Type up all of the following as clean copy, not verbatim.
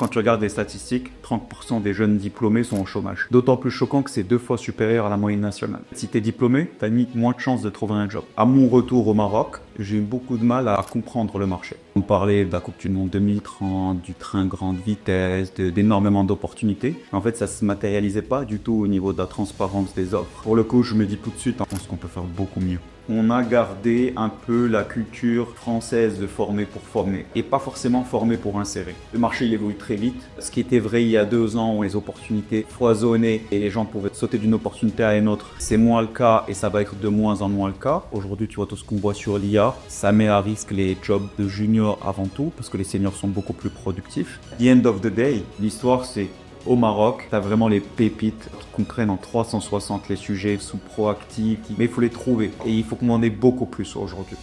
quand tu regardes les statistiques, 30% des jeunes diplômés sont au chômage. D'autant plus choquant que c'est 2 fois supérieur à la moyenne nationale. Si tu es diplômé, tu as moins de chances de trouver un job. À mon retour au Maroc, j'ai eu beaucoup de mal à comprendre le marché. On parlait de la Coupe du Monde 2030, du train grande vitesse, d'énormément d'opportunités. En fait, ça se matérialisait pas du tout au niveau de la transparence des offres. Pour le coup, je me dis tout de suite, je pense qu'on peut faire beaucoup mieux. On a gardé un peu la culture française de former pour former et pas forcément former pour insérer. Le marché il évolue très vite. Ce qui était vrai il y a 2 ans où les opportunités foisonnaient et les gens pouvaient sauter d'une opportunité à une autre, c'est moins le cas et ça va être de moins en moins le cas. Aujourd'hui, tu vois tout ce qu'on voit sur l'IA, ça met à risque les jobs de juniors avant tout parce que les seniors sont beaucoup plus productifs. The end of the day, l'histoire c'est au Maroc, tu as vraiment les pépites qui comprennent en 360 les sujets, sont proactifs, mais il faut les trouver. Et il faut qu'on en ait beaucoup plus aujourd'hui.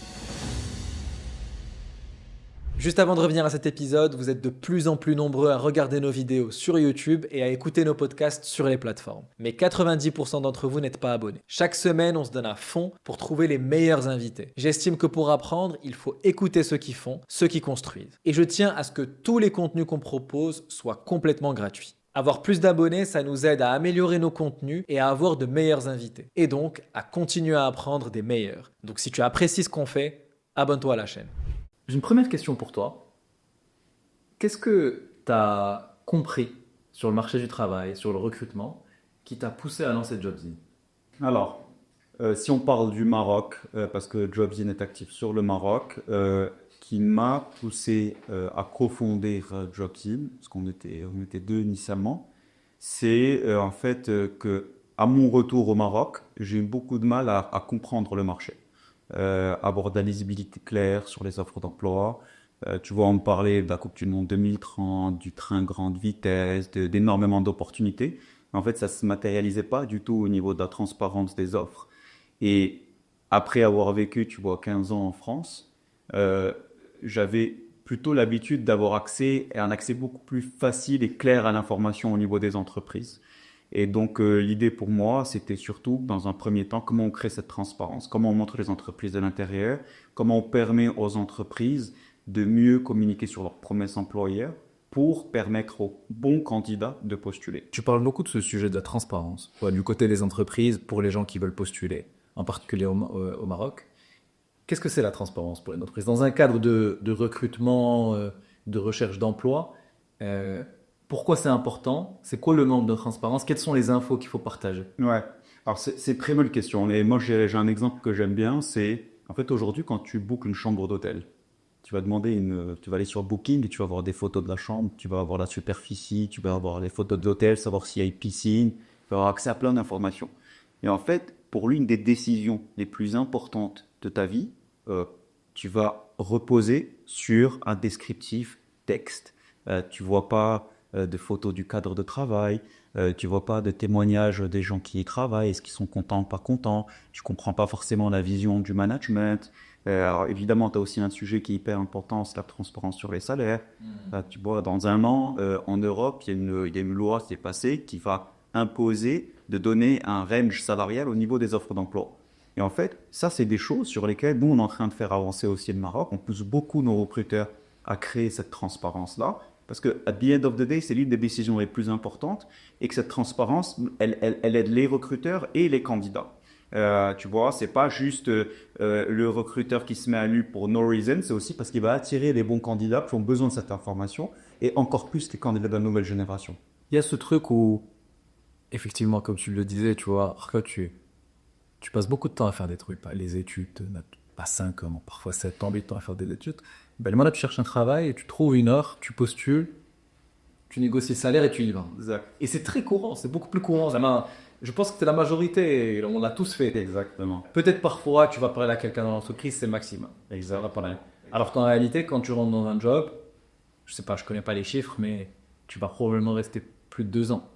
Juste avant de revenir à cet épisode, vous êtes de plus en plus nombreux à regarder nos vidéos sur YouTube et à écouter nos podcasts sur les plateformes. Mais 90% d'entre vous n'êtes pas abonnés. Chaque semaine, on se donne à fond pour trouver les meilleurs invités. J'estime que pour apprendre, il faut écouter ceux qui font, ceux qui construisent. Et je tiens à ce que tous les contenus qu'on propose soient complètement gratuits. Avoir plus d'abonnés, ça nous aide à améliorer nos contenus et à avoir de meilleurs invités. Et donc, à continuer à apprendre des meilleurs. Donc si tu apprécies ce qu'on fait, abonne-toi à la chaîne. J'ai une première question pour toi. Qu'est-ce que tu as compris sur le marché du travail, sur le recrutement, qui t'a poussé à lancer Jobzine? Alors, si on parle du Maroc, parce que Jobzine est actif sur le Maroc, qui m'a poussé à cofonder Jobzine, parce qu'on était 2 initialement, c'est en fait que à mon retour au Maroc, j'ai eu beaucoup de mal à comprendre le marché. Avoir de la lisibilité claire sur les offres d'emploi. Tu vois, on me parlait de la Coupe du Monde 2030, du train grande vitesse, d'énormément d'opportunités. En fait, ça ne se matérialisait pas du tout au niveau de la transparence des offres. Et après avoir vécu, tu vois, 15 ans en France, j'avais plutôt l'habitude d'avoir un accès beaucoup plus facile et clair à l'information au niveau des entreprises. Et donc, l'idée pour moi, c'était surtout, dans un premier temps, comment on crée cette transparence, comment on montre les entreprises de l'intérieur, comment on permet aux entreprises de mieux communiquer sur leurs promesses employeurs pour permettre aux bons candidats de postuler. Tu parles beaucoup de ce sujet de la transparence, du côté des entreprises pour les gens qui veulent postuler, en particulier au Maroc. Qu'est-ce que c'est la transparence pour les entreprises? Dans un cadre de recrutement, de recherche d'emploi, pourquoi c'est important? C'est quoi le manque de transparence? Quelles sont les infos qu'il faut partager? Ouais, alors c'est très bonne question. Et moi, j'ai un exemple que j'aime bien, c'est en fait aujourd'hui, quand tu bookes une chambre d'hôtel, tu vas aller sur Booking et tu vas avoir des photos de la chambre, tu vas avoir la superficie, tu vas avoir les photos de l'hôtel, savoir s'il y a une piscine, tu vas avoir accès à plein d'informations. Et en fait, pour l'une des décisions les plus importantes de ta vie, tu vas reposer sur un descriptif texte. Tu vois pas de photos du cadre de travail, tu vois pas de témoignages des gens qui y travaillent, est-ce qu'ils sont contents, pas contents, tu comprends pas forcément la vision du management. Alors évidemment, tu as aussi un sujet qui est hyper important, c'est la transparence sur les salaires. Tu vois, dans un an, en Europe, il y a une loi qui est passée qui va imposer de donner un range salarial au niveau des offres d'emploi. Et en fait, ça, c'est des choses sur lesquelles nous, on est en train de faire avancer aussi le Maroc. On pousse beaucoup nos recruteurs à créer cette transparence-là. Parce que, at the end of the day, c'est l'une des décisions les plus importantes et que cette transparence, elle aide les recruteurs et les candidats. Tu vois, c'est pas juste le recruteur qui se met à nu pour no reason, c'est aussi parce qu'il va attirer les bons candidats qui ont besoin de cette information et encore plus les candidats de la nouvelle génération. Il y a ce truc où, effectivement, comme tu le disais, tu vois, quand tu passes beaucoup de temps à faire des trucs, les études, pas 5 ans, parfois 7 ans, 8 ans à faire des études. Ben, maintenant, tu cherches un travail et tu trouves une heure, tu postules, tu négocies le salaire et tu y vas. Exact. Et c'est très courant, c'est beaucoup plus courant. Je pense que c'est la majorité, on l'a tous fait. Exactement. Peut-être parfois, tu vas parler à quelqu'un dans l'entreprise, c'est maximum. Exactement. Alors qu'en réalité, quand tu rentres dans un job, je sais pas, je connais pas les chiffres, mais tu vas probablement rester plus de 2 ans.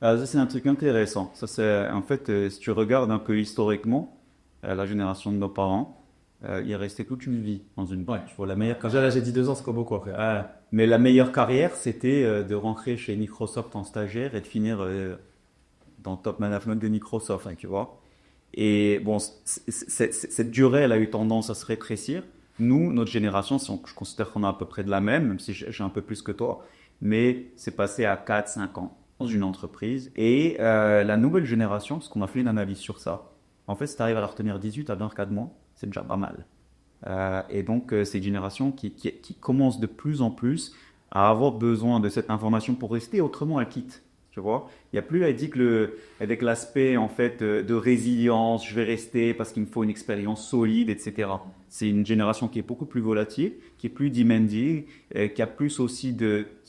Ça, c'est un truc intéressant. Ça, c'est, en fait, si tu regardes un peu historiquement, la génération de nos parents, il est resté toute une vie dans une banque. Tu vois, Quand j'ai dit 2 ans, c'est pas beaucoup après. Mais la meilleure carrière, c'était de rentrer chez Microsoft en stagiaire et de finir dans le top management de Microsoft, tu vois. Et bon, cette durée, elle a eu tendance à se rétrécir. Nous, notre génération, je considère qu'on a à peu près de la même si j'ai un peu plus que toi, mais c'est passé à 4-5 ans dans une entreprise. Et la nouvelle génération, parce qu'on a fait une analyse sur ça, en fait, si tu arrives à la retenir 18 à 24 mois, c'est déjà pas mal. Et donc, c'est une génération qui commence de plus en plus à avoir besoin de cette information pour rester, autrement elle quitte. Tu vois, il n'y a plus, elle dit que avec l'aspect en fait de résilience, je vais rester parce qu'il me faut une expérience solide, etc. C'est une génération qui est beaucoup plus volatile, qui est plus demanding, qui a plus aussi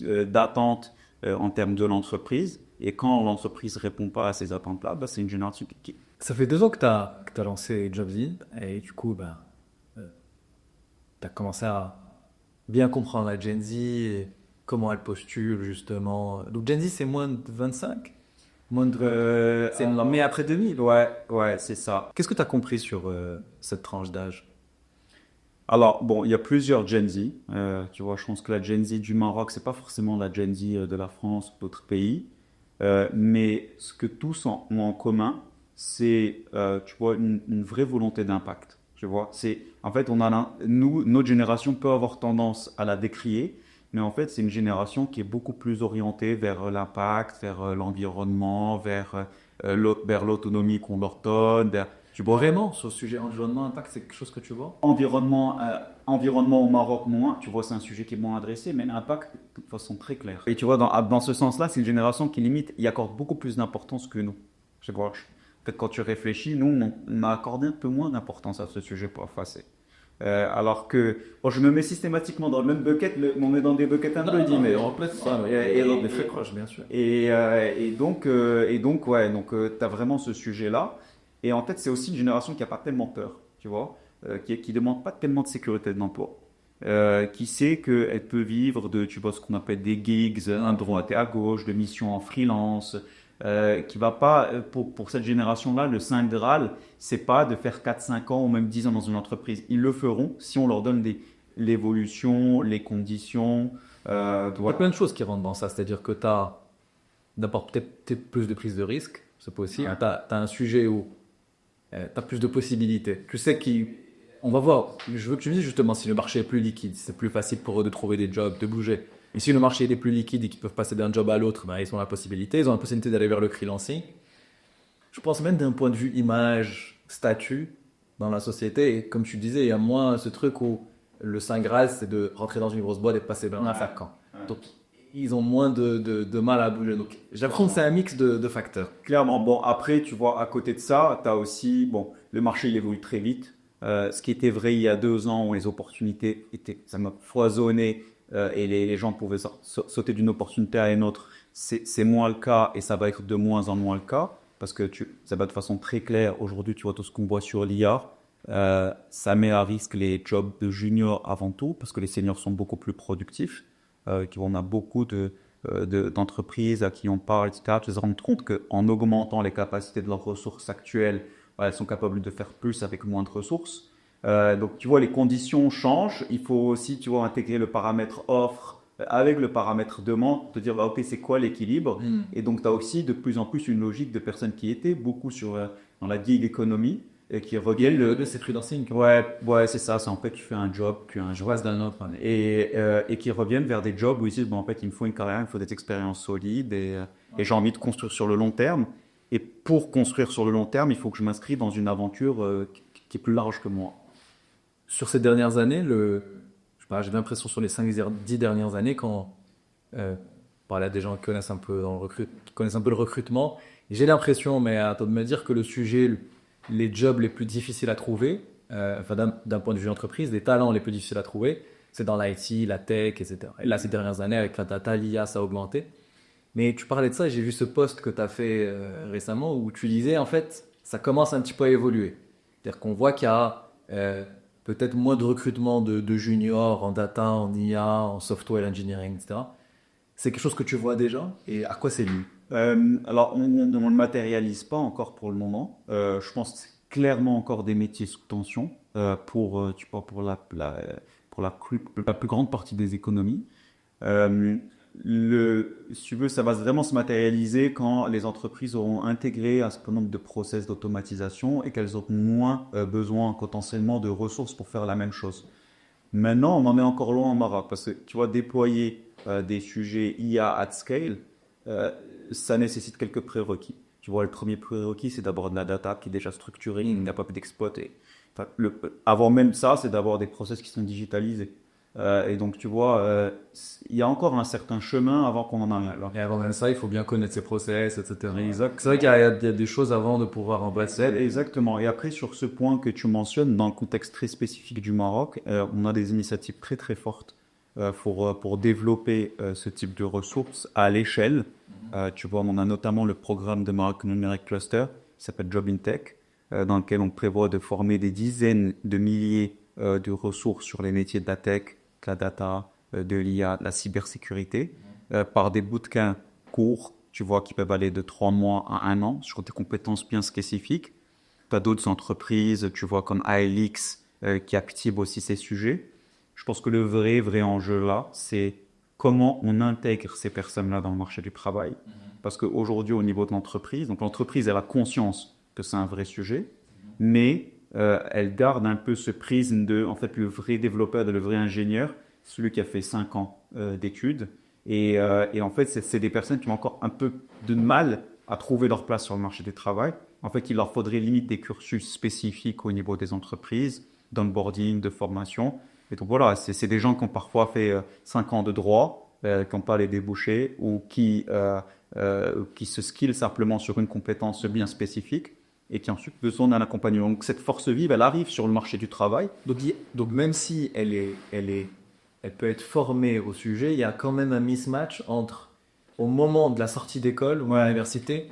d'attentes en termes de l'entreprise. Et quand l'entreprise répond pas à ces attentes-là, bah, c'est une génération qui... Ça fait 2 ans que tu as lancé Jobzy et du coup, tu as commencé à bien comprendre la Gen Z et comment elle postule justement. Donc Gen Z, c'est moins de 25? Moins de... c'est mais après 2000, ouais, c'est ça. Qu'est-ce que tu as compris sur cette tranche d'âge? Alors, bon, il y a plusieurs Gen Z. Tu vois, je pense que la Gen Z du Maroc, c'est pas forcément la Gen Z de la France ou d'autres pays. Mais ce que tous ont en commun, c'est, tu vois, une vraie volonté d'impact. Tu vois, en fait, notre génération peut avoir tendance à la décrier, mais en fait, c'est une génération qui est beaucoup plus orientée vers l'impact, vers l'environnement, vers l'autonomie qu'on leur donne. Tu vois vraiment sur le sujet environnement, impact, c'est quelque chose que tu vois? Environnement au Maroc, moins. Tu vois, c'est un sujet qui est moins adressé, mais l'impact, de toute façon, très clair. Et tu vois, dans ce sens-là, c'est une génération qui limite, y accorde beaucoup plus d'importance que nous. Je vois. Peut-être quand tu réfléchis, nous, on a accordé un peu moins d'importance à ce sujet pour effacer. Alors que, bon, je me mets systématiquement dans le même bucket, on met dans des buckets un peu mais on remplace ça, et l'autre est très proche, bien sûr. Et donc, ouais, donc, tu as vraiment ce sujet-là. Et en fait, c'est aussi une génération qui n'a pas tellement peur, tu vois, qui demande pas tellement de sécurité de l'emploi, qui sait qu'elle peut vivre de, tu vois, ce qu'on appelle des gigs, à droite et à gauche, de missions en freelance, qui va pas, pour cette génération-là, le Saint Graal, c'est pas de faire 4-5 ans ou même 10 ans dans une entreprise. Ils le feront si on leur donne l'évolution, les conditions. Il y a plein de choses qui rentrent dans ça, c'est-à-dire que tu as d'abord peut-être plus de prise de risque, c'est possible. Tu as un sujet où tu as plus de possibilités. Tu sais on va voir, je veux que tu me dises justement si le marché est plus liquide, si c'est plus facile pour eux de trouver des jobs, de bouger. Et si le marché est plus liquide et qu'ils peuvent passer d'un job à l'autre, ils ont la possibilité d'aller vers le freelancing. Je pense même d'un point de vue image, statut dans la société. Et comme tu disais, il y a moins ce truc où le Saint Graal, c'est de rentrer dans une grosse boîte et de passer à 5 ans. Donc, ils ont moins de mal à bouger. Donc, j'ai l'impression que c'est un mix de facteurs. Clairement. Bon, après, tu vois, à côté de ça, tu as aussi, bon, le marché, il évolue très vite. Ce qui était vrai il y a 2 ans où les opportunités ça m'a foisonné et les gens pouvaient sauter d'une opportunité à une autre. C'est moins le cas et ça va être de moins en moins le cas parce que ça va de façon très claire. Aujourd'hui, tu vois, tout ce qu'on voit sur l'IA, ça met à risque les jobs de juniors avant tout parce que les seniors sont beaucoup plus productifs. On a beaucoup d'entreprises à qui on parle, etc. Tu te rends compte qu'en augmentant les capacités de leurs ressources actuelles, elles sont capables de faire plus avec moins de ressources. Donc, tu vois, les conditions changent. Il faut aussi, tu vois, intégrer le paramètre offre avec le paramètre demande, te dire, ok, c'est quoi l'équilibre? Et donc, tu as aussi de plus en plus une logique de personnes qui étaient beaucoup dans la gig economy et qui reviennent c'est freelancing. Ouais, c'est ça. C'est en fait, tu fais un job, puis un job d'un autre. Et qui reviennent vers des jobs où ils disent, bon, en fait, il me faut une carrière, il me faut des expériences solides et j'ai envie de construire sur le long terme. Et pour construire sur le long terme, il faut que je m'inscrive dans une aventure qui est plus large que moi. Sur ces dernières années, j'ai l'impression sur les 5-10 dernières années, quand parlait à des gens qui connaissent un peu le recrutement, j'ai l'impression, mais attends de me dire que le sujet, les jobs les plus difficiles à trouver, d'un point de vue entreprise, les talents les plus difficiles à trouver, c'est dans l'IT, la tech, etc. Et là, ces dernières années, avec la data, l'IA, ça a augmenté. Mais tu parlais de ça et j'ai vu ce post que tu as fait récemment où tu disais, en fait, ça commence un petit peu à évoluer. C'est-à-dire qu'on voit qu'il y a peut-être moins de recrutement de juniors en data, en IA, en software engineering, etc. C'est quelque chose que tu vois déjà et à quoi c'est dû? Alors, on ne le matérialise pas encore pour le moment. Je pense que c'est clairement encore des métiers sous tension pour la plus grande partie des économies. Si tu veux, ça va vraiment se matérialiser quand les entreprises auront intégré un certain nombre de process d'automatisation et qu'elles auront moins besoin potentiellement de ressources pour faire la même chose. Maintenant, on en est encore loin au Maroc parce que tu vois, déployer des sujets IA at scale, ça nécessite quelques prérequis. Tu vois, le premier prérequis, c'est d'avoir de la data qui est déjà structurée et capable d'exploiter. Enfin, avant même ça, c'est d'avoir des process qui sont digitalisés. Et donc, tu vois, il y a encore un certain chemin avant qu'on en arrive là. Et avant même ça, il faut bien connaître ses process, etc. Exact. C'est vrai qu'il y a des choses avant de pouvoir embrasser. Exactement. Et après, sur ce point que tu mentionnes, dans le contexte très spécifique du Maroc, on a des initiatives très très fortes pour développer ce type de ressources à l'échelle. Tu vois, on a notamment le programme de Maroc Numeric Cluster qui s'appelle Job in Tech, dans lequel on prévoit de former des dizaines de milliers de ressources sur les métiers de la tech, de la data, de l'IA, de la cybersécurité, par des bootcamps courts, tu vois, qui peuvent aller de 3 mois à 1 an sur des compétences bien spécifiques. Tu as d'autres entreprises, tu vois, comme ALX, qui activent aussi ces sujets. Je pense que le vrai enjeu là, c'est comment on intègre ces personnes-là dans le marché du travail. Parce qu'aujourd'hui, au niveau de l'entreprise, donc l'entreprise, elle a conscience que c'est un vrai sujet, mais elle garde un peu ce prisme de, en fait, le vrai développeur, le vrai ingénieur, celui qui a fait 5 ans d'études. Et en fait, c'est des personnes qui ont encore un peu de mal à trouver leur place sur le marché du travail. En fait, il leur faudrait limite des cursus spécifiques au niveau des entreprises, d'onboarding, de formation. Et donc voilà, c'est des gens qui ont parfois fait 5 ans de droit, qui n'ont pas les débouchés ou qui se skillent simplement sur une compétence bien spécifique et qui ont ensuite besoin d'un accompagnement. Donc cette force vive, elle arrive sur le marché du travail. Donc même si elle peut être formée au sujet, il y a quand même un mismatch entre au moment de la sortie d'école ou à l'université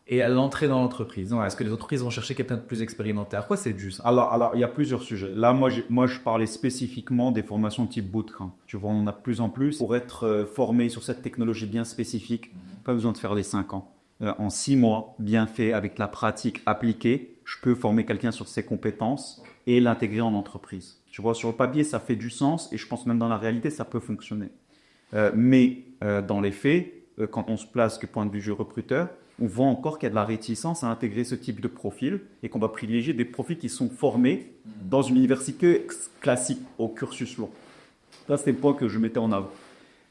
et à l'entrée dans l'entreprise. Ouais, est-ce que les entreprises vont chercher quelqu'un de plus expérimenté? À quoi c'est dû ça? Alors, il y a plusieurs sujets. Là, moi, je parlais spécifiquement des formations type bootcamp. Tu vois, on en a de plus en plus. Pour être formé sur cette technologie bien spécifique, pas besoin de faire les 5 ans. En 6 mois, bien fait, avec la pratique appliquée, je peux former quelqu'un sur ses compétences et l'intégrer en entreprise. Tu vois, sur le papier, ça fait du sens et je pense même dans la réalité, ça peut fonctionner. Mais dans les faits, quand on se place du point de vue recruteur, on voit encore qu'il y a de la réticence à intégrer ce type de profil et qu'on va privilégier des profils qui sont formés dans une université classique au cursus long. Ça, c'est le point que je mettais en avant.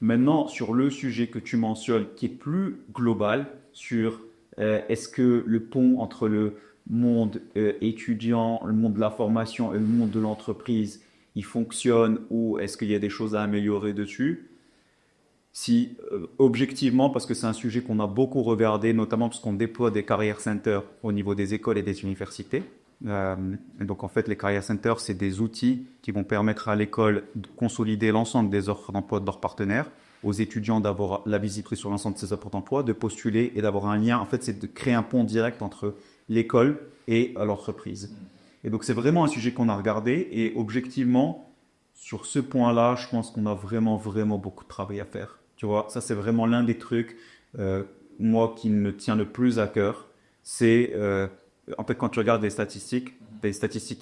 Maintenant, sur le sujet que tu mentionnes, qui est plus global, sur est-ce que le pont entre le monde étudiant, le monde de la formation et le monde de l'entreprise, il fonctionne ou est-ce qu'il y a des choses à améliorer dessus? Si objectivement, parce que c'est un sujet qu'on a beaucoup regardé, notamment parce qu'on déploie des career centers au niveau des écoles et des universités. Et donc en fait, les career centers, c'est des outils qui vont permettre à l'école de consolider l'ensemble des offres d'emploi de leurs partenaires, aux étudiants d'avoir la visibilité sur l'ensemble de ces offres d'emploi, de postuler et d'avoir un lien. En fait, c'est de créer un pont direct entre l'école et l'entreprise. Et donc c'est vraiment un sujet qu'on a regardé et objectivement, sur ce point-là, je pense qu'on a vraiment beaucoup de travail à faire. Tu vois, ça c'est vraiment l'un des trucs, moi, qui me tient le plus à cœur. C'est, en fait, quand tu regardes les statistiques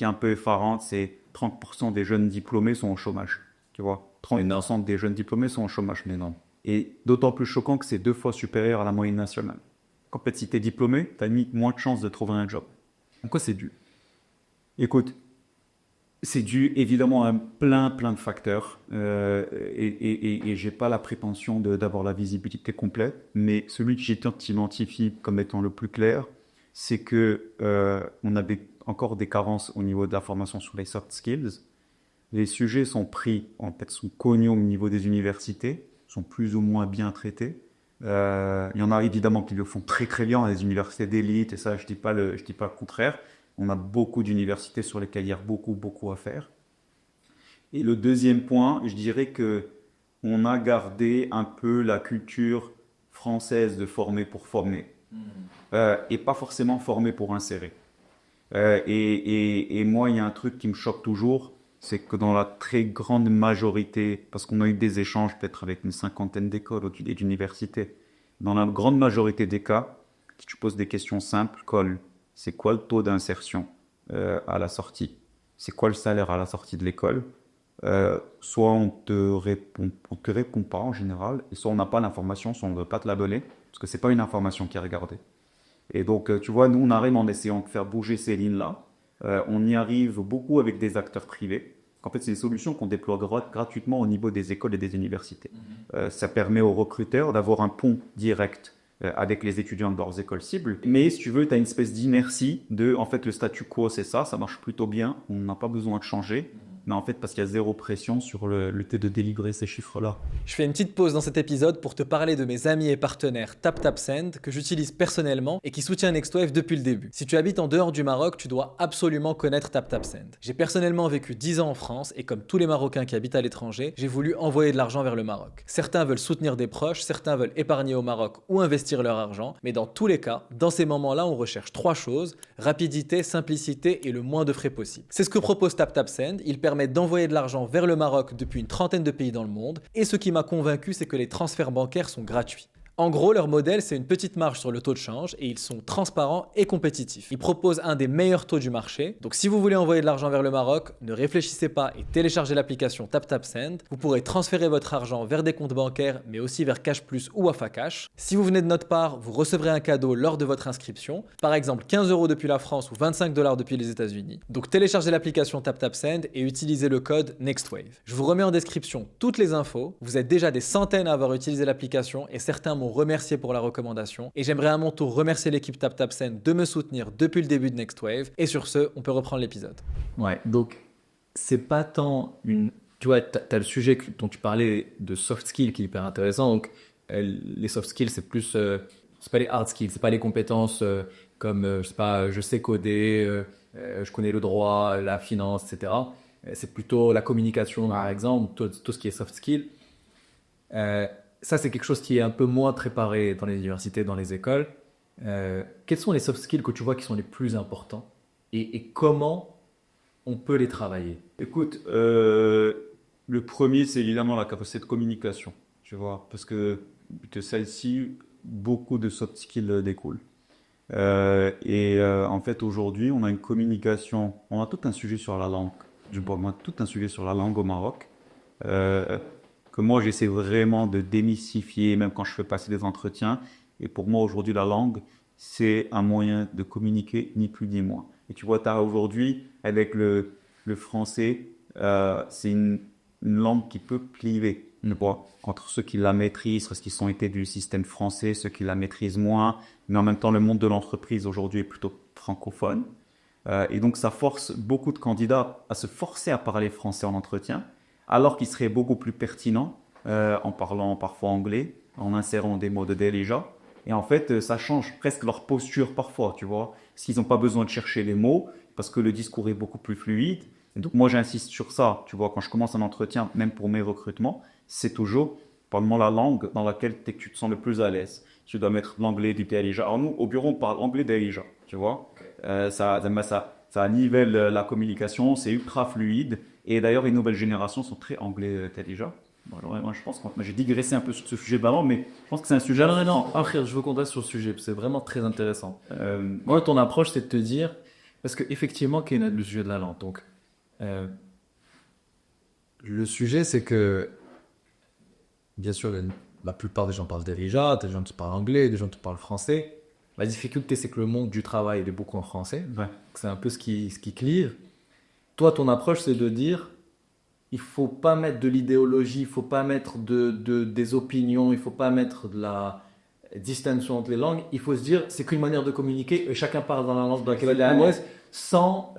un peu effarantes, c'est 30% des jeunes diplômés sont au chômage. Tu vois, 30% des jeunes diplômés sont au chômage maintenant. Et d'autant plus choquant que c'est 2 fois supérieur à la moyenne nationale. En fait, si tu es diplômé, tu as moins de chances de trouver un job. En quoi c'est dû? Écoute, c'est dû évidemment à plein de facteurs et j'ai pas la prétention d'avoir la visibilité complète, mais celui que j'identifie comme étant le plus clair, c'est que on a encore des carences au niveau de la formation sur les soft skills. Les sujets sont pris, en fait, sont connus au niveau des universités, sont plus ou moins bien traités. Il y en a évidemment qui le font très bien, les universités d'élite, et ça, je dis pas le contraire. On a beaucoup d'universités sur lesquelles il y a beaucoup à faire. Et le deuxième point, je dirais que on a gardé un peu la culture française de former pour former et pas forcément former pour insérer. Et moi, il y a un truc qui me choque toujours, c'est que dans la très grande majorité, parce qu'on a eu des échanges peut-être avec une 50aine d'écoles et d'universités, dans la grande majorité des cas, si tu poses des questions simples, comme c'est quoi le taux d'insertion à la sortie? C'est quoi le salaire à la sortie de l'école? Soit on te répond pas en général, et soit on n'a pas l'information, soit on ne veut pas te la donner, parce que c'est pas une information qui est regardée. Et donc, tu vois, nous, on arrive en essayant de faire bouger ces lignes-là. On y arrive beaucoup avec des acteurs privés. qu'en fait, c'est des solutions qu'on déploie gratuitement au niveau des écoles et des universités. Ça permet aux recruteurs d'avoir un pont direct avec les étudiants de leurs écoles cibles. Mais si tu veux, tu as une espèce d'inertie de, en fait, le statu quo, c'est ça marche plutôt bien, on n'a pas besoin de changer. Mais en fait, parce qu'il y a zéro pression sur le fait de délivrer ces chiffres-là. Je fais une petite pause dans cet épisode pour te parler de mes amis et partenaires TapTapSend que j'utilise personnellement et qui soutient Nextwave depuis le début. Si tu habites en dehors du Maroc, tu dois absolument connaître TapTapSend. J'ai personnellement vécu 10 ans en France et comme tous les Marocains qui habitent à l'étranger, j'ai voulu envoyer de l'argent vers le Maroc. Certains veulent soutenir des proches, certains veulent épargner au Maroc ou investir leur argent, mais dans tous les cas, dans ces moments-là, on recherche 3 choses: rapidité, simplicité et le moins de frais possible. C'est ce que propose TapTapSend. Il permet d'envoyer de l'argent vers le Maroc depuis une trentaine de pays dans le monde. Et ce qui m'a convaincu, c'est que les transferts bancaires sont gratuits. En gros, leur modèle, c'est une petite marge sur le taux de change et ils sont transparents et compétitifs. Ils proposent un des meilleurs taux du marché. Donc si vous voulez envoyer de l'argent vers le Maroc, ne réfléchissez pas et téléchargez l'application TapTapSend. Vous pourrez transférer votre argent vers des comptes bancaires, mais aussi vers CashPlus ou AfaCash. Si vous venez de notre part, vous recevrez un cadeau lors de votre inscription. Par exemple, 15 € depuis la France ou 25 $ depuis les États-Unis. Donc téléchargez l'application TapTapSend et utilisez le code NEXTWAVE. Je vous remets en description toutes les infos. Vous êtes déjà des centaines à avoir utilisé l'application et certains m'ont remercié pour la recommandation. Et j'aimerais à mon tour remercier l'équipe TapTapSend de me soutenir depuis le début de Nextwave. Et sur ce, on peut reprendre l'épisode. Ouais, donc c'est pas tant une... Tu vois, t'as le sujet dont tu parlais de soft skills qui est hyper intéressant. Donc les soft skills, c'est plus... c'est pas les hard skills, c'est pas les compétences comme, je sais pas, je sais coder, je connais le droit, la finance, etc. C'est plutôt la communication, par exemple, tout ce qui est soft skills. Ça, c'est quelque chose qui est un peu moins préparé dans les universités, dans les écoles. Quels sont les soft skills que tu vois qui sont les plus importants et comment on peut les travailler? Écoute, le premier, c'est évidemment la capacité de communication, tu vois, parce que de celle-ci, beaucoup de soft skills découlent. En fait, aujourd'hui, on a une communication, on a tout un sujet sur la langue, tout un sujet sur la langue au Maroc, que moi, j'essaie vraiment de démystifier, même quand je fais passer des entretiens. Et pour moi, aujourd'hui, la langue, c'est un moyen de communiquer, ni plus ni moins. Et tu vois, tu as aujourd'hui, avec le français, c'est une langue qui peut cliver, tu vois, entre ceux qui la maîtrisent, parce qu'ils sont été du système français, ceux qui la maîtrisent moins. Mais en même temps, le monde de l'entreprise aujourd'hui est plutôt francophone. Et donc, ça force beaucoup de candidats à se forcer à parler français en entretien, alors qu'il serait beaucoup plus pertinent en parlant parfois anglais, en insérant des mots de déjà. Et en fait, ça change presque leur posture parfois, tu vois. Parce qu'ils n'ont pas besoin de chercher les mots, parce que le discours est beaucoup plus fluide. Et donc moi, j'insiste sur ça, tu vois. Quand je commence un entretien, même pour mes recrutements, c'est toujours, parle-moi la langue dans laquelle tu te sens le plus à l'aise. Tu dois mettre l'anglais du déjà. Alors nous, au bureau, on parle anglais déjà, tu vois. Ça nivelle la communication, c'est ultra fluide. Et d'ailleurs, les nouvelles générations sont très anglais déjà. Bon, alors, moi, je pense que j'ai digressé un peu sur ce sujet d'avant, mais je pense que c'est un sujet. Non, frère, je veux qu'on reste sur le sujet, c'est vraiment très intéressant. Moi, ton approche, c'est de te dire, parce qu'effectivement, qu'il y a le sujet de la langue. Donc, le sujet, c'est que, bien sûr, la plupart des gens parlent déjà, des gens qui parlent anglais, des gens qui parlent français. La difficulté, c'est que le monde du travail est beaucoup en français. Ouais. C'est un peu ce qui clive. Toi, ton approche, c'est de dire, il ne faut pas mettre de l'idéologie, il ne faut pas mettre des opinions, il ne faut pas mettre de la distinction entre les langues. Il faut se dire, c'est qu'une manière de communiquer et chacun parle dans la langue dans laquelle il est à l'aise, sans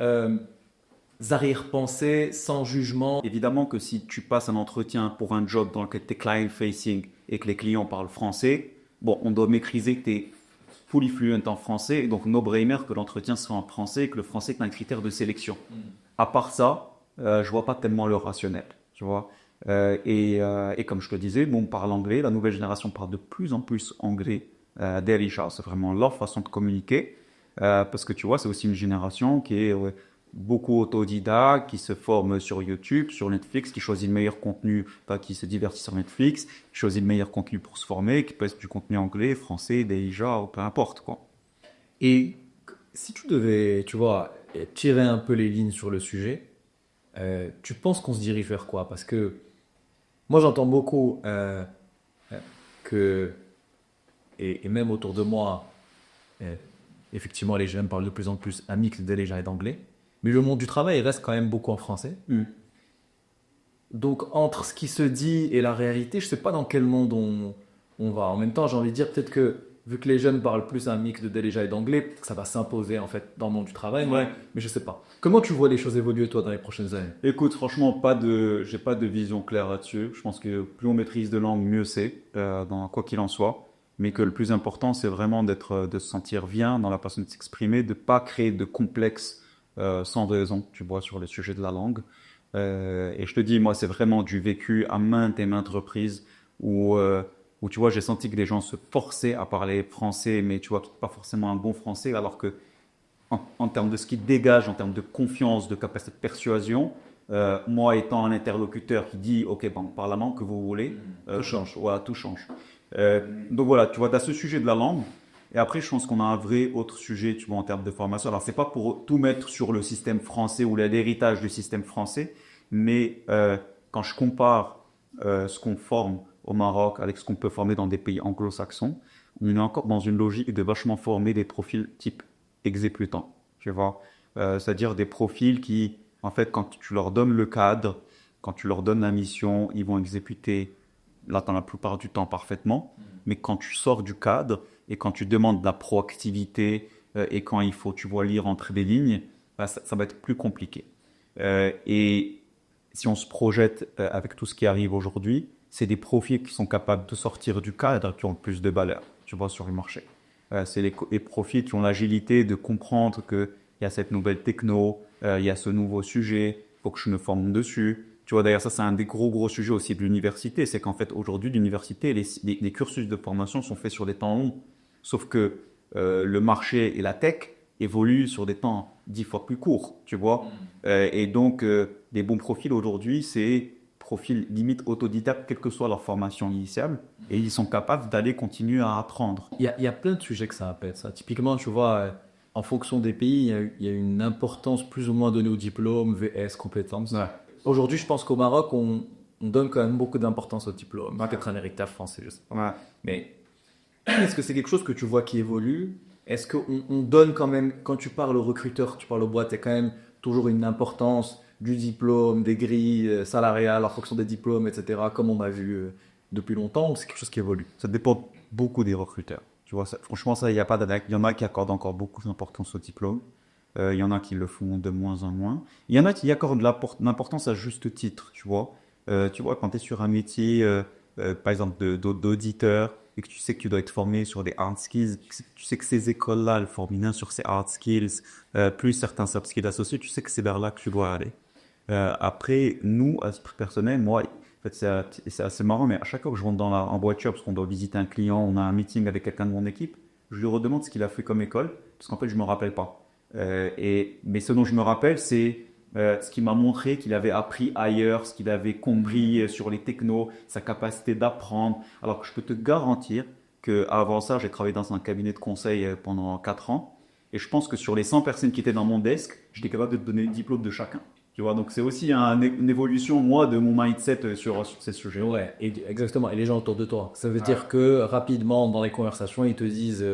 arrière-pensée, sans jugement. Évidemment que si tu passes un entretien pour un job dans lequel tu es client-facing et que les clients parlent français, bon, on doit maîtriser que tu es fully fluent en français, donc no-brainer que l'entretien soit en français et que le français est un critère de sélection. À part ça, je vois pas tellement le rationnel, tu vois. Et comme je te disais, on parle anglais, la nouvelle génération parle de plus en plus anglais. Derisha, c'est vraiment leur façon de communiquer, parce que tu vois, c'est aussi une génération qui est beaucoup autodidacte, qui se forme sur YouTube, sur Netflix, qui choisit le meilleur contenu, pas qui se divertit sur Netflix, qui choisit le meilleur contenu pour se former, qui peut être du contenu anglais, français, Derisha, ou peu importe, quoi. Et si tu devais, tu vois, tirer un peu les lignes sur le sujet, tu penses qu'on se dirige vers quoi? Parce que moi, j'entends beaucoup que, et même autour de moi, effectivement, les jeunes parlent de plus en plus un mix de déjà et d'anglais, mais le monde du travail il reste quand même beaucoup en français. Donc, entre ce qui se dit et la réalité, je ne sais pas dans quel monde on va. En même temps, j'ai envie de dire peut-être que, vu que les jeunes parlent plus un mix de déjà et d'anglais, peut-être que ça va s'imposer en fait dans le monde du travail, Ouais. mais je ne sais pas. Comment tu vois les choses évoluer, toi, dans les prochaines années? Écoute, franchement, j'ai pas de vision claire là-dessus. Je pense que plus on maîtrise de langues, mieux c'est, dans quoi qu'il en soit. Mais que le plus important, c'est vraiment de se sentir bien dans la façon de s'exprimer, de pas créer de complexes sans raison, tu vois, sur le sujet de la langue. Et je te dis, moi, c'est vraiment du vécu à maintes et maintes reprises où tu vois, j'ai senti que les gens se forçaient à parler français, mais tu vois, pas forcément un bon français, alors que en termes de ce qui dégage, en termes de confiance, de capacité de persuasion, moi étant un interlocuteur qui dit, ok, bon, par la langue que vous voulez, Tout change. voilà, tout change. Donc voilà, tu vois, tu as ce sujet de la langue. Et après, je pense qu'on a un vrai autre sujet, tu vois, en termes de formation. Alors, c'est pas pour tout mettre sur le système français ou l'héritage du système français, mais quand je compare ce qu'on forme au Maroc avec ce qu'on peut former dans des pays anglo-saxons, on est encore dans une logique de vachement former des profils type exécutants, tu vois. C'est-à-dire des profils qui, en fait, quand tu leur donnes le cadre, quand tu leur donnes la mission, ils vont exécuter là, dans la plupart du temps parfaitement, mais quand tu sors du cadre et quand tu demandes de la proactivité et quand il faut, tu vois, lire entre les lignes, bah, ça va être plus compliqué. Et si on se projette avec tout ce qui arrive aujourd'hui, c'est des profils qui sont capables de sortir du cadre qui ont le plus de valeur, tu vois, sur le marché. C'est les profils qui ont l'agilité de comprendre qu'il y a cette nouvelle techno, il y a ce nouveau sujet, il faut que je me forme dessus. Tu vois, d'ailleurs, ça, c'est un des gros sujets aussi de l'université. C'est qu'en fait, aujourd'hui, l'université, les cursus de formation sont faits sur des temps longs. Sauf que le marché et la tech évoluent sur des temps 10 fois plus courts, tu vois. Et donc, des bons profils aujourd'hui, c'est profils limite autodidactes, quelle que soit leur formation initiale. Et ils sont capables d'aller continuer à apprendre. Il y a plein de sujets que ça appelle, ça. Typiquement, tu vois, en fonction des pays, il y a une importance plus ou moins donnée au diplôme, VS, compétences. Ouais. Aujourd'hui, je pense qu'au Maroc, on donne quand même beaucoup d'importance au diplôme. Peut-être un héritage français, je sais pas. Ouais. Mais est-ce que c'est quelque chose que tu vois qui évolue? Est-ce qu'on donne quand même, quand tu parles aux recruteurs, tu parles aux boîtes, il y a quand même toujours une importance du diplôme, des grilles salariales en fonction des diplômes, etc., comme on a vu depuis longtemps, ou c'est quelque chose qui évolue? Ça dépend beaucoup des recruteurs. Tu vois, franchement, ça, il n'y a pas d'analyse. Il y en a qui accordent encore beaucoup d'importance au diplôme. Il y en a qui le font de moins en moins. Il y en a qui accordent l'importance à juste titre, tu vois. Tu vois, quand tu es sur un métier, par exemple, d'auditeur, et que tu sais que tu dois être formé sur des hard skills, tu sais que ces écoles-là, elles forment bien sur ces hard skills, plus certains soft skills associés, tu sais que c'est vers là que tu dois aller. Après, nous, à titre personnel, moi, en fait, c'est assez marrant, mais à chaque fois que je rentre en voiture, parce qu'on doit visiter un client, on a un meeting avec quelqu'un de mon équipe, je lui redemande ce qu'il a fait comme école, parce qu'en fait, je me rappelle pas. Mais ce dont je me rappelle, c'est ce qu'il m'a montré qu'il avait appris ailleurs, ce qu'il avait compris sur les technos, sa capacité d'apprendre. Alors que je peux te garantir qu'avant ça, j'ai travaillé dans un cabinet de conseil pendant 4 ans. Et je pense que sur les 100 personnes qui étaient dans mon desk, j'étais capable de te donner le diplôme de chacun. Tu vois, donc c'est aussi une évolution, moi, de mon mindset sur ces sujets. Ouais, exactement. Et les gens autour de toi. Ça veut dire que rapidement, dans les conversations, ils te disent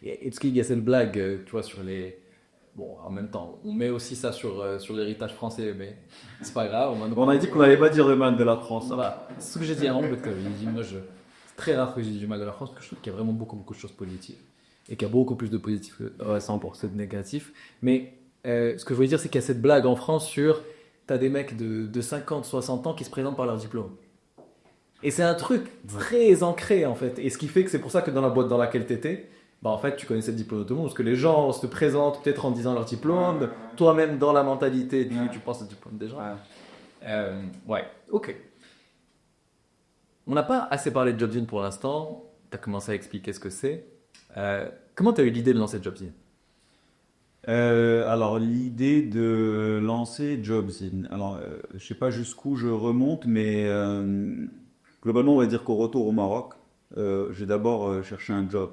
est-ce qu'il y a cette blague, tu vois, sur les. Bon, en même temps, on met aussi ça sur l'héritage français, mais c'est pas grave. On a dit qu'on n'allait pas dire le mal de la France. Ça va. C'est ce que j'ai dit avant, peut-être que j'ai dit, moi, c'est très rare que j'ai dit du mal de la France, parce que je trouve qu'il y a vraiment beaucoup de choses positives. Et qu'il y a beaucoup plus de positifs que 100% de négatifs. Mais ce que je voulais dire, c'est qu'il y a cette blague en France sur t'as des mecs de 50, 60 ans qui se présentent par leur diplôme. Et c'est un truc très ancré, en fait. Et ce qui fait que c'est pour ça que dans la boîte dans laquelle t'étais, bah en fait, tu connaissais le diplôme de tout le monde, parce que les gens se présentent peut-être en disant leur diplôme, toi-même dans la mentalité, tu penses au diplôme des gens. Ouais, ok. On n'a pas assez parlé de Jobzine pour l'instant, tu as commencé à expliquer ce que c'est. Comment tu as eu l'idée de lancer Jobzine? Alors, l'idée de lancer Jobzine, alors je sais pas jusqu'où je remonte, mais globalement, on va dire qu'au retour au Maroc, j'ai d'abord cherché un job.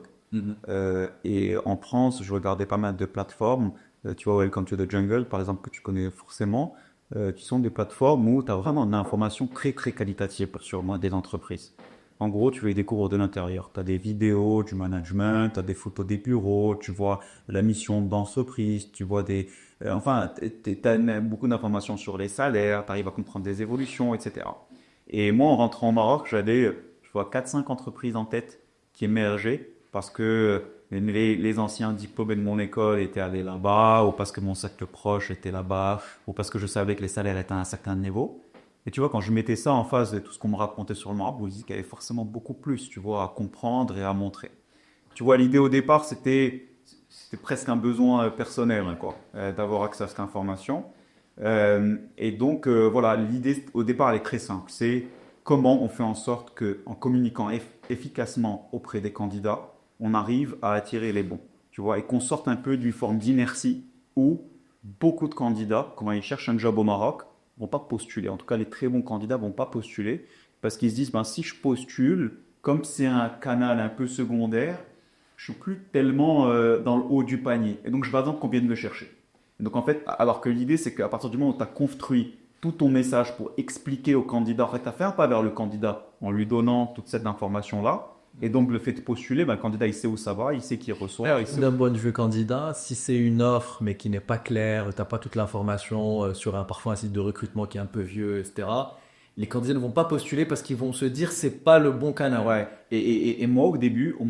Et en France, je regardais pas mal de plateformes. Tu vois, Welcome to the Jungle, par exemple, que tu connais forcément, qui sont des plateformes où tu as vraiment une information très, très qualitative sur moi des entreprises. En gros, tu fais des cours de l'intérieur. Tu as des vidéos du management, tu as des photos des bureaux, tu vois la mission d'entreprise, tu vois enfin, tu as beaucoup d'informations sur les salaires, tu arrives à comprendre des évolutions, etc. Et moi, en rentrant au Maroc, je vois 4-5 entreprises en tête qui émergeaient parce que les anciens diplômés de mon école étaient allés là-bas, ou parce que mon cercle proche était là-bas, ou parce que je savais que les salaires étaient à un certain niveau. Et tu vois, quand je mettais ça en face de tout ce qu'on me racontait sur le Maroc, je me disais qu'il y avait forcément beaucoup plus, tu vois, à comprendre et à montrer. Tu vois, l'idée au départ, c'était presque un besoin personnel, hein, quoi, d'avoir accès à cette information. Et donc, voilà, l'idée au départ, elle est très simple. C'est comment on fait en sorte qu'en communiquant efficacement auprès des candidats, on arrive à attirer les bons, tu vois, et qu'on sorte un peu d'une forme d'inertie où beaucoup de candidats, quand ils cherchent un job au Maroc, vont pas postuler. En tout cas, les très bons candidats vont pas postuler parce qu'ils se disent, ben, si je postule, comme c'est un canal un peu secondaire, je suis plus tellement dans le haut du panier. Et donc, je vais attendre qu'on vienne me chercher. Et donc, en fait, alors que l'idée, c'est qu'à partir du moment où tu as construit tout ton message pour expliquer au candidat, en fait, tu as fait un pas vers le candidat en lui donnant toute cette information-là. Et donc, le fait de postuler, ben, le candidat, il sait où ça va, il sait qui reçoit. D'un point de vue candidat, si c'est une offre mais qui n'est pas claire, tu n'as pas toute l'information sur parfois un site de recrutement qui est un peu vieux, etc., les candidats ne vont pas postuler parce qu'ils vont se dire c'est pas le bon canal. Ouais. Et moi, au début, Il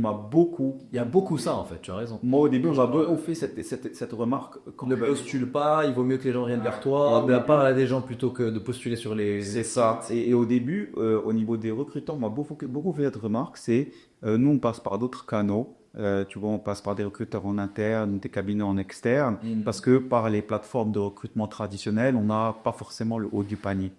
y a beaucoup ça en fait, tu as raison. Moi, au début, on m'a beaucoup fait cette remarque. Ne postule pas, il vaut mieux que les gens viennent vers toi. De la part à des gens plutôt que de postuler sur les. C'est ça. Et au début, au niveau des recruteurs, on m'a beaucoup fait cette remarque. Nous, on passe par d'autres canaux. Tu vois, on passe par des recruteurs en interne, des cabinets en externe, parce que par les plateformes de recrutement traditionnelles, on n'a pas forcément le haut du panier.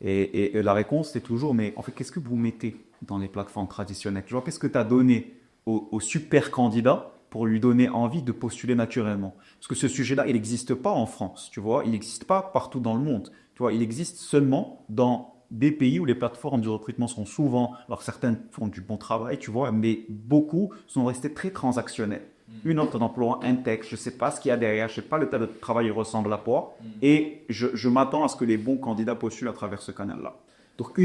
Et la réponse, c'est toujours, mais en fait, qu'est-ce que vous mettez dans les plateformes traditionnelles? Tu vois, qu'est-ce que tu as donné au super candidat pour lui donner envie de postuler naturellement? Parce que ce sujet-là, il n'existe pas en France, tu vois, il n'existe pas partout dans le monde. Tu vois, il existe seulement dans des pays où les plateformes de recrutement sont souvent, alors certaines font du bon travail, tu vois, mais beaucoup sont restés très transactionnels. Une offre d'emploi, un texte, je ne sais pas ce qu'il y a derrière, je ne sais pas le tas de travail il ressemble à quoi, et je m'attends à ce que les bons candidats postulent à travers ce canal-là. Donc,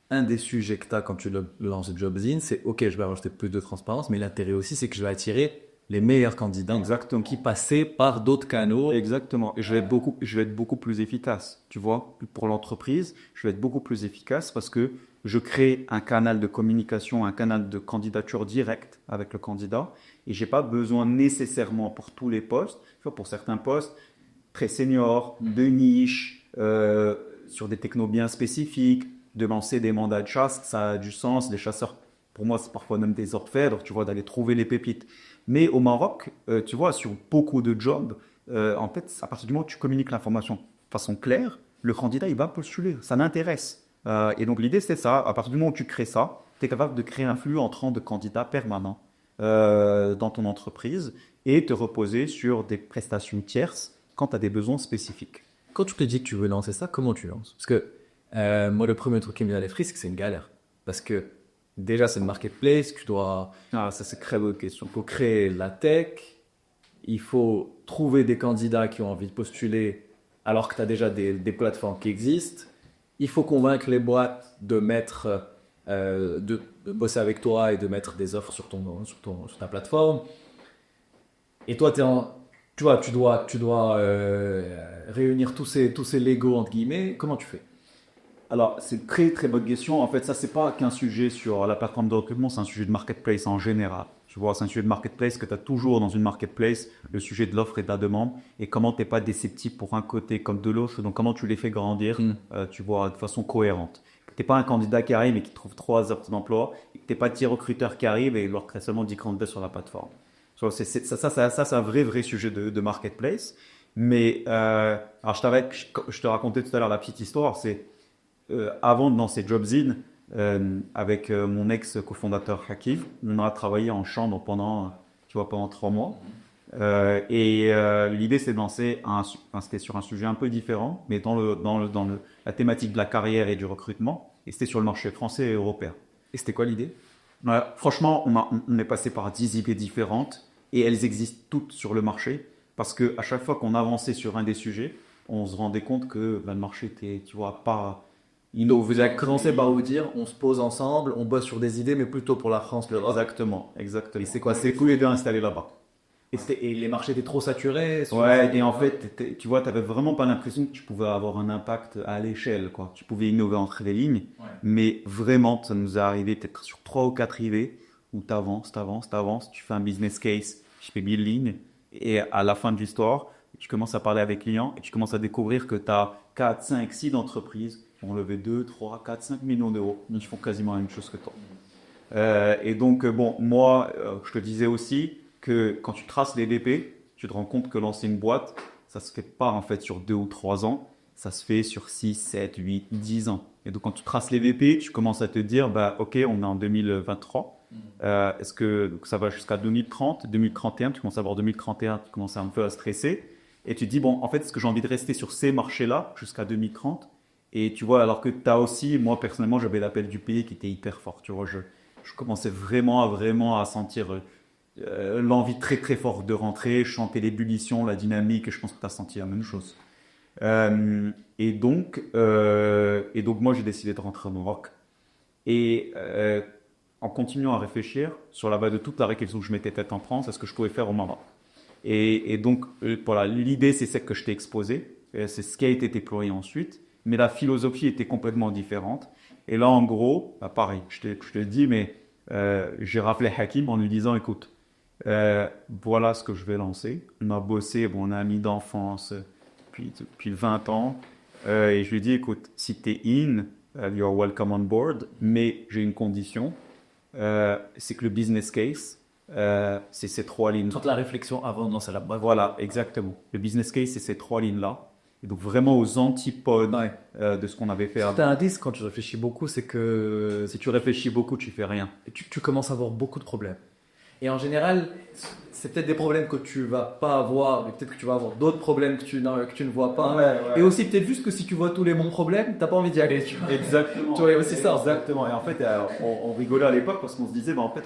un des sujets que tu as quand tu lances JobZine, c'est ok, je vais rajouter plus de transparence, mais l'intérêt aussi, c'est que je vais attirer les meilleurs candidats. Exactement. Qui passaient par d'autres canaux. Exactement. Et je vais être beaucoup plus efficace. Tu vois, pour l'entreprise, je vais être beaucoup plus efficace parce que je crée un canal de communication, un canal de candidature direct avec le candidat. Et j'ai pas besoin nécessairement pour tous les postes, tu vois, pour certains postes très seniors, de niche, sur des technos bien spécifiques, de lancer des mandats de chasse, ça a du sens. Les chasseurs, pour moi, c'est parfois même des orfèvres, tu vois, d'aller trouver les pépites. Mais au Maroc, tu vois, sur beaucoup de jobs, en fait, à partir du moment où tu communiques l'information de façon claire, le candidat, il va postuler. Ça l'intéresse. Et donc, l'idée, c'est ça. À partir du moment où tu crées ça, tu es capable de créer un flux entrant de candidats permanents dans ton entreprise et te reposer sur des prestations tierces quand tu as des besoins spécifiques. Quand tu te dis que tu veux lancer ça, comment tu lances? Parce que moi, le premier truc qui me vient à l'esprit, c'est que c'est une galère. Parce que déjà, c'est le marketplace, tu dois. Ah, ça, c'est une très bonne question. Il faut créer la tech, il faut trouver des candidats qui ont envie de postuler alors que tu as déjà des plateformes qui existent. Il faut convaincre les boîtes de mettre, de bosser avec toi et de mettre des offres sur ta plateforme. Et toi, tu dois réunir tous ces Legos entre guillemets. Comment tu fais? Alors, c'est une très très bonne question. En fait, ça, c'est pas qu'un sujet sur la plateforme de recrutement, c'est un sujet de marketplace en général. Tu vois, c'est un sujet de marketplace que tu as toujours dans une marketplace, le sujet de l'offre et de la demande, et comment tu n'es pas déceptif pour un côté comme de l'autre, donc comment tu les fais grandir, tu vois, de façon cohérente. Tu n'es pas un candidat qui arrive et qui trouve 3 offres d'emploi, et que tu n'es pas 10 recruteurs qui arrivent et il leur crée seulement 10 candidats sur la plateforme. Tu vois, ça, c'est un vrai sujet de marketplace. Mais, alors, je te racontais tout à l'heure la petite histoire, c'est avant de lancer JobZine, avec mon ex-cofondateur Hakiv, on a travaillé en chambre pendant 3 mois. L'idée, c'est de lancer c'était sur un sujet un peu différent, mais dans la thématique de la carrière et du recrutement. Et c'était sur le marché français et européen. Et c'était quoi l'idée? Franchement, on est passé par 10 idées différentes et elles existent toutes sur le marché parce qu'à chaque fois qu'on avançait sur un des sujets, on se rendait compte que le marché était, tu vois, pas Donc vous avez commencé par vous dire, on se pose ensemble, on bosse sur des idées, mais plutôt pour la France, l'Europe. Exactement, exactement. Et c'est quoi? C'est tous les deux installés là-bas. Et les marchés étaient trop saturés? Ouais, et en fait, tu vois, tu n'avais vraiment pas l'impression que tu pouvais avoir un impact à l'échelle, quoi. Tu pouvais innover entre les lignes, mais vraiment, ça nous est arrivé peut-être sur 3 ou 4 rivets où tu avances, tu fais un business case, je fais 1000 lignes, et à la fin de l'histoire, tu commences à parler avec les clients et tu commences à découvrir que tu as 4, 5, 6 entreprises qui ont levé 2, 3, 4, 5 millions d'euros, mais qui font quasiment la même chose que toi. Et donc, bon, moi, je te disais aussi que quand tu traces les DP, tu te rends compte que lancer une boîte, ça se fait pas en fait sur 2 ou 3 ans, ça se fait sur 6, 7, 8, 10 ans. Et donc, quand tu traces les VP, tu commences à te dire, bah, ok, on est en 2023. Est-ce que donc ça va jusqu'à 2030, 2031, tu commences à voir 2031, tu commences un peu à stresser. Et tu te dis, bon, en fait, est-ce que j'ai envie de rester sur ces marchés-là jusqu'à 2030? Et tu vois, alors que tu as aussi, moi personnellement, j'avais l'appel du pays qui était hyper fort. Tu vois, je commençais vraiment à sentir l'envie très très forte de rentrer. Je sentais l'ébullition, la dynamique, et je pense que tu as senti la même chose. Et donc, moi, j'ai décidé de rentrer au Maroc. Et en continuant à réfléchir sur la base de toute la réflexion que je m'étais faite en France, est-ce que je pouvais faire au Maroc? Et donc, voilà, l'idée, c'est celle que je t'ai exposée. C'est ce qui a été déployé ensuite. Mais la philosophie était complètement différente. Et là, en gros, bah, pareil, je te le dis, mais j'ai rappelé Hakim en lui disant, écoute, voilà ce que je vais lancer. On a bossé, bon, on a un ami d'enfance depuis 20 ans. Et je lui ai dit, écoute, si tu es you're welcome on board, mais j'ai une condition, c'est que le business case, c'est ces 3 lignes. Toute la réflexion avant de lancer la boîte. Voilà, exactement. Le business case, c'est ces 3 lignes-là. Et donc vraiment aux antipodes de ce qu'on avait fait avant. C'est un indice quand tu réfléchis beaucoup, c'est que Si tu réfléchis beaucoup, tu fais rien. tu commences à avoir beaucoup de problèmes. Et en général, c'est peut-être des problèmes que tu vas pas avoir, mais peut-être que tu vas avoir d'autres problèmes que tu ne vois pas. Et aussi peut-être juste que si tu vois tous les bons problèmes, t'as pas envie d'y aller. Tu vois. Exactement. Tu vois, c'est ça. Exactement. Et en fait, on rigolait à l'époque parce qu'on se disait, bah, en fait,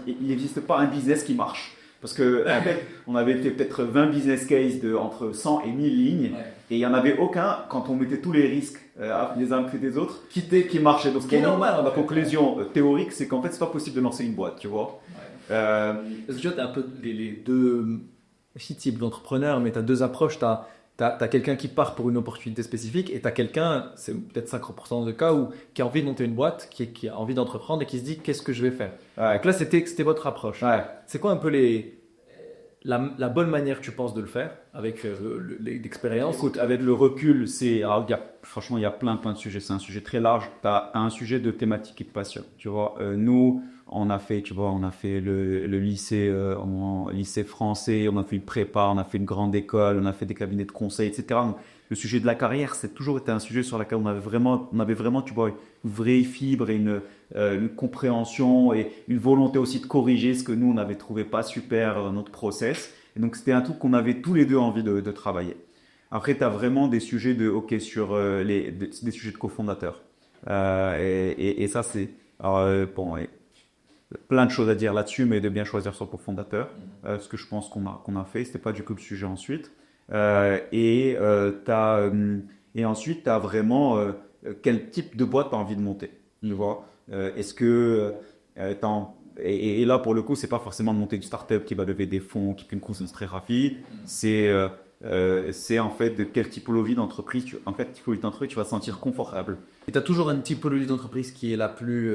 il n'existe pas un business qui marche. Parce que en fait, on avait fait peut-être 20 business cases entre 100 et 1000 lignes, et il n'y en avait aucun, quand on mettait tous les risques les uns après des autres, qui marchait. Donc, ce qui est normal, la conclusion théorique, c'est qu'en fait, c'est pas possible de lancer une boîte, tu vois. Parce que tu vois, tu as un peu les deux types d'entrepreneurs, mais tu as deux approches. Tu as quelqu'un qui part pour une opportunité spécifique et tu as quelqu'un, c'est peut-être 50% de cas, qui a envie de monter une boîte, qui a envie d'entreprendre et qui se dit qu'est-ce que je vais faire. Donc là, c'était votre approche. C'est quoi un peu la bonne manière, tu penses, de le faire avec l'expérience? Écoute, avec le recul, franchement, il y a plein de sujets. C'est un sujet très large. Tu as un sujet de thématique qui te passionne. Tu vois, nous, on a fait le lycée, lycée français, on a fait une prépa, on a fait une grande école, on a fait des cabinets de conseil, etc. Donc, le sujet de la carrière, c'est toujours été un sujet sur lequel on avait vraiment, tu vois, une vraie fibre et une compréhension et une volonté aussi de corriger ce que nous, on avait trouvé pas super dans notre process. Et donc, c'était un truc qu'on avait tous les deux envie de travailler. Après, tu as vraiment des sujets des sujets de cofondateurs. Et ça, c'est... plein de choses à dire là-dessus, mais de bien choisir son cofondateur. Ce que je pense qu'on a fait, c'était pas du coup le sujet ensuite. Et ensuite, tu as vraiment quel type de boîte tu as envie de monter. Tu vois, est-ce que et là, pour le coup, c'est pas forcément de monter une start-up qui va lever des fonds, qui fait une croissance très rapide. C'est en fait de quelle typologie d'entreprise tu vas te sentir confortable. Et tu as toujours une typologie d'entreprise qui est la plus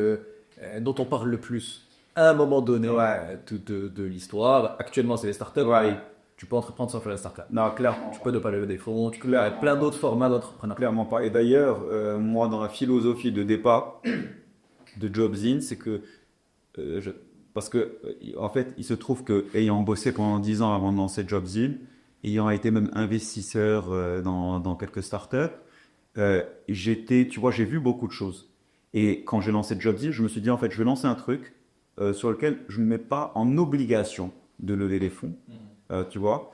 dont on parle le plus à un moment donné de l'histoire. Actuellement, c'est les startups. Et tu peux entreprendre sans faire la startup. Non, clairement. Tu peux ne pas lever des fonds. Tu peux faire plein d'autres formats d'entrepreneuriat. Clairement pas. Et d'ailleurs, moi, dans la philosophie de départ de Jobs-in, c'est que parce que en fait, il se trouve que ayant bossé pendant 10 ans avant de lancer Jobs-in, ayant été même investisseur dans quelques startups, j'ai vu beaucoup de choses. Et quand j'ai lancé Jobs-in, je me suis dit, en fait, je vais lancer un truc sur lequel je ne mets pas en obligation de lever des fonds, tu vois,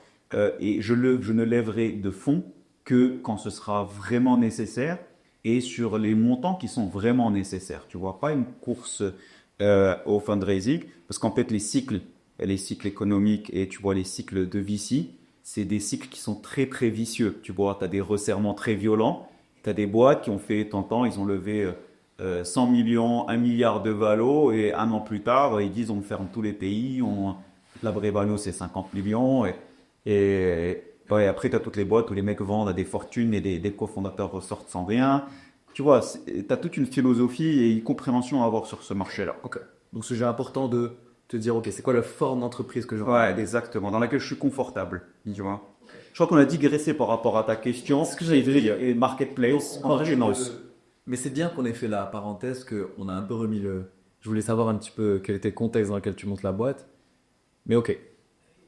et je ne lèverai de fonds que quand ce sera vraiment nécessaire et sur les montants qui sont vraiment nécessaires, tu vois, pas une course au fundraising, parce qu'en fait, les cycles économiques et tu vois, les cycles de VC, c'est des cycles qui sont très, très vicieux, tu vois, tu as des resserrements très violents. as des boîtes qui ont fait, t'entends, ils ont levé 100 millions, 1 milliard de valo, et un an plus tard, ils disent on ferme tous les pays, la vraie valo c'est 50 millions, ouais, après tu as toutes les boîtes où les mecs vendent à des fortunes et des cofondateurs ressortent sans rien. Tu vois, tu as toute une philosophie et une compréhension à avoir sur ce marché-là. Ok. Donc, sujet important de te dire, ok, c'est quoi la forme d'entreprise que je Ouais, exactement, dans laquelle je suis confortable, tu vois. Je crois qu'on a digressé par rapport à ta question. Ce que j'allais dire. Et marketplace, en vrai, non. Mais c'est bien qu'on ait fait la parenthèse, qu'on a un peu remis le. Je voulais savoir un petit peu quel était le contexte dans lequel tu montes la boîte. Mais ok.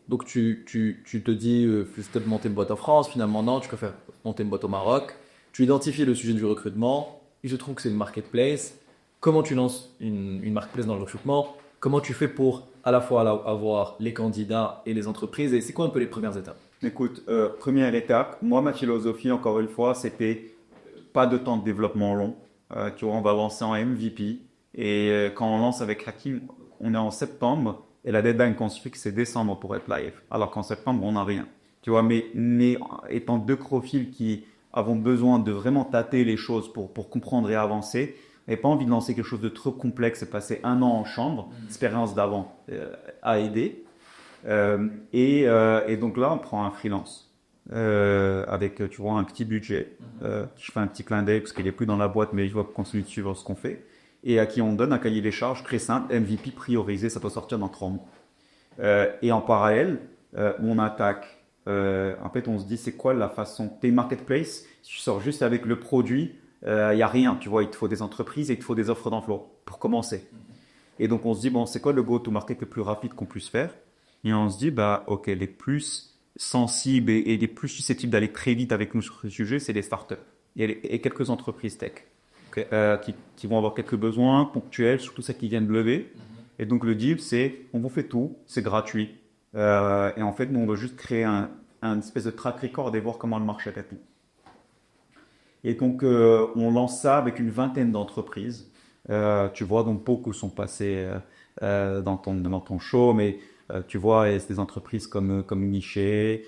Donc tu te dis, c'était de monter une boîte en France, finalement non, tu préfères monter une boîte au Maroc. Tu identifies le sujet du recrutement, et je trouve que c'est une marketplace. Comment tu lances une marketplace dans le recrutement? Comment tu fais pour à la fois avoir les candidats et les entreprises? Et c'est quoi un peu les premières étapes? Écoute, première étape, moi, ma philosophie, encore une fois, c'était pas de temps de développement long. Tu vois, on va lancer en MVP. Et quand on lance avec Hakim, on est en septembre. Et la deadline qu'on se fixe, c'est décembre pour être live. Alors qu'en septembre, on n'a rien. Tu vois, mais étant deux profils qui avons besoin de vraiment tâter les choses pour comprendre et avancer, et pas envie de lancer quelque chose de trop complexe et passer un an en chambre, l'expérience d'avant a aidé. Et donc là, on prend un freelance avec, tu vois, un petit budget. Je fais un petit clin d'œil parce qu'il n'est plus dans la boîte, mais je vois qu'on continue de suivre ce qu'on fait. Et à qui on donne un cahier des charges très simple, MVP priorisé, ça doit sortir dans 3 mois. Et en parallèle, on attaque. En fait, on se dit, c'est quoi la façon? T'es marketplace, si tu sors juste avec le produit, il n'y a rien. Tu vois, il te faut des entreprises et il te faut des offres d'emploi pour commencer. Et donc, on se dit, bon, c'est quoi le go-to-market le plus rapide qu'on puisse faire? Et on se dit, bah, ok, les plus sensibles et les plus susceptibles d'aller très vite avec nous sur ce sujet, c'est les startups et quelques entreprises tech qui vont avoir quelques besoins ponctuels, surtout celles qui viennent de lever. Et donc, le deal, c'est, on vous fait tout, c'est gratuit. Et en fait, nous, on veut juste créer un espèce de track record et voir comment le marché répond. Et donc, on lance ça avec une vingtaine d'entreprises. Tu vois, donc beaucoup sont passés dans ton show, mais tu vois, c'est des entreprises comme Guichet,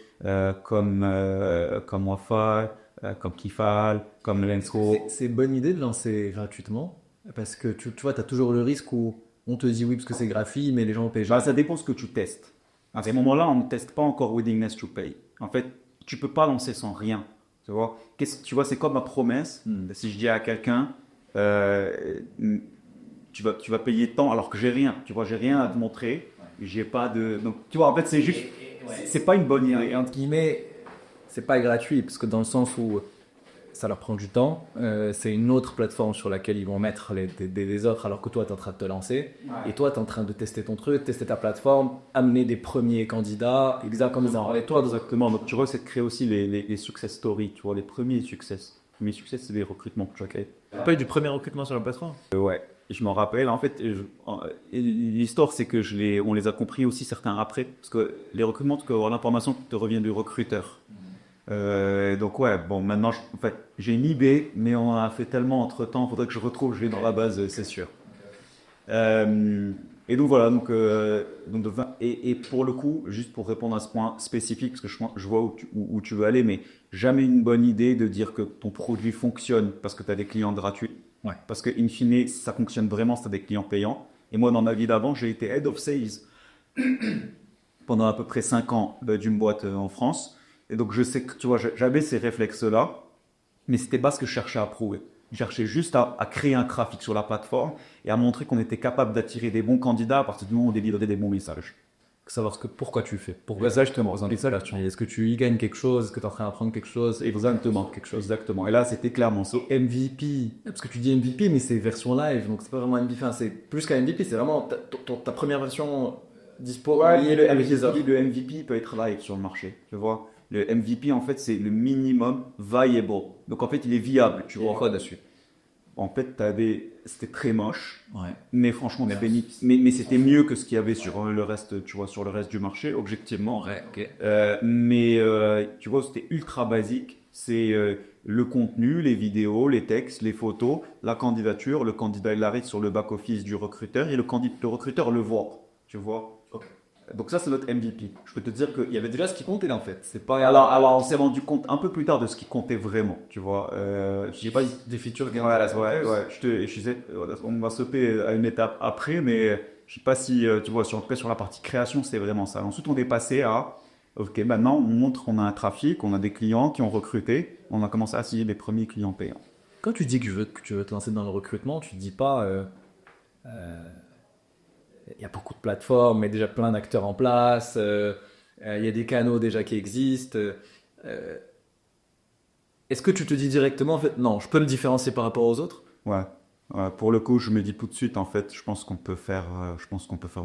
comme Wafa, comme Kifal, comme Lensko. C'est une bonne idée de lancer gratuitement, parce que tu vois, tu as toujours le risque où on te dit oui parce que c'est gratuit, mais les gens payent. Bah, ça dépend ce que tu testes. À ce moment-là, on ne teste pas encore Willingness to Pay. En fait, tu peux pas lancer sans rien. Tu vois, c'est comme ma promesse. Si je dis à quelqu'un, tu vas payer tant alors que j'ai rien. Tu vois, j'ai rien à te montrer. J'ai pas de. Donc, tu vois, en fait, c'est juste. C'est pas une bonne idée. Et entre guillemets, c'est pas gratuit, parce que dans le sens où ça leur prend du temps, c'est une autre plateforme sur laquelle ils vont mettre des offres alors que toi, tu es en train de te lancer. Ouais. Et toi, tu es en train de tester ton truc, tester ta plateforme, amener des premiers candidats. Exactement. Et toi, exactement. Donc, tu vois, c'est de créer aussi les success stories, tu vois, les premiers succès. Les premiers succès, c'est des recrutements. Tu n'as pas eu du premier recrutement sur la plateforme? Ouais. Je m'en rappelle. En fait, l'histoire, c'est que on les a compris aussi certains après. Parce que les recrutements, tu peux avoir l'information qui te revient du recruteur. Donc ouais, bon, maintenant, en fait, j'ai une IB, mais on a fait tellement entre temps, il faudrait que je l'ai dans la base, c'est sûr. Et donc voilà, et pour le coup, juste pour répondre à ce point spécifique, parce que je vois où tu veux aller, mais jamais une bonne idée de dire que ton produit fonctionne parce que tu as des clients gratuits. Ouais. Parce que in fine, ça fonctionne vraiment si tu as des clients payants. Et moi, dans ma vie d'avant, j'ai été Head of Sales pendant à peu près 5 ans d'une boîte en France. Et donc, je sais que, tu vois, j'avais ces réflexes-là, mais c'était pas ce que je cherchais à prouver. Je cherchais juste à créer un trafic sur la plateforme et à montrer qu'on était capable d'attirer des bons candidats à partir du moment où on délivrait des bons messages. Savoir pourquoi tu fais. Pourquoi ça, justement, est-ce que tu y gagnes quelque chose? Est-ce que tu es en train d'apprendre quelque chose? Exactement, quelque chose, exactement. Et là, c'était clairement ça. MVP, parce que tu dis MVP, mais c'est version live, donc c'est pas vraiment MVP. Enfin, c'est plus qu'un MVP, c'est vraiment ta première version dispo. Ouais, le MVP peut être live sur le marché, tu vois. Le MVP, en fait, c'est le minimum viable. Donc, en fait, il est viable, tu vois. Quoi dessus? En fait, c'était très moche, ouais. Mais franchement, on a béni. Mais c'était mieux que ce qu'il y avait sur le reste, tu vois, sur le reste du marché, objectivement. Ouais, okay. Tu vois, c'était ultra basique. C'est le contenu, les vidéos, les textes, les photos, la candidature. Le candidat, il arrive sur le back-office du recruteur et le recruteur le voit, tu vois. Okay. Donc ça, c'est notre MVP. Je peux te dire qu'il y avait déjà Déjà, ce qui comptait, en fait. C'est pas Alors, on s'est rendu compte un peu plus tard de ce qui comptait vraiment, tu vois. Je sais pas. des features. Voilà, ouais. Je disais, on va sauter à une étape après, mais je sais pas si, tu vois, en tout cas sur la partie création, c'est vraiment ça. Ensuite, on est passé à, ok, maintenant, on montre qu'on a un trafic, on a des clients qui ont recruté, on a commencé à signer les premiers clients payants. Quand tu dis que tu veux te lancer dans le recrutement, tu ne dis pas il y a beaucoup de plateformes, mais déjà plein d'acteurs en place, il y a des canaux déjà qui existent. Est-ce que tu te dis directement, en fait, non, je peux me différencier par rapport aux autres? Ouais. Pour le coup, je me dis tout de suite, en fait, je pense qu'on peut faire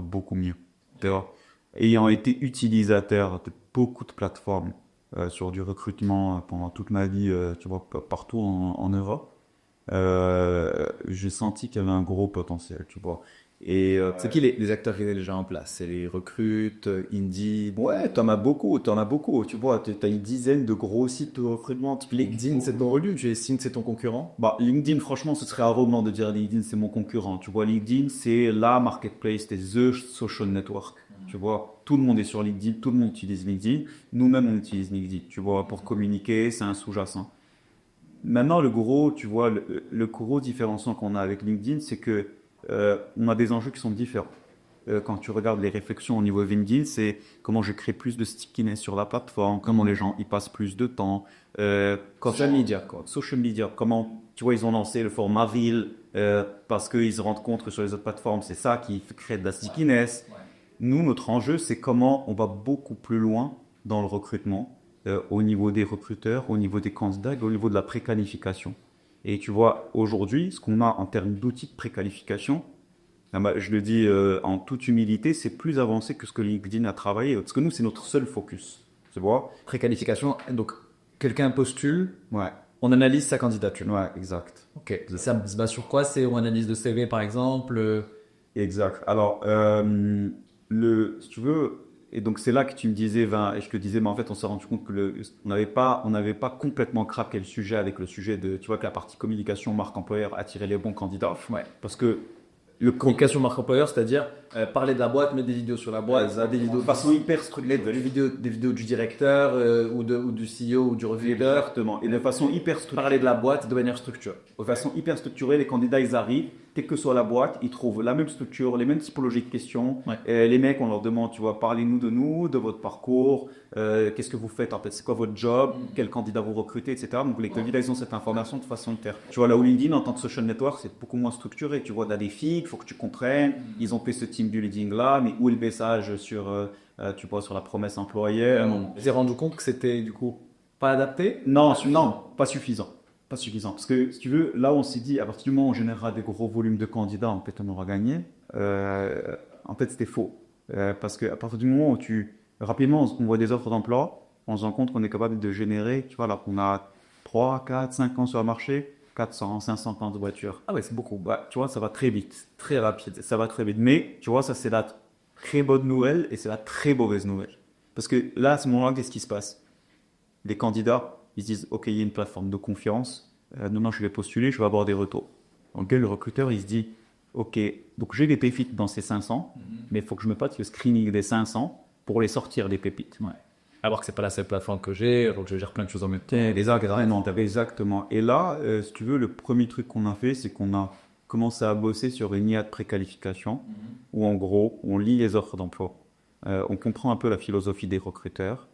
beaucoup mieux. Tu vois. Ayant été utilisateur de beaucoup de plateformes sur du recrutement pendant toute ma vie, tu vois, partout en Europe, j'ai senti qu'il y avait un gros potentiel, tu vois. Et C'est qui les acteurs qui sont déjà en place? C'est les Recruit, Indeed? ouais, t'en as beaucoup, tu vois, t'as une dizaine de gros sites de recrutement. LinkedIn, c'est ton relu, Signe, c'est ton concurrent? Bah, LinkedIn, franchement, ce serait arrogant de dire LinkedIn, c'est mon concurrent. Tu vois, LinkedIn, c'est la marketplace, c'est the social network. Tu vois, tout le monde est sur LinkedIn, tout le monde utilise LinkedIn. Nous-mêmes, on utilise LinkedIn. Tu vois, pour communiquer, c'est un sous-jacent. Maintenant, le gros, tu vois, le gros différenciant qu'on a avec LinkedIn, c'est que on a des enjeux qui sont différents. Quand tu regardes les réflexions au niveau de LinkedIn, c'est comment je crée plus de stickiness sur la plateforme, comment les gens y passent plus de temps. Social media, quoi. Social media, comment, tu vois, ils ont lancé le format Reel parce qu'ils se rendent compte que sur les autres plateformes, c'est ça qui crée de la stickiness. Nous, notre enjeu, c'est comment on va beaucoup plus loin dans le recrutement, au niveau des recruteurs, au niveau des candidats et au niveau de la préqualification. Et tu vois, aujourd'hui, ce qu'on a en termes d'outils de préqualification, je le dis en toute humilité, c'est plus avancé que ce que LinkedIn a travaillé. Parce que nous, c'est notre seul focus. Tu vois? Préqualification, donc quelqu'un postule, Ouais, on analyse sa candidature. ouais, exact. Ok. Ça se base sur quoi? C'est une analyse de CV par exemple? Exact. Alors, si tu veux, et donc c'est là que tu me disais, et je te disais, mais en fait, on s'est rendu compte que on n'avait pas complètement craqué le sujet avec le sujet de, tu vois, que la partie communication, marque employeur, attirer les bons candidats. Ouais. Parce que Communication marque employeur, c'est-à-dire parler de la boîte, mettre des vidéos sur la boîte, des vidéos de façon hyper structurée. des vidéos du directeur ou du CEO ou du reviewer. Exactement. Et de façon hyper structurée. Parler de la boîte de manière structurée. De façon hyper structurée, les candidats, ils arrivent, quelle que soit la boîte, ils trouvent la même structure, les mêmes typologies de questions. Ouais. Et les mecs, on leur demande, tu vois, parlez-nous, de votre parcours, qu'est-ce que vous faites en fait, c'est quoi votre job, quel candidat vous recrutez, etc. Donc les candidats, ils ont cette information de façon hyper. Tu vois, là où LinkedIn, en tant que social network, c'est beaucoup moins structuré. Tu vois, tu as des filles, il faut que tu comprennes, ils ont fait ce team building là, mais où est le message sur, tu vois, sur la promesse employeur. Vous avez rendu compte que c'était du coup pas adapté? Non, pas suffisant. Pas suffisant. Parce que, si tu veux, là, on s'est dit, à partir du moment où on générera des gros volumes de candidats, en fait, on aura gagné. En fait, c'était faux. Parce qu'à partir du moment où rapidement, on voit des offres d'emploi, on se rend compte qu'on est capable de générer, tu vois, là, qu'on a 3, 4, 5 ans sur le marché, 400, 500 plans de voitures. Ah ouais, c'est beaucoup. Bah, tu vois, ça va très vite, très rapide, ça va très vite. Mais, tu vois, ça, c'est la très bonne nouvelle et c'est la très mauvaise nouvelle. Parce que là, à ce moment-là, qu'est-ce qui se passe? Les candidats, ils se disent, OK, il y a une plateforme de confiance. Non, je vais postuler, je vais avoir des retours. Donc, le recruteur, il se dit, OK, donc j'ai des pépites dans ces 500, mais il faut que je me passe le screening des 500 pour les sortir des pépites. Ouais. Alors que c'est pas la seule plateforme que j'ai, donc je gère plein de choses en même temps. Les agréments, non, exactement. Et là, si tu veux, le premier truc qu'on a fait, c'est qu'on a commencé à bosser sur une IA de préqualification, où en gros, on lit les offres d'emploi, on comprend un peu la philosophie des recruteurs,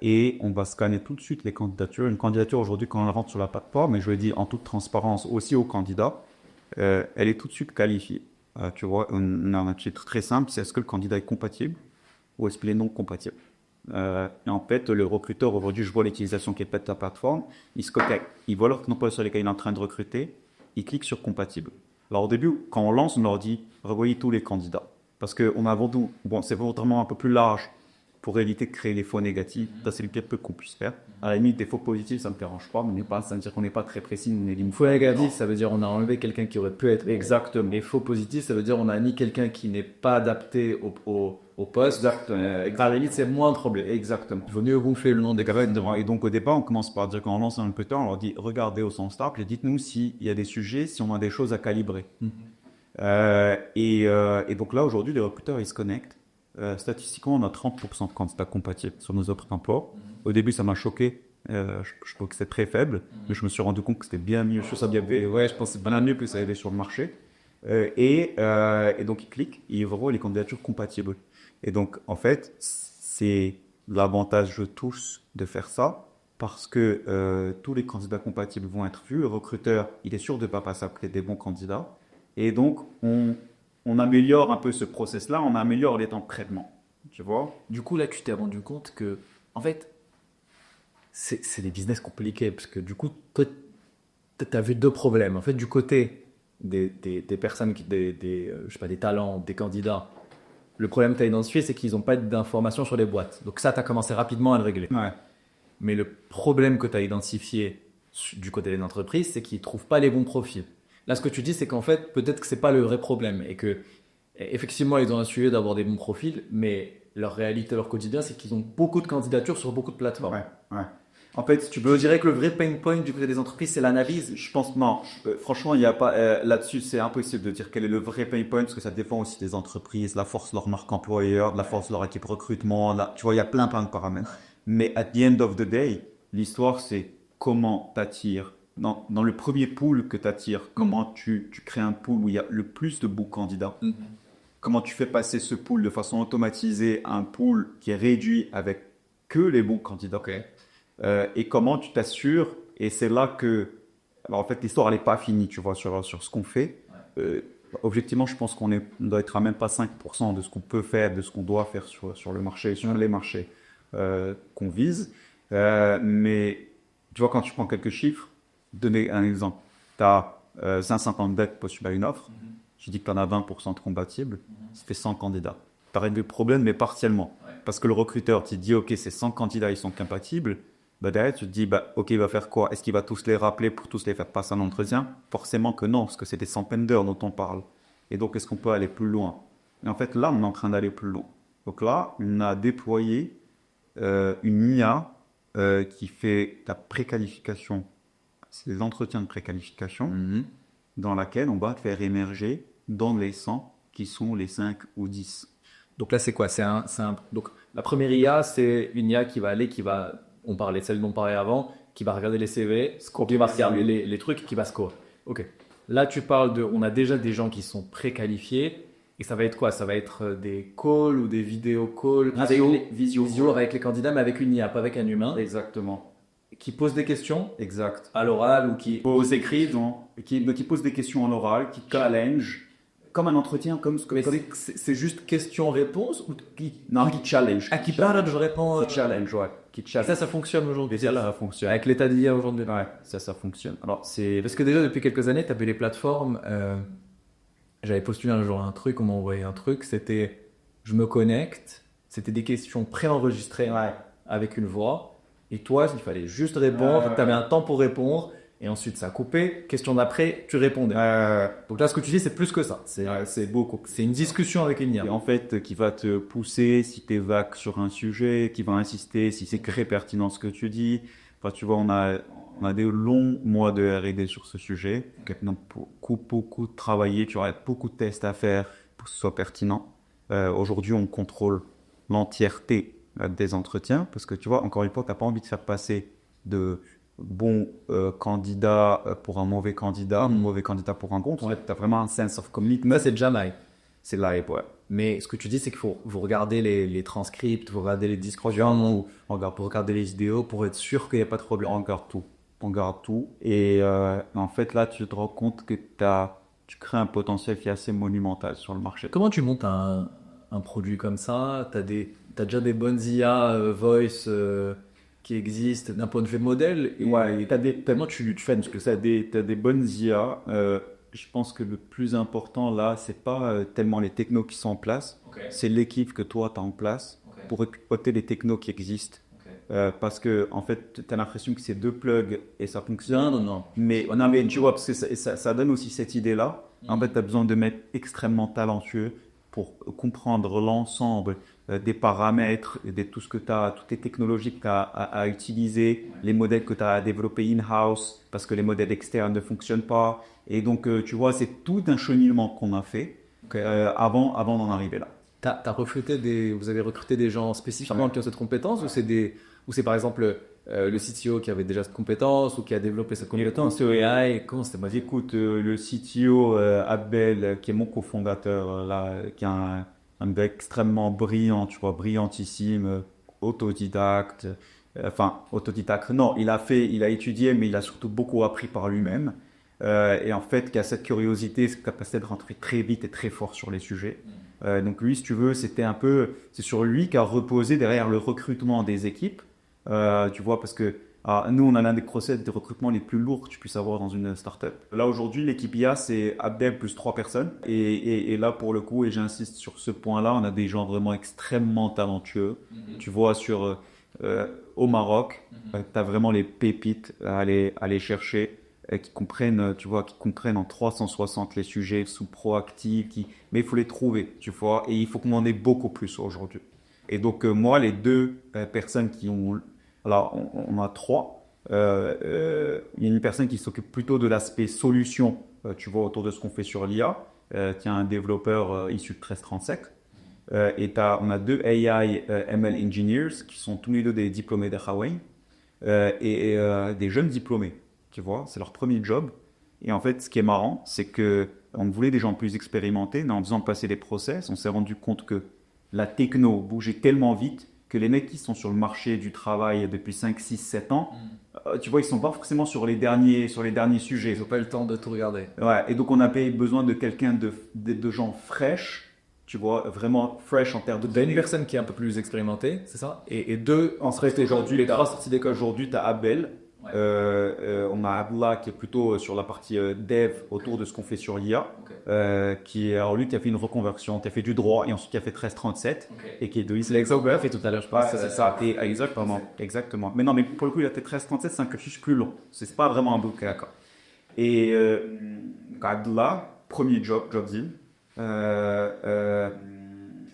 et on va scanner tout de suite les candidatures. Une candidature aujourd'hui, quand on rentre sur la plateforme, et je le dis en toute transparence aussi aux candidats, elle est tout de suite qualifiée. Tu vois, on a un titre très simple, c'est est-ce que le candidat est compatible ou est-ce qu'il est non compatible. Et en fait, le recruteur, aujourd'hui, je vois l'utilisation qui est faite de la plateforme, il se connecte, il voit l'offre d'emploi sur lesquels il est en train de recruter, il clique sur compatible. Alors au début, quand on lance, on leur dit revoyez tous les candidats. Parce qu'on a avant tout, bon, c'est vraiment un peu plus large pour éviter de créer des faux négatifs. Ça, c'est le pire peu qu'on puisse faire. À la limite, des faux positifs, ça ne me dérange pas, mais ça veut dire qu'on n'est pas très précis. Faux négatif, ça veut dire on a enlevé quelqu'un qui aurait pu être. Exactement. Et faux positif, ça veut dire on a mis quelqu'un qui n'est pas adapté au poste. Exactement. À la limite, c'est moins de problème. Exactement. Il vaut mieux gonfler le nom des gars. Et donc au départ, on commence par dire quand on lance un recruteur, on leur dit regardez au sens large et dites-nous s'il y a des sujets, si on a des choses à calibrer. Et donc là, aujourd'hui, les recruteurs, ils se connectent. statistiquement, on a 30% de candidats compatibles sur nos offres d'emploi. Au début, ça m'a choqué. Je trouvais que c'était très faible, mais je me suis rendu compte que c'était bien mieux. Je pense que c'est bien mieux que ça allait sur le marché. Et donc, ils cliquent et ils voient les candidatures compatibles. Et donc, en fait, c'est l'avantage de tous de faire ça parce que tous les candidats compatibles vont être vus. Le recruteur, il est sûr de ne pas passer après des bons candidats. Et donc, on améliore un peu ce process-là, on améliore les temps de traitement. Tu vois? Du coup, là, tu t'es rendu compte que, en fait, c'est des business compliqués parce que du coup, toi, tu as vu deux problèmes. En fait, du côté des personnes, je sais pas, des talents, des candidats, le problème que tu as identifié, c'est qu'ils n'ont pas d'informations sur les boîtes. Donc ça, tu as commencé rapidement à le régler. Ouais. Mais le problème que tu as identifié du côté des entreprises, c'est qu'ils ne trouvent pas les bons profils. Là, ce que tu dis, c'est qu'en fait, peut-être que ce n'est pas le vrai problème et que, effectivement, ils ont un sujet d'avoir des bons profils, mais leur réalité, leur quotidien, c'est qu'ils ont beaucoup de candidatures sur beaucoup de plateformes. Ouais. En fait, si tu veux, Je dirais que le vrai pain point du côté des entreprises, c'est l'analyse. je pense non. Franchement, il y a pas là-dessus, c'est impossible de dire quel est le vrai pain point parce que ça dépend aussi des entreprises, la force de leur marque employeur, de la force de leur équipe recrutement. Tu vois, il y a plein de paramètres. Mais at the end of the day, l'histoire, c'est comment t'attires. Dans le premier pool que t'attires, comment tu crées un pool où il y a le plus de bons candidats. Comment tu fais passer ce pool de façon automatisée à un pool qui est réduit avec que les bons candidats. Et comment tu t'assures, et c'est là que, alors en fait l'histoire elle n'est pas finie, tu vois, sur ce qu'on fait. Objectivement, je pense qu'on doit être à même pas 5% de ce qu'on peut faire, de ce qu'on doit faire sur le marché, sur les marchés qu'on vise. Mais tu vois, quand tu prends quelques chiffres, donner un exemple, tu as 500 candidats qui postulent à une offre, tu dis que tu en as 20% de compatibles, ça fait 100 candidats. Tu as réglé le problème, mais partiellement. Parce que le recruteur, tu dis, OK, ces 100 candidats, ils sont compatibles. Bah derrière, tu te dis, OK, il va faire quoi? Est-ce qu'il va tous les rappeler pour tous les faire passer un entretien? Forcément que non, parce que c'est des centaines d'heures dont on parle. Et donc, est-ce qu'on peut aller plus loin? Et en fait, là, on est en train d'aller plus loin. Donc là, on a déployé une IA qui fait la préqualification. C'est des entretiens de préqualification dans laquelle on va te faire émerger dans les 100 qui sont les 5 ou 10. Donc là, c'est quoi? Donc, la première IA, c'est une IA qui va aller, on parlait de celle dont on parlait avant, qui va regarder les CV, qui va regarder les trucs, qui va score. Ok. Là, tu parles on a déjà des gens qui sont préqualifiés, et ça va être quoi? Ça va être des calls ou des vidéo calls, visio avec les candidats, mais avec une IA, pas avec un humain. Exactement. Qui pose des questions Exact. à l'oral ou qui écrit, qui pose des questions en oral, qui challenge, comme un entretien, comme c'est juste question-réponse ou qui challenge. qui parle, je réponds. Qui challenge, ouais. Ça fonctionne aujourd'hui. Ça fonctionne. Avec l'état d'IA aujourd'hui. Ouais, ça fonctionne. Alors, Parce que déjà, depuis quelques années, tu avais les plateformes. J'avais postulé un jour un truc, on m'a envoyé un truc. C'était je me connecte. C'était des questions préenregistrées avec une voix. Et toi, il fallait juste répondre. Tu avais un temps pour répondre. Et ensuite, ça a coupé. Question d'après, tu répondais. Donc là, ce que tu dis, c'est plus que ça. C'est beaucoup. C'est une discussion avec une IA. Et en fait, qui va te pousser si tu es vague sur un sujet, qui va insister si c'est très pertinent ce que tu dis. Enfin, tu vois, on a des longs mois de R&D sur ce sujet. On a beaucoup travaillé. Tu auras beaucoup de tests à faire pour que ce soit pertinent. Aujourd'hui, on contrôle l'entièreté des entretiens parce que tu vois, encore une fois, tu n'as pas envie de faire passer de bon candidat pour un mauvais candidat pour un bon. Tu as vraiment un sense of commitment. Là, c'est déjà live. C'est live, ouais. Mais ce que tu dis, c'est qu'il faut vous regarder les transcripts, vous regardez les discussions, pour regarder les vidéos pour être sûr qu'il n'y a pas de problème. On garde tout. Et en fait, là, tu te rends compte que tu crées un potentiel qui est assez monumental sur le marché. Comment tu montes un produit comme ça? T'as déjà des bonnes IA voice qui existent d'un point de vue modèle. Ouais, tellement tu fais parce que t'as des bonnes IA. Je pense que le plus important là, c'est pas tellement les technos qui sont en place, c'est l'équipe que toi tu as en place pour exploiter les technos qui existent. Parce que en fait, tu as l'impression que c'est deux plugs et ça fonctionne. Non. Mais tu vois, parce que ça donne aussi cette idée-là. En fait, tu as besoin de mettre extrêmement talentueux pour comprendre l'ensemble des paramètres, de tout ce que tu as, toutes les technologies que tu as à utiliser, les modèles que tu as à développer in-house parce que les modèles externes ne fonctionnent pas. Et donc, tu vois, c'est tout un cheminement qu'on a fait avant d'en arriver là. Vous avez recruté des gens spécifiquement qui ont cette compétence ou c'est par exemple le CTO qui avait déjà cette compétence ou qui a développé cette compétence au AI? Comment c'était? Vas-y, écoute, le CTO Abdel, qui est mon cofondateur, qui est un mec extrêmement brillant, tu vois, brillantissime, autodidacte. Autodidacte, non, il a étudié, mais il a surtout beaucoup appris par lui-même. Et en fait, qui a cette curiosité, cette capacité de rentrer très vite et très fort sur les sujets. Donc lui, si tu veux, c'est sur lui qu'a reposé derrière le recrutement des équipes. Tu vois, parce que nous, on a l'un des process de recrutement les plus lourds que tu puisses avoir dans une startup. Là, aujourd'hui, l'équipe IA, c'est Abdel plus 3 personnes. Et là, pour le coup, et j'insiste sur ce point-là, on a des gens vraiment extrêmement talentueux. Tu vois, au Maroc, tu as vraiment les pépites à aller chercher, qui comprennent, tu vois, qui comprennent en 360 les sujets, sous proactifs, mais il faut les trouver, tu vois, et il faut qu'on en ait beaucoup plus aujourd'hui. Et donc, moi, les deux personnes qui ont... Alors, on a trois. Il y a une personne qui s'occupe plutôt de l'aspect solution, tu vois, autour de ce qu'on fait sur l'IA, qui est un développeur issu de 1337. On a deux AI ML engineers qui sont tous les deux des diplômés d'Huawei et des jeunes diplômés, tu vois, c'est leur premier job. Et en fait, ce qui est marrant, c'est que on voulait des gens plus expérimentés, mais en faisant passer les process, on s'est rendu compte que la techno bougeait tellement vite que les mecs qui sont sur le marché du travail depuis 5, 6, 7 ans, tu vois, ils sont pas forcément sur les derniers sujets. Ils n'ont pas eu le temps de tout regarder. Ouais, et donc on avait besoin de quelqu'un de gens fraîches, tu vois, vraiment fresh en termes de T'as une personne qui est un peu plus expérimentée, c'est ça? Et deux, en fait, aujourd'hui, les trois sorties d'école aujourd'hui, tu as Abel. Ouais. On a Abdullah qui est plutôt sur la partie dev autour de ce qu'on fait sur l'IA, alors lui qui a fait une reconversion, qui a fait du droit et ensuite qui a fait 1337 et qui est de l'ISLEX. C'est l'exemple que fait tout à l'heure, je pense. Ouais, c'est ça, exactement. Mais non, mais pour le coup, il a fait 1337, c'est un cursus plus long. C'est pas vraiment un bouquin, d'accord. Et Abdullah, premier jobs in.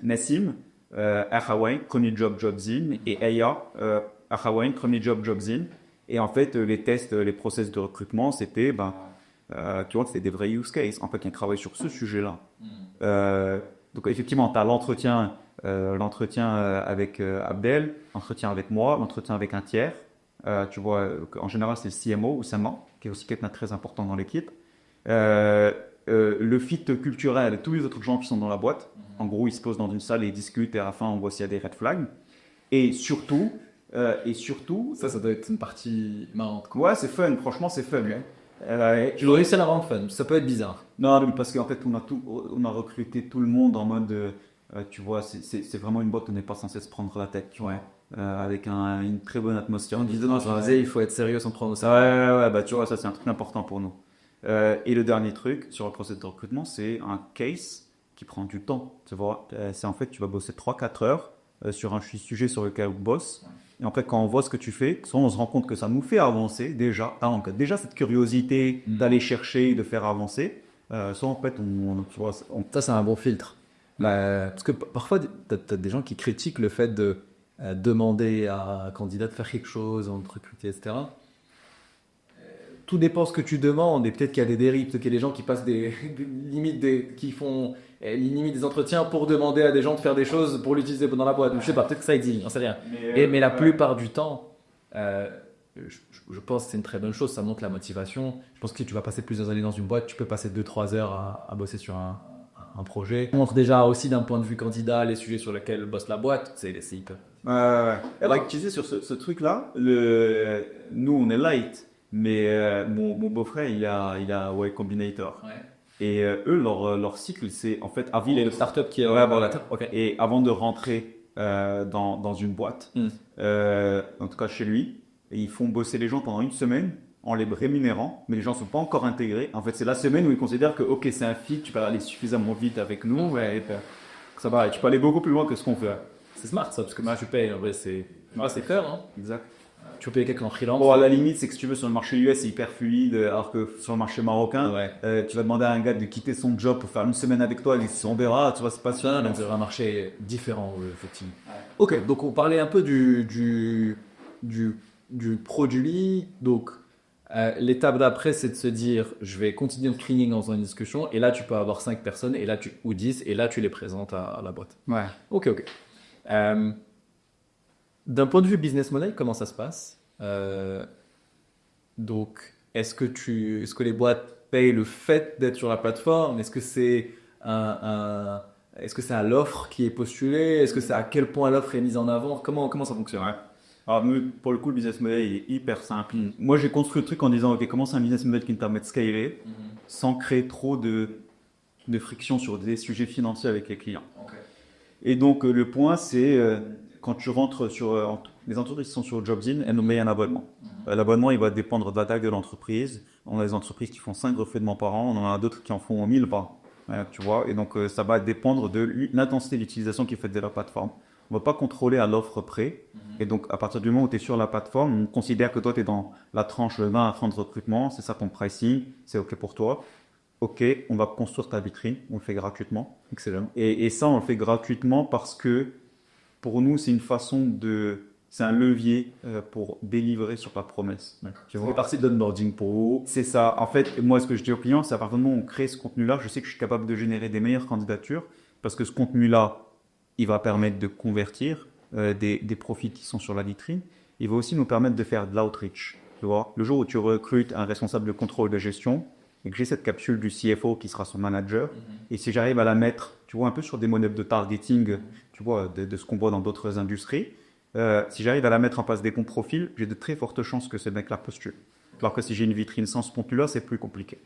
Nassim, Huawei, premier jobs in. Et Aya, Huawei, premier jobs in. Et en fait, les tests, les process de recrutement, c'était, tu vois, c'était des vrais use cases. En fait, on travaille sur ce sujet-là. Donc, effectivement, tu as l'entretien avec Abdel, l'entretien avec moi, l'entretien avec un tiers. Tu vois, en général, c'est le CMO, Oussama, qui est aussi quelqu'un de très important dans l'équipe. Le fit culturel, tous les autres gens qui sont dans la boîte. En gros, ils se posent dans une salle et ils discutent et à la fin, on voit s'il y a des red flags. Et surtout, ça doit être une partie marrante. Ouais, c'est fun. Franchement, c'est fun. Tu dois réussir à la rendre fun. Ça peut être bizarre. Non, parce qu'en fait, on a recruté tout le monde en mode, tu vois, c'est vraiment une boîte où on n'est pas censé se prendre la tête, tu vois, avec une très bonne atmosphère. On disait non, il faut être sérieux sans prendre ça. Ouais, bah tu vois, ça c'est un truc important pour nous. Et le dernier truc sur le processus de recrutement, c'est un case qui prend du temps, tu vois. C'est en fait, tu vas bosser 3-4 heures sur un sujet sur lequel on bosse. Et en fait, quand on voit ce que tu fais, soit on se rend compte que ça nous fait avancer déjà. Donc, déjà cette curiosité d'aller chercher, de faire avancer. Soit en fait, tu vois, ça c'est un bon filtre. Parce que parfois, tu as des gens qui critiquent le fait de demander à un candidat de faire quelque chose, de recruter, etc. Tout dépend ce que tu demandes, et peut-être qu'il y a des dérives, peut-être qu'il y a des gens qui passent qui font limite des entretiens pour demander à des gens de faire des choses pour l'utiliser dans la boîte. Je sais pas, peut-être que ça existe, j'en sais rien. Mais la plupart du temps, je pense que c'est une très bonne chose, ça montre la motivation. Je pense que si tu vas passer plusieurs années dans une boîte, tu peux passer 2-3 heures à bosser sur un projet. Ça montre déjà aussi d'un point de vue candidat les sujets sur lesquels bosse la boîte, c'est hyper. Alors, tu sais, sur ce truc-là, nous on est light. Mais mon beau-frère, il a Y Combinator. Ouais. Et eux, leur cycle, c'est en fait, Avil est le startup qui est okay. Et avant de rentrer dans une boîte, en tout cas chez lui, ils font bosser les gens pendant une semaine en les rémunérant, mais les gens ne sont pas encore intégrés. En fait, c'est la semaine où ils considèrent que ok, c'est un fit, tu peux aller suffisamment vite avec nous, et ça va, tu peux aller beaucoup plus loin que ce qu'on fait. C'est smart ça, parce que moi je paye, en vrai, c'est fair, hein. Exact. Tu peux payer quelqu'un en freelance. Bon, à la limite, c'est que si tu veux, sur le marché US, c'est hyper fluide, alors que sur le marché marocain, tu vas demander à un gars de quitter son job pour faire une semaine avec toi, et on verra, tu vois, c'est pas ça. Donc c'est un marché différent, effectivement. Ouais. Ok, donc on parlait un peu du produit. Donc L'étape d'après, c'est de se dire, je vais continuer le screening dans une discussion, et là, tu peux avoir 5 personnes, et là, ou 10, et là, tu les présentes à la boîte. Ouais. Ok, ok. D'un point de vue business model, comment ça se passe? Donc, est-ce que les boîtes payent le fait d'être sur la plateforme? Est-ce que c'est est-ce que c'est à l'offre qui est postulée? Est-ce que c'est à quel point l'offre est mise en avant? Comment ça fonctionne? Ouais. Alors, nous, pour le coup, le business model il est hyper simple. Moi, j'ai construit le truc en disant, OK, comment c'est un business model qui me permet de scaler sans créer trop de friction sur des sujets financiers avec les clients. Ok. Et donc, le point, c'est quand tu rentres sur. Les entreprises qui sont sur Jobzin, elles nous mettent un abonnement. L'abonnement, il va dépendre de la taille de l'entreprise. On a des entreprises qui font 5 refoulements par an, on en a d'autres qui en font 1000 par an. Tu vois, et donc ça va dépendre de l'intensité d'utilisation qui est faite de la plateforme. On ne va pas contrôler à l'offre près. Et donc, à partir du moment où tu es sur la plateforme, on considère que toi, tu es dans la tranche 20 à 30 recrutements. C'est ça ton pricing. C'est OK pour toi. OK, on va construire ta vitrine. On le fait gratuitement. Excellent. Et ça, on le fait gratuitement parce que pour nous, c'est une façon de. C'est un levier pour délivrer sur ta promesse. Tu vois, partie de l'onboarding pour vous. C'est ça. En fait, moi, ce que je dis aux clients, c'est à partir du moment où on crée ce contenu-là, je sais que je suis capable de générer des meilleures candidatures parce que ce contenu-là, il va permettre de convertir des profils qui sont sur la vitrine. Il va aussi nous permettre de faire de l'outreach. Tu vois, le jour où tu recrutes un responsable de contrôle de gestion et que j'ai cette capsule du CFO qui sera son manager, et si j'arrive à la mettre, tu vois, un peu sur des modèles de targeting, tu vois, de ce qu'on voit dans d'autres industries, si j'arrive à la mettre en place des bons profils, j'ai de très fortes chances que ce mec-là postule. Alors que si j'ai une vitrine sans ce contenu-là, c'est plus compliqué.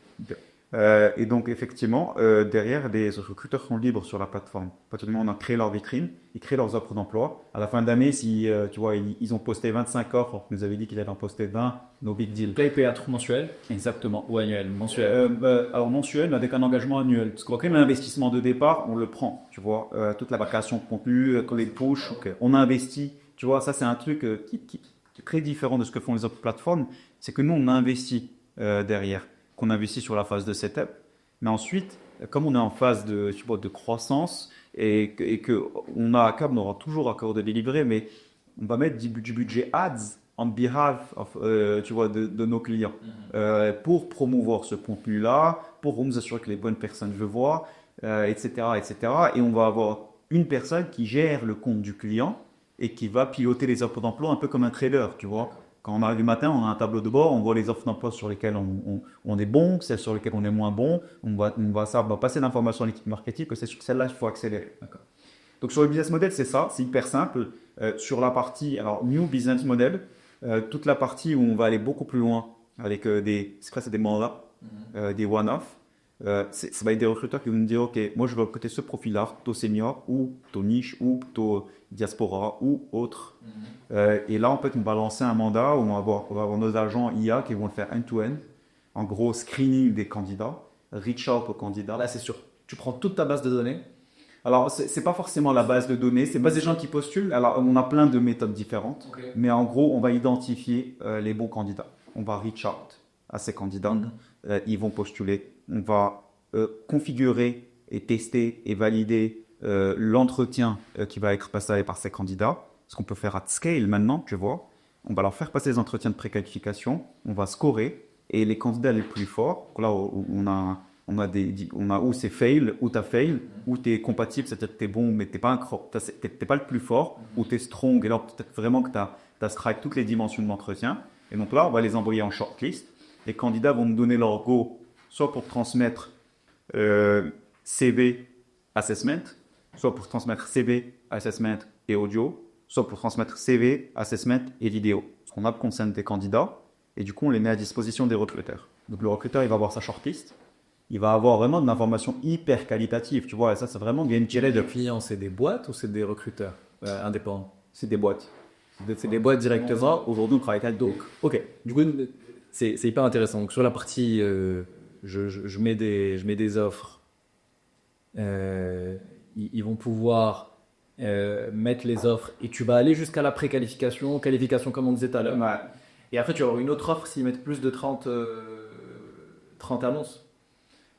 Et donc, effectivement, derrière, les recruteurs sont libres sur la plateforme. À partir du moment où on a créé leur vitrine, ils créent leurs offres d'emploi. À la fin d'année, si tu vois, ils ont posté 25 offres, on nous avait dit qu'ils allaient en poster 20, no big deal. Là, ils payent à titre mensuel Exactement. ou annuel? Mensuel. Alors mensuel, avec un engagement annuel. Parce qu'après l'investissement de départ, on le prend. Tu vois, toute la vacation de contenu, les push, on a investi. Tu vois, ça c'est un truc qui est très différent de ce que font les autres plateformes. C'est que nous, on a investi derrière, qu'on investit sur la phase de setup. Mais ensuite, comme on est en phase de croissance et que on a à cœur, on aura toujours à cœur de délivrer, mais on va mettre du budget ads on behalf of, tu vois, de nos clients pour promouvoir ce contenu-là, pour nous assurer que les bonnes personnes le voient, etc., etc. Et on va avoir une personne qui gère le compte du client et qui va piloter les offres d'emploi un peu comme un trader, tu vois. Quand on arrive le matin, on a un tableau de bord, on voit les offres d'emploi sur lesquelles on est bon, celles sur lesquelles on est moins bon. On va passer l'information à l'équipe marketing que c'est sur celle-là qu'il faut accélérer. D'accord. Donc sur le business model, c'est ça, c'est hyper simple. Sur la partie, alors new business model, toute la partie où on va aller beaucoup plus loin avec c'est des mandats, des one-off. Ça va être des recruteurs qui vont nous dire, OK, moi je veux recruter ce profil-là, plutôt senior ou plutôt niche ou plutôt diaspora ou autre. Et là, en fait, on va lancer un mandat où on va avoir nos agents IA qui vont le faire end-to-end. En gros, screening des candidats, reach out aux candidats. Là, c'est sûr. Tu prends toute ta base de données. Alors, c'est pas forcément la base de données, c'est pas des gens qui postulent. Alors, on a plein de méthodes différentes, Okay. mais en gros, on va identifier les bons candidats. On va reach out à ces candidats. Ils vont postuler. On va configurer et tester et valider l'entretien qui va être passé par ces candidats. Ce qu'on peut faire à scale maintenant, tu vois. On va leur faire passer des entretiens de préqualification. On va scorer et les candidats les plus forts. Là, on a où c'est fail, où tu as fail, où tu es compatible, c'est-à-dire que tu es bon, mais tu n'es pas le plus fort, où tu es strong, et là, peut-être vraiment que tu as strike toutes les dimensions de l'entretien. Et donc là, on va les envoyer en shortlist. Les candidats vont nous donner leur go, soit pour transmettre CV assessment, soit pour transmettre CV assessment et audio, soit pour transmettre CV assessment et vidéo. Parce qu'on a consent des candidats, et du coup, on les met à disposition des recruteurs. Donc le recruteur, il va avoir sa shortlist. Il va avoir vraiment de l'information hyper qualitative, tu vois, et ça, c'est vraiment bien tiré de... Les clients, c'est des boîtes ou c'est des recruteurs indépendants? C'est des boîtes. C'est des boîtes directement. Aujourd'hui, on travaille avec Donc, ok. Du coup, c'est hyper intéressant. Donc, sur la partie, je mets des offres. Ils vont pouvoir mettre les offres et tu vas aller jusqu'à la préqualification, qualification comme on disait tout à l'heure. Ouais. Et après, tu vas avoir une autre offre s'ils mettent plus de 30 annonces.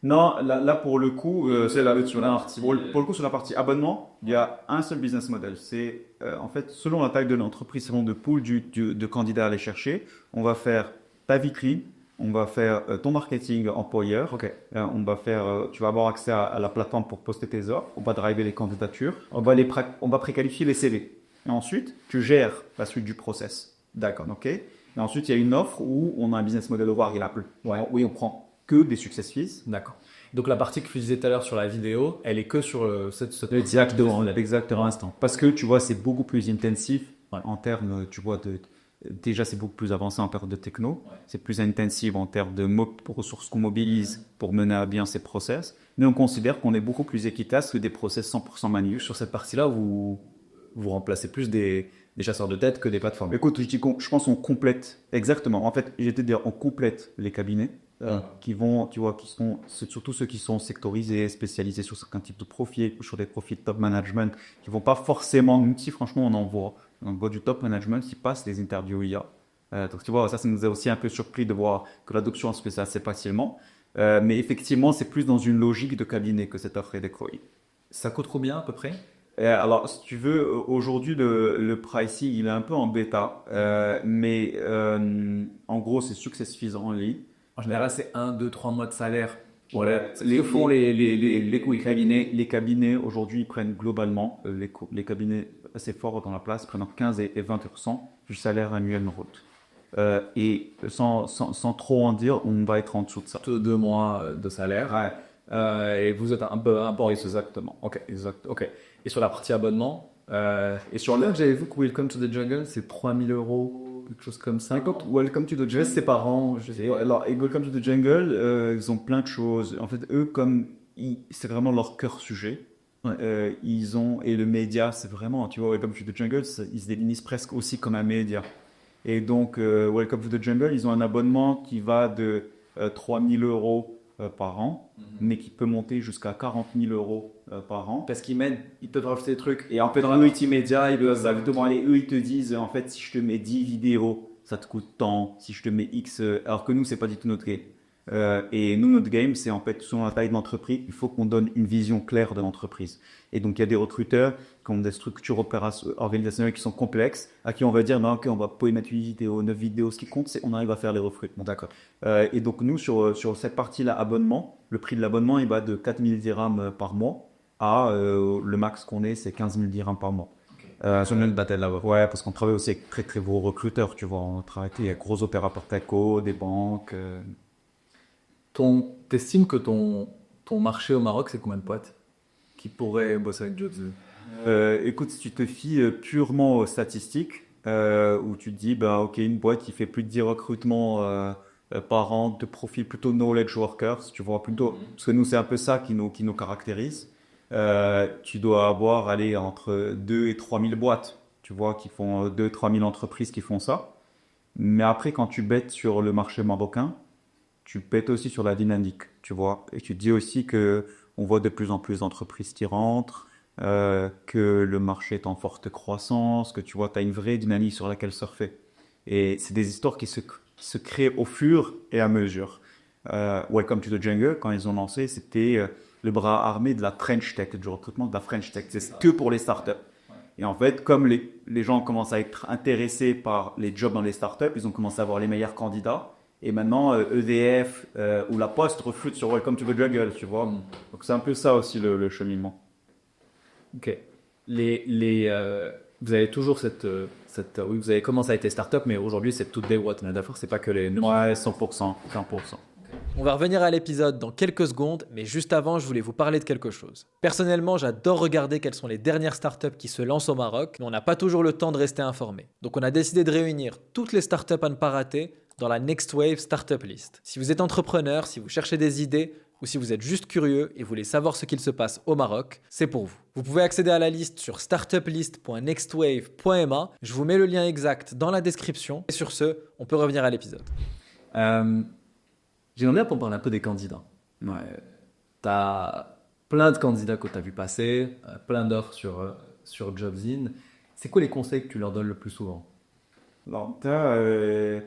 Non, là pour le coup, c'est sur la partie. Pour le coup, sur la partie abonnement, il y a un seul business model. C'est en fait selon la taille de l'entreprise, selon le pool de candidats à aller chercher, on va faire ta vitrine, on va faire ton marketing employeur, Ok. tu vas avoir accès à la plateforme pour poster tes offres, on va driver les candidatures, on va préqualifier les CV. Et ensuite, tu gères la suite du process. D'accord. Ok. Et ensuite, il y a une offre où on a un business model variable. Ouais. Oui, on prend que des success fees. D'accord. Donc la partie que je disais tout à l'heure sur la vidéo, elle est que sur cette Exactement, instant. Parce que tu vois, c'est beaucoup plus intensif Ouais. en termes, tu vois, déjà c'est beaucoup plus avancé en termes de techno. Ouais. C'est plus intensif en termes de ressources qu'on mobilise pour mener à bien ces process. Mais on considère qu'on est beaucoup plus efficace que des process 100% manuels. Sur cette partie-là, vous remplacez plus des chasseurs de tête que des plateformes. Écoute, je pense qu'on complète, exactement. En fait, j'étais dire, on complète les cabinets qui vont, tu vois, c'est surtout ceux qui sont sectorisés, spécialisés sur certains types de profils, sur des profils top management, qui vont pas forcément, même si franchement on en voit du top management qui passe les interviews IA. Donc tu vois, ça nous a aussi un peu surpris de voir que l'adoption se fait assez facilement. Mais effectivement, c'est plus dans une logique de cabinet que cette offre est décroyée. Ça coûte combien à peu près? Alors, si tu veux, aujourd'hui, le pricing, il est un peu en bêta. Mais en gros, c'est success fees en ligne. En général, c'est 1, 2, 3 mois de salaire. Voilà. Que font Les cabinets, aujourd'hui, ils prennent globalement, les cabinets assez forts dans la place, prennent entre 15 et 20% du salaire annuel brut. Et sans trop en dire, on va être en dessous de ça. 2 mois de salaire. Ouais, Et vous êtes un peu exactement. Ok, ok. Et sur la partie abonnement, et sur l'heure, j'avais vu que Welcome to the Jungle, c'est 3 000 €, quelque chose comme ça. Écoute, Welcome to the Jungle, c'est par an. Je sais. Alors, et Welcome to the Jungle, ils ont plein de choses. En fait, eux, c'est vraiment leur cœur sujet. Ouais. Et le média, c'est vraiment, tu vois, Welcome to the Jungle, ils se définissent presque aussi comme un média. Et donc, Welcome to the Jungle, ils ont un abonnement qui va de 3 000 € par an, mais qui peut monter jusqu'à 40 000 € par an. Parce ils peuvent rajouter des trucs. Et en fait, dans le multimédia, eux, ils te disent, en fait, si je te mets 10 vidéos, ça te coûte tant. Si je te mets X, alors que nous, c'est pas du tout notre game. Et nous, notre game, c'est en fait, selon la taille de l'entreprise, il faut qu'on donne une vision claire de l'entreprise. Et donc, il y a des recruteurs qui ont des structures organisationnelles qui sont complexes, à qui on va dire, non, ok, on va pas y mettre 8 vidéos, 9 vidéos. Ce qui compte, c'est qu'on arrive à faire les recrutements. D'accord. Et donc, nous, sur cette partie-là, abonnement, le prix de l'abonnement, il va de 4 000 dirhams par mois à le max qu'on est, c'est 15 000 dirhams par mois. Sur une bataille là-bas. Ouais, parce qu'on travaille aussi avec très très gros recruteurs, tu vois. On travaille avec gros opérateurs telco, des banques. T'estimes que ton marché au Maroc, c'est combien de potes qui pourraient bosser avec Jobs? Écoute, si tu te fies purement aux statistiques, où tu te dis, bah, ok, une boîte qui fait plus de 10 recrutements par an de profils plutôt knowledge workers, tu vois, plutôt, parce que nous, c'est un peu ça qui nous caractérise. Tu dois avoir, allez, entre 2 et 3 000 boîtes, tu vois, qui font 2-3 000 entreprises qui font ça. Mais après, quand tu bêtes sur le marché marocain, tu bêtes aussi sur la dynamique, tu vois. Et tu dis aussi que on voit de plus en plus d'entreprises qui rentrent, que le marché est en forte croissance, que tu vois, tu as une vraie dynamique sur laquelle surfer. Et c'est des histoires qui se créent au fur et à mesure. Welcome to the Jungle, quand ils ont lancé, c'était le bras armé de la French Tech, du recrutement de la French Tech. C'est que pour les startups. Et en fait, comme les gens commencent à être intéressés par les jobs dans les startups, ils ont commencé à avoir les meilleurs candidats. Et maintenant, EDF ou La Poste recrutent sur Welcome to the Jungle, tu vois. Donc c'est un peu ça aussi le cheminement. Ok. Vous avez toujours oui, vous avez commencé à être start-up, mais aujourd'hui, c'est tout day what? D'accord, c'est pas que les. Ouais, 100%, 100%. On va revenir à l'épisode dans quelques secondes, mais juste avant, je voulais vous parler de quelque chose. Personnellement, j'adore regarder quelles sont les dernières startups qui se lancent au Maroc, mais on n'a pas toujours le temps de rester informé. Donc on a décidé de réunir toutes les startups à ne pas rater dans la Next Wave Startup List. Si vous êtes entrepreneur, si vous cherchez des idées, ou si vous êtes juste curieux et voulez savoir ce qu'il se passe au Maroc, c'est pour vous. Vous pouvez accéder à la liste sur startuplist.nextwave.ma. Je vous mets le lien exact dans la description. Et sur ce, on peut revenir à l'épisode. J'aimerais bien qu'on parle un peu des candidats. Ouais. Tu as plein de candidats que tu as vu passer, plein d'offres sur Jobsin. C'est quoi les conseils que tu leur donnes le plus souvent? Alors, tu as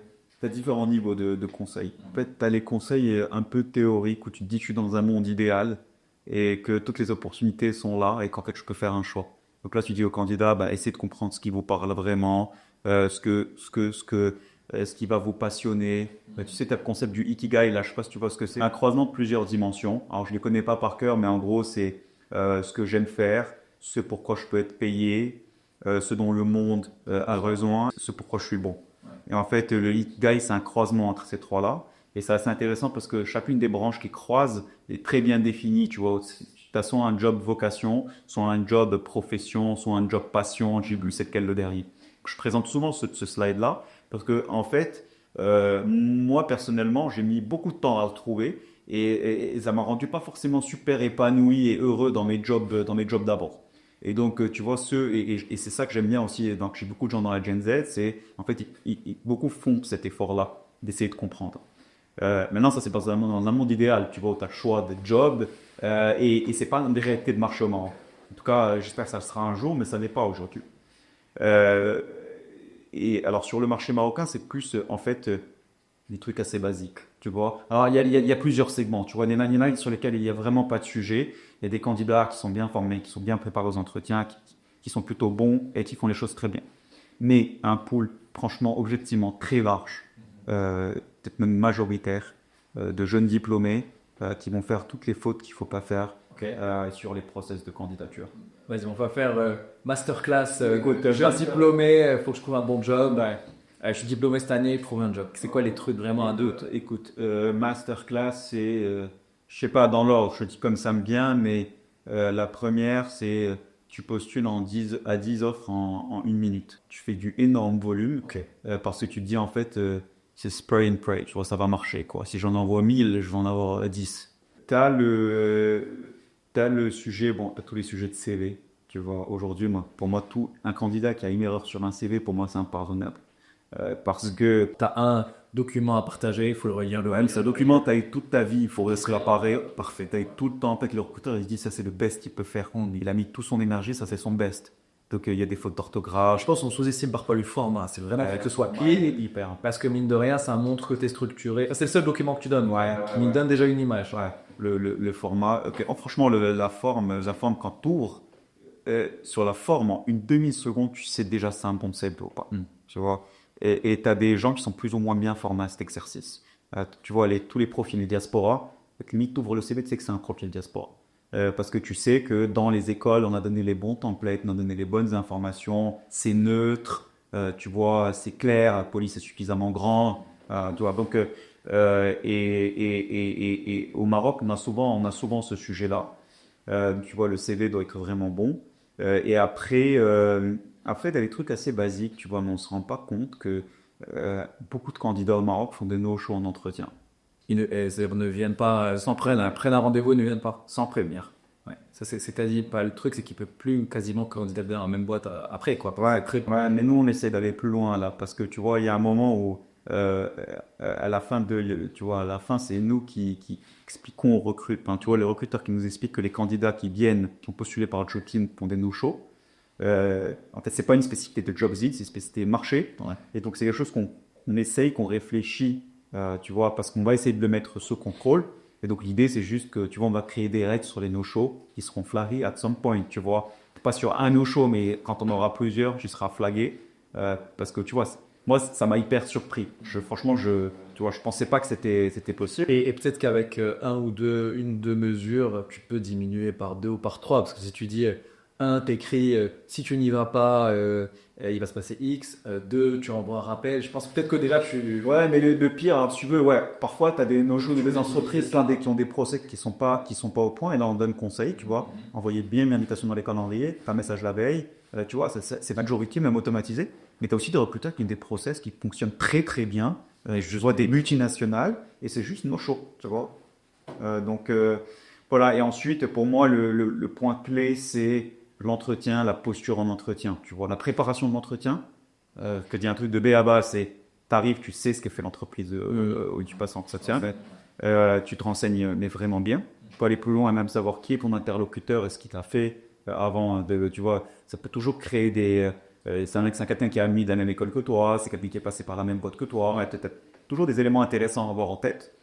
différents niveaux de conseils. En fait, tu as les conseils un peu théoriques où tu te dis que je suis dans un monde idéal et que toutes les opportunités sont là et qu'en fait, je peux faire un choix. Donc là, tu dis au candidat, bah, essayez de comprendre ce qui vous parle vraiment, ce que ce qui va vous passionner. Tu sais, tu as le concept du Ikigai, là, je sais pas si tu vois ce que c'est. Un croisement de plusieurs dimensions. Alors, je ne les connais pas par cœur, mais en gros, c'est ce que j'aime faire, ce pourquoi je peux être payé, ce dont le monde a besoin, ce pourquoi je suis bon. Et en fait, le Ikigai, c'est un croisement entre ces trois-là. Et c'est assez intéressant parce que chacune des branches qui croisent est très bien définie, tu vois. Tu as soit un job vocation, soit un job profession, soit un job passion, j'ai vu c'est lequel le dernier. Je présente souvent ce slide-là parce que, en fait, moi, personnellement, j'ai mis beaucoup de temps à le trouver et ça m'a rendu pas forcément super épanoui et heureux dans mes jobs d'abord. Et donc, tu vois, et c'est ça que j'aime bien aussi, donc j'ai beaucoup de gens dans la Gen Z, c'est, en fait, beaucoup font cet effort-là, d'essayer de comprendre. Maintenant, ça, c'est pas dans un monde idéal, tu vois, où tu as le choix de job, et c'est pas une réalité de marché au Maroc. En tout cas, j'espère que ça le sera un jour, mais ça n'est pas aujourd'hui. Et alors, sur le marché marocain, c'est plus, en fait, des trucs assez basiques, tu vois. Alors, il y a plusieurs segments, tu vois, les 99 sur lesquels il n'y a vraiment pas de sujet. Il y a des candidats qui sont bien formés, qui sont bien préparés aux entretiens, qui sont plutôt bons et qui font les choses très bien. Mais un pool, franchement, objectivement, très large, peut-être même majoritaire, de jeunes diplômés qui vont faire toutes les fautes qu'il ne faut pas faire sur les process de candidature. Vas-y, on va faire masterclass. Écoute, je suis diplômé, il faut que je trouve un bon job. Ouais. Je suis diplômé cette année, trouver un job. C'est quoi les trucs vraiment à deux? Écoute, masterclass, c'est, je sais pas dans l'ordre, je dis comme ça me vient, mais la première, c'est tu postules à 10 offres en 1 minute. Tu fais du énorme volume parce que tu te dis en fait, c'est spray and pray, tu vois, ça va marcher quoi. Si j'en envoie 1000, je vais en avoir 10. T'as le sujet, bon, t'as tous les sujets de CV. Tu vois, aujourd'hui, pour moi, un candidat qui a une erreur sur un CV, pour moi, c'est impardonnable. Parce que tu as un document à partager, il faut le relire. c'est un document, tu as eu toute ta vie, il faut se réparer, parfait. Tu as eu tout le temps, en fait, le recruteur, il se dit ça c'est le best qu'il peut faire. Il a mis toute son énergie, ça c'est son best. Donc il y a des fautes d'orthographe. Je pense qu'on sous-estime parfois le format, c'est vraiment que ce soit pile, hyper. Parce que mine de rien, ça montre que tu es structuré. C'est le seul document que tu donnes, il donne déjà une image. Ouais. Le format, franchement, la forme quand tu ouvres, sur la forme, en une demi-seconde, tu sais déjà si c'est un bon CV ou pas. Tu vois. Et tu as des gens qui sont plus ou moins bien formés à cet exercice. Tu vois, tous les profils de diaspora, limite, tu ouvres le CV, tu sais que c'est un profil diaspora. Parce que tu sais que dans les écoles, on a donné les bons templates, on a donné les bonnes informations, c'est neutre, tu vois, c'est clair, la police est suffisamment grand. Tu vois, donc, et au Maroc, on a souvent ce sujet-là. Tu vois, le CV doit être vraiment bon. Et après, tu as des trucs assez basiques, tu vois, mais on ne se rend pas compte que beaucoup de candidats au Maroc font des no-shows en entretien. Ils ne viennent pas, prennent un rendez-vous, ils ne viennent pas. Sans prévenir. Ouais. Ça, c'est quasi pas le truc, c'est qu'ils ne peuvent plus quasiment candidater dans la même boîte après, quoi. Ouais, mais nous, on essaie d'aller plus loin, là, parce que, tu vois, il y a un moment où, à la fin, c'est nous qui expliquons aux recruteurs, tu vois, les recruteurs qui nous expliquent que les candidats qui ont postulé par Job Team font des no-shows. En fait, c'est pas une spécificité de JobSeed, c'est une spécificité marché. Ouais. Et donc, c'est quelque chose qu'on essaye, qu'on réfléchit, tu vois, parce qu'on va essayer de le mettre sous contrôle. Et donc, l'idée, c'est juste que, tu vois, on va créer des règles sur les no-shows qui seront flagués at some point, tu vois. Pas sur un no-show, mais quand on aura plusieurs, tu seras flagué. Parce que, tu vois, moi, ça m'a hyper surpris. Franchement, je pensais pas que c'était possible. Et peut-être qu'avec une ou deux mesures, tu peux diminuer par 2 ou par 3. Parce que si tu dis, 1, t'écris, si tu n'y vas pas, il va se passer X. 2, tu envoies un rappel. Je pense peut-être que déjà Ouais, mais le pire, alors, si tu veux, ouais, parfois, tu as des no-shows, des entreprises qui ont des procès qui sont pas au point. Et là, on donne conseil, tu vois. Envoyer bien une invitation dans les calendriers, un message la veille. Tu vois, c'est majorité, même automatisé. Mais tu as aussi des recruteurs qui ont des process qui fonctionnent très, très bien. Je vois des multinationales et c'est juste no-show, tu vois. Donc, voilà. Et ensuite, pour moi, le point clé, c'est l'entretien, la posture en entretien. Tu vois, la préparation de l'entretien, que dit un truc de B à bas, c'est t'arrives, tu sais ce que fait l'entreprise où tu passes en entretien. Tu te renseignes, mais vraiment bien. Tu peux aller plus loin et même savoir qui est ton interlocuteur et ce qu'il t'a fait avant. Tu vois, ça peut toujours créer des... c'est quelqu'un qui a mis dans la même école que toi, c'est quelqu'un qui est passé par la même boîte que toi. Tu as toujours des éléments intéressants à avoir en tête.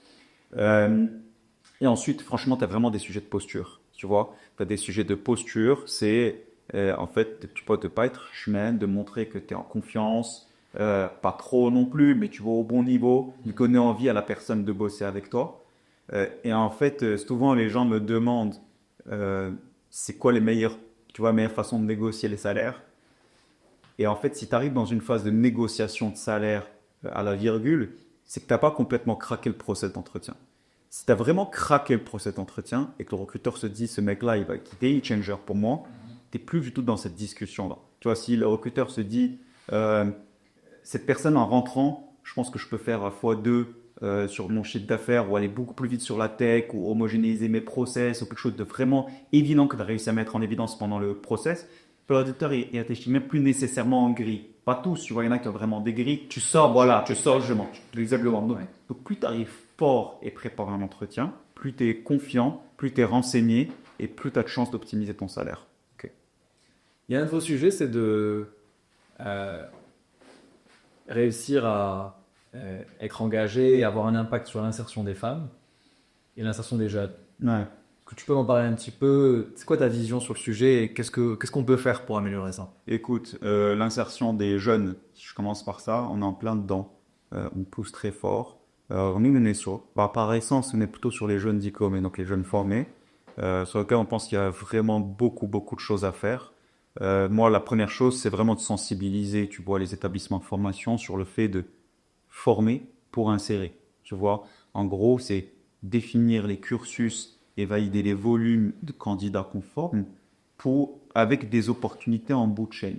Et ensuite, franchement, tu as vraiment des sujets de posture. Tu vois, tu as des sujets de posture, c'est en fait, tu peux ne pas être chemin, de montrer que tu es en confiance, pas trop non plus, mais tu vois au bon niveau, il connaît envie à la personne de bosser avec toi. Et en fait, souvent les gens me demandent c'est quoi meilleures façons de négocier les salaires. Et en fait, si tu arrives dans une phase de négociation de salaire à la virgule, c'est que tu n'as pas complètement craqué le process d'entretien. Si tu as vraiment craqué le process d'entretien et que le recruteur se dit ce mec-là, il va quitter, il changer pour moi, tu n'es plus du tout dans cette discussion-là. Tu vois, si le recruteur se dit cette personne en rentrant, je pense que je peux faire x2 sur mon chiffre d'affaires ou aller beaucoup plus vite sur la tech ou homogénéiser mes process ou quelque chose de vraiment évident que tu as réussi à mettre en évidence pendant le process, le recruteur il réfléchit même plus nécessairement en gris. Pas tous, tu vois, il y en a qui ont vraiment des grilles. Tu sors, voilà, tu sors, je mange. Exactement. Donc plus tu arrives fort et préparé un entretien, plus tu es confiant, plus tu es renseigné et plus tu as de chances d'optimiser ton salaire. Ok. Il y a un de vos sujets, c'est de réussir à être engagé et avoir un impact sur l'insertion des femmes et l'insertion des jeunes. Ouais. Est-ce que tu peux m'en parler un petit peu? C'est quoi ta vision sur le sujet et qu'est-ce qu'on peut faire pour améliorer ça? Écoute, l'insertion des jeunes, si je commence par ça, on est en plein dedans. On pousse très fort. Nous, on est sur, par essence, on est plutôt sur les jeunes diplômés, donc les jeunes formés, sur lesquels on pense qu'il y a vraiment beaucoup, beaucoup de choses à faire. Moi, la première chose, c'est vraiment de sensibiliser, tu vois, les établissements de formation sur le fait de former pour insérer. Tu vois, en gros, c'est définir les cursus et valider les volumes de candidats qu'on forme avec des opportunités en bout de chaîne.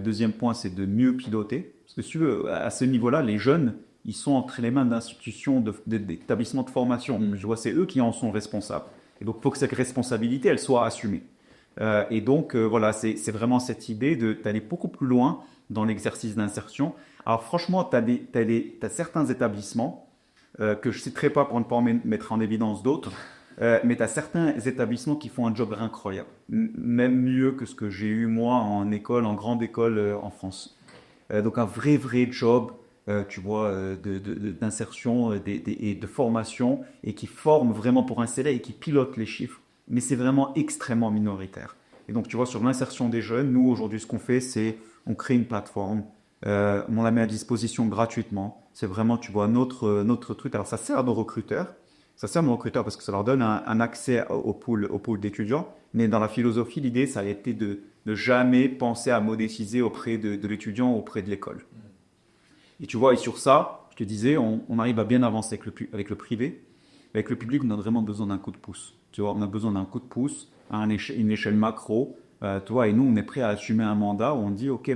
Deuxième point, c'est de mieux piloter. Parce que si tu veux, à ce niveau-là, les jeunes, ils sont entre les mains d'institutions, d'établissements de formation. Je vois, c'est eux qui en sont responsables. Et donc, il faut que cette responsabilité, elle soit assumée. Et donc, voilà, c'est vraiment cette idée d'aller beaucoup plus loin dans l'exercice d'insertion. Alors, franchement, tu as certains établissements que je ne citerai pas pour ne pas mettre en évidence d'autres, mais tu as certains établissements qui font un job incroyable. Même mieux que ce que j'ai eu moi en école, en grande école en France. Donc, un vrai job. Tu vois, d'insertion et de formation et qui forment vraiment pour insérer et qui pilotent les chiffres. Mais c'est vraiment extrêmement minoritaire. Et donc, tu vois, sur l'insertion des jeunes, nous, aujourd'hui, ce qu'on fait, c'est on crée une plateforme, on la met à disposition gratuitement. C'est vraiment, tu vois, notre truc. Alors, ça sert à nos recruteurs. Ça sert à nos recruteurs parce que ça leur donne un accès au pool d'étudiants. Mais dans la philosophie, l'idée, ça a été de jamais penser à modéliser auprès de l'étudiant, auprès de l'école. Et tu vois, et sur ça, je te disais, on arrive à bien avancer avec le privé. Avec le public, on a vraiment besoin d'un coup de pouce. Tu vois, on a besoin d'un coup de pouce à une échelle macro. Tu vois, et nous, on est prêt à assumer un mandat où on dit, OK,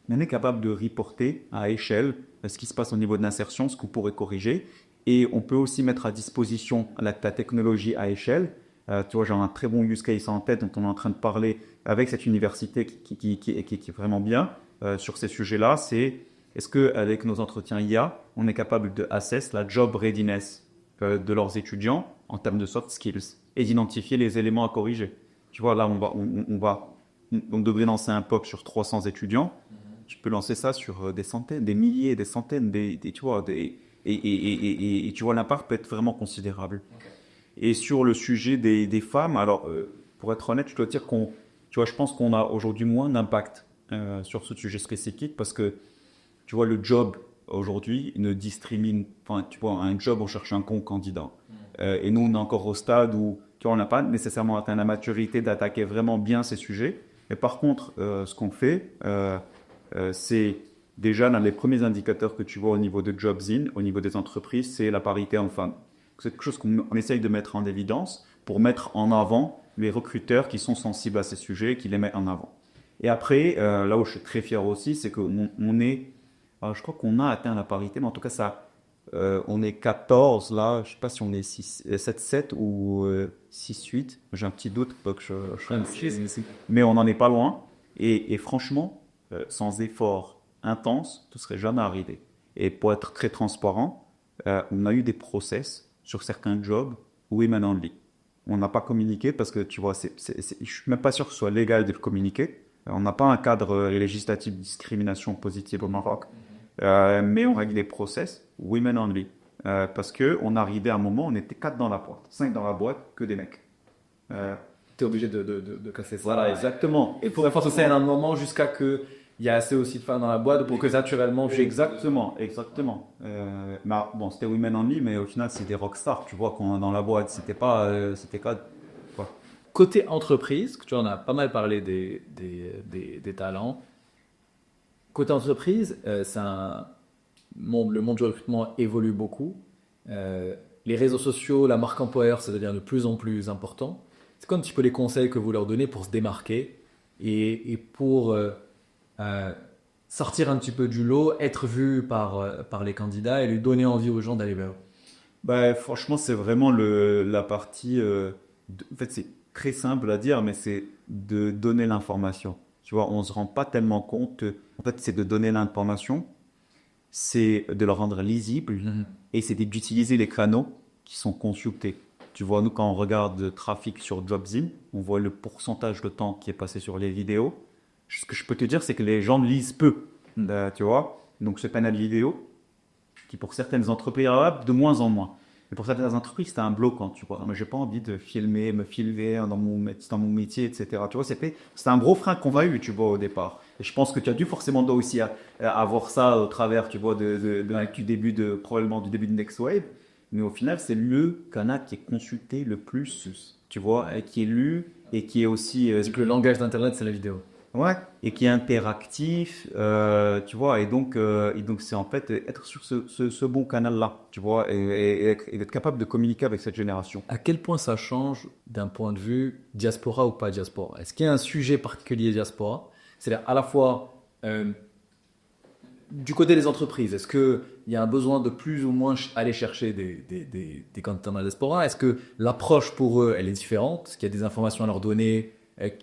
on est capable de reporter à échelle ce qui se passe au niveau de l'insertion, ce qu'on pourrait corriger. Et on peut aussi mettre à disposition la technologie à échelle. Tu vois, j'ai un très bon use case en tête dont on est en train de parler avec cette université qui est vraiment bien sur ces sujets-là. C'est est-ce qu'avec nos entretiens IA, on est capable de assess la job readiness de leurs étudiants en termes de soft skills et d'identifier les éléments à corriger. Tu vois, là, on devrait lancer un POC sur 300 étudiants. Tu peux lancer ça sur des centaines, des milliers, des centaines, tu vois, et tu vois, l'impact peut être vraiment considérable. Okay. Et sur le sujet des femmes, alors, pour être honnête, je dois dire je pense qu'on a aujourd'hui moins d'impact sur ce sujet spécifique parce que tu vois, le job, aujourd'hui, ne discrimine pas. Tu vois, un job, on cherche un candidat. Et nous, on est encore au stade où, tu vois, on n'a pas nécessairement atteint la maturité d'attaquer vraiment bien ces sujets. Mais par contre, ce qu'on fait, c'est déjà dans les premiers indicateurs que tu vois au niveau de Jobs-in, au niveau des entreprises, c'est la parité homme-femme. C'est quelque chose qu'on essaye de mettre en évidence pour mettre en avant les recruteurs qui sont sensibles à ces sujets, qui les mettent en avant. Et après, là où je suis très fier aussi, c'est qu'on est... Alors, je crois qu'on a atteint la parité, mais en tout cas, on est 14 là. Je ne sais pas si on est 7-7 ou 6-8. J'ai un petit doute, mais on n'en est pas loin. Et franchement, sans effort intense, tout ne serait jamais arrivé. Et pour être très transparent, on a eu des process sur certains jobs women only. On n'a pas communiqué parce que, tu vois, je ne suis même pas sûr que ce soit légal de le communiquer. On n'a pas un cadre législatif de discrimination positive au Maroc. Mais on règle des process women only parce qu'on arrivait à un moment, on était 4 dans la boîte, 5 dans la boîte, que des mecs. Tu es obligé de casser ça. Voilà, exactement. Il faudrait forcer à un moment jusqu'à que il y a assez aussi de femmes dans la boîte pour que naturellement... Exactement, exactement. Bon, c'était Women Only, mais au final, c'est des rockstars, tu vois, quand dans la boîte, c'était quoi. Côté entreprise, tu en as pas mal parlé des talents. Côté entreprise, le monde du recrutement évolue beaucoup. Les réseaux sociaux, la marque employeur, ça devient de plus en plus important. C'est quoi un petit peu les conseils que vous leur donnez pour se démarquer et pour sortir un petit peu du lot, être vu par les candidats et lui donner envie aux gens d'aller vers eux? Bah, franchement, c'est vraiment la partie. En fait, c'est très simple à dire, mais c'est de donner l'information. Tu vois, on se rend pas tellement compte. En fait, c'est de donner l'information, c'est de la rendre lisible et c'est d'utiliser les canaux qui sont consultés. Tu vois, nous, quand on regarde le trafic sur Jobzim, on voit le pourcentage de temps qui est passé sur les vidéos. Ce que je peux te dire, c'est que les gens lisent peu. Tu vois, donc ce canal vidéo, qui pour certaines entreprises, de moins en moins. Mais pour certaines entreprises, c'est un bloquant, tu vois. Mais j'ai pas envie de me filmer dans mon métier, etc. Tu vois, c'est un gros frein qu'on a eu, tu vois, au départ. Et je pense que tu as dû forcément toi aussi avoir ça au travers, tu vois, probablement du début de Next Wave. Mais au final, c'est le canal qui est consulté le plus, tu vois, et qui est lu et qui est aussi C'est que le langage d'Internet, c'est la vidéo. ouais, et qui est interactif, tu vois, et donc c'est en fait être sur ce bon canal-là, tu vois, et d'être capable de communiquer avec cette génération. À quel point ça change d'un point de vue diaspora ou pas diaspora? Est-ce qu'il y a un sujet particulier diaspora? C'est-à-dire à la fois du côté des entreprises, est-ce qu'il y a un besoin de plus ou moins aller chercher des candidats dans la diaspora? Est-ce que l'approche pour eux, elle est différente? Est-ce qu'il y a des informations à leur donner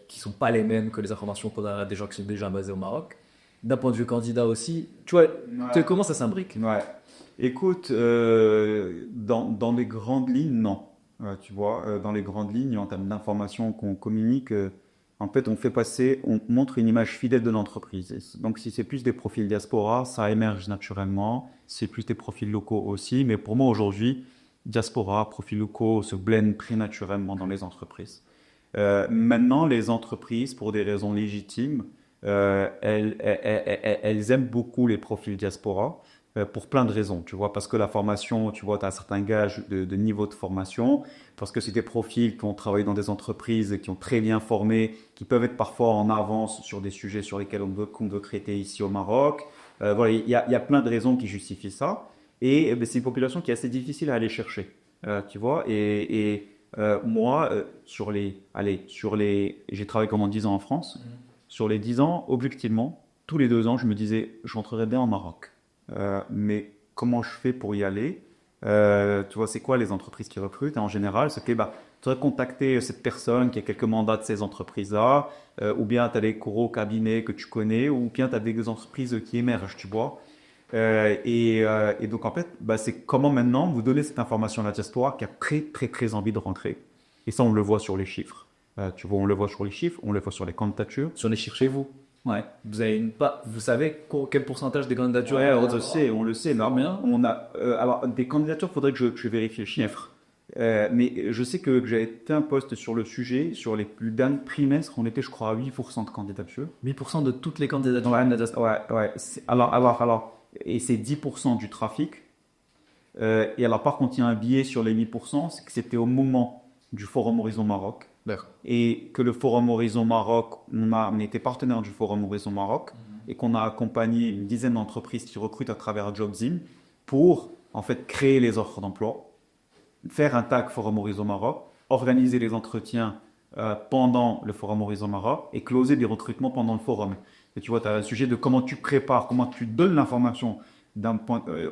qui ne sont pas les mêmes que les informations qu'on a des gens qui sont déjà basés au Maroc? D'un point de vue candidat aussi, tu vois, comment ça s'imbrique? Ouais. Écoute, dans les grandes lignes, non. Tu vois, dans les grandes lignes, en termes d'informations qu'on communique, en fait, on montre une image fidèle de l'entreprise. Donc, si c'est plus des profils diaspora, ça émerge naturellement. C'est plus des profils locaux aussi. Mais pour moi, aujourd'hui, diaspora, profils locaux se blendent très naturellement dans les entreprises. Maintenant, les entreprises, pour des raisons légitimes, elles aiment beaucoup les profils diaspora pour plein de raisons, tu vois, parce que la formation, tu vois, tu as un certain gage de niveau de formation, parce que c'est des profils qui ont travaillé dans des entreprises, qui ont très bien formé, qui peuvent être parfois en avance sur des sujets sur lesquels qu'on veut traiter ici au Maroc. Voilà, il y a plein de raisons qui justifient ça, et c'est une population qui est assez difficile à aller chercher, tu vois, moi, j'ai travaillé pendant 10 ans en France. Sur les 10 ans, objectivement, tous les 2 ans, je me disais, je rentrerai bien au Maroc. Mais comment je fais pour y aller? Tu vois, c'est quoi les entreprises qui recrutent? Et en général, c'est que tu vas contacter cette personne qui a quelques mandats de ces entreprises-là, ou bien tu as des gros cabinets que tu connais, ou bien tu as des entreprises qui émergent, tu vois. Et donc, en fait, c'est comment maintenant vous donner cette information à la diaspora qui a très, très, très envie de rentrer. Et ça, on le voit sur les chiffres. Tu vois, on le voit sur les chiffres, on le voit sur les candidatures. Sur les chiffres chez vous, Ouais. vous savez quel pourcentage des candidatures? Ouais, on le sait. Non, on a, alors, des candidatures, il faudrait que je vérifie les chiffres. Mais je sais que j'avais fait un post sur le sujet. Sur les plus derniers trimestres, on était, je crois, à 8% de candidatures. 8% de toutes les candidatures. Ouais. Alors, et c'est 10% du trafic. Et alors, par contre, il y a un biais sur les 8%, c'est que c'était au moment du Forum Horizon Maroc. D'accord. Et que le Forum Horizon Maroc, on était partenaire du Forum Horizon Maroc et qu'on a accompagné une dizaine d'entreprises qui recrutent à travers Jobzim pour, en fait, créer les offres d'emploi, faire un tag Forum Horizon Maroc, organiser les entretiens pendant le Forum Horizon Maroc et closer des recrutements pendant le forum. Et tu vois, tu as un sujet de comment tu prépares, comment tu donnes l'information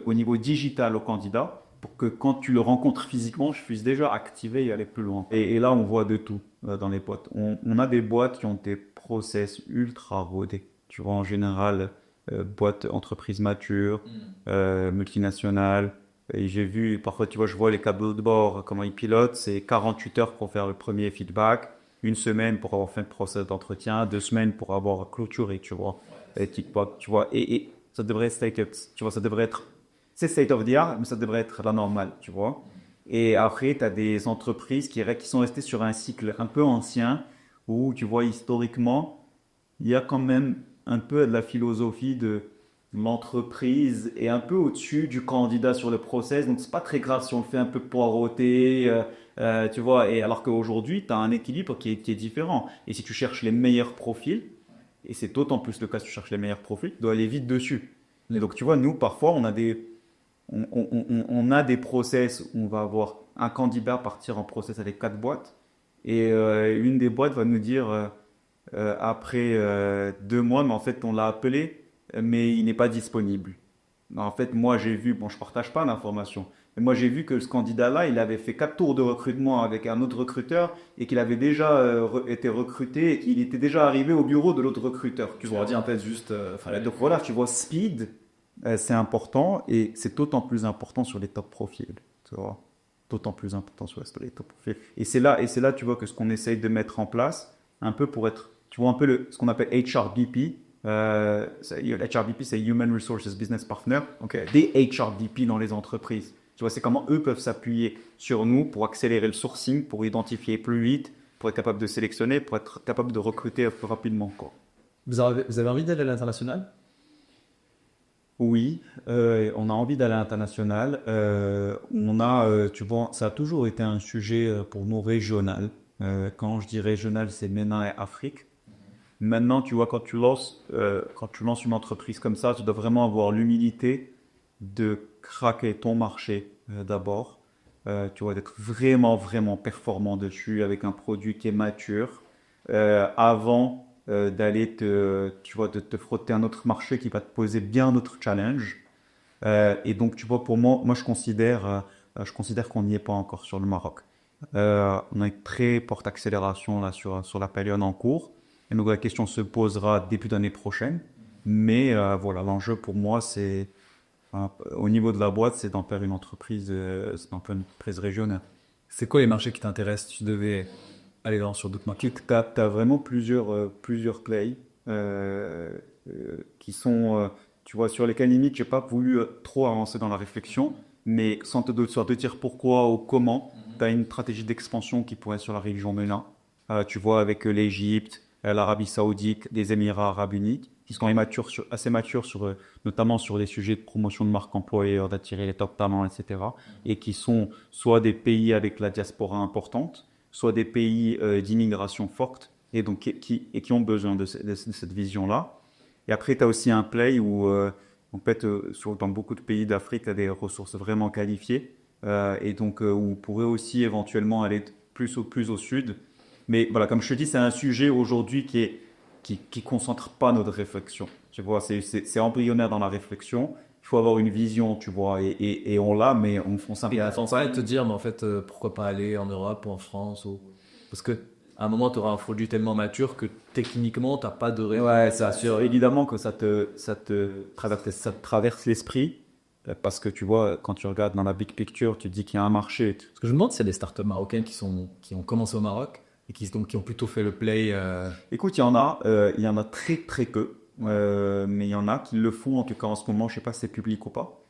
au niveau digital au candidat pour que quand tu le rencontres physiquement, je puisse déjà activer et aller plus loin. Et là, on voit de tout dans les boîtes. On a des boîtes qui ont des process ultra rodés. Tu vois, en général, boîtes, entreprises matures, multinationales. Et j'ai vu, parfois, tu vois, je vois les tableaux de bord, comment ils pilotent. C'est 48 heures pour faire le premier feedback, 1 semaine pour avoir fait le process d'entretien, 2 semaines pour avoir clôturé, tu vois. Et TikTok, tu vois. Et ça devrait être, tu vois, ça devrait être, c'est state of the art, mais ça devrait être la normale, tu vois. Et après, tu as des entreprises qui sont restées sur un cycle un peu ancien où, tu vois, historiquement, il y a quand même un peu de la philosophie de l'entreprise est un peu au-dessus du candidat sur le process. Donc, c'est pas très grave si on le fait un peu poireauter, tu vois. Et alors qu'aujourd'hui, tu as un équilibre qui est différent. Et si tu cherches les meilleurs profils, et c'est d'autant plus le cas si tu cherches les meilleurs profils, tu dois aller vite dessus. Et donc, tu vois, nous, parfois, on a des process où on va avoir un candidat partir en process avec 4 boîtes. Et une des boîtes va nous dire après 2 mois, mais en fait, on l'a appelé, mais il n'est pas disponible. En fait, moi, j'ai vu, bon, je partage pas l'information, mais moi, j'ai vu que ce candidat-là, il avait fait 4 tours de recrutement avec un autre recruteur et qu'il avait déjà été recruté et qu'il était déjà arrivé au bureau de l'autre recruteur. Tu leur dis en fait juste, Donc voilà, tu vois, speed, c'est important et c'est d'autant plus important sur les top profils. Tu vois, d'autant plus important sur les top profils. Et c'est là, tu vois, que ce qu'on essaye de mettre en place, un peu pour être, tu vois, un peu ce qu'on appelle HRBP. HRBP, c'est Human Resources Business Partner. Des HRBP dans les entreprises. Tu vois, c'est comment eux peuvent s'appuyer sur nous pour accélérer le sourcing, pour identifier plus vite, pour être capable de sélectionner, pour être capable de recruter plus rapidement, quoi. vous avez envie d'aller à l'international? Oui, on a envie d'aller à l'international. Tu vois, ça a toujours été un sujet pour nous régional. Quand je dis régional, c'est MENA et Afrique. Maintenant, tu vois, quand tu lances une entreprise comme ça, tu dois vraiment avoir l'humilité de craquer ton marché d'abord. Tu vois, d'être vraiment, vraiment performant dessus avec un produit qui est mature avant d'aller tu vois, de te frotter un autre marché qui va te poser bien d'autres challenges. Et donc, tu vois, pour moi, je considère qu'on n'y est pas encore sur le Maroc. On a une très forte accélération là sur la période en cours. Et donc, la question se posera début d'année prochaine. Mais voilà, l'enjeu pour moi, au niveau de la boîte, c'est d'en faire une entreprise régionale. C'est quoi les marchés qui t'intéressent si tu devais aller sur d'autres marchés? Tu as vraiment plusieurs plays qui sont, tu vois, sur lesquels limite, je n'ai pas voulu trop avancer dans la réflexion, mais sans te dire pourquoi ou comment, tu as une stratégie d'expansion qui pourrait être sur la région MENA. Tu vois, avec l'Égypte, l'Arabie Saoudite, les Émirats Arabes Unis, qui sont assez matures notamment sur les sujets de promotion de marque employeur, d'attirer les top talents, etc. Et qui sont soit des pays avec la diaspora importante, soit des pays d'immigration forte, et donc qui ont besoin de cette vision-là. Et après, tu as aussi un play où, en fait, dans beaucoup de pays d'Afrique, tu as des ressources vraiment qualifiées, et donc où on pourrait aussi éventuellement aller plus au sud. Mais voilà, comme je te dis, c'est un sujet aujourd'hui qui concentre pas notre réflexion. Tu vois, c'est embryonnaire dans la réflexion. Il faut avoir une vision, tu vois, et on l'a, mais on s'invite. Et sans arrêter de te dire, mais en fait, pourquoi pas aller en Europe ou en France Parce que à un moment, tu auras un produit tellement mature que techniquement, tu n'as pas de raison. Ouais, c'est sûr. Évidemment que ça te traverse l'esprit, parce que tu vois, quand tu regardes dans la big picture, tu te dis qu'il y a un marché. Parce que je me demande s'il y a des startups marocaines qui ont commencé au Maroc et qui ont plutôt fait le play. Écoute, il y en a très très peu, mais il y en a qui le font en tout cas en ce moment. Je sais pas si c'est public ou pas,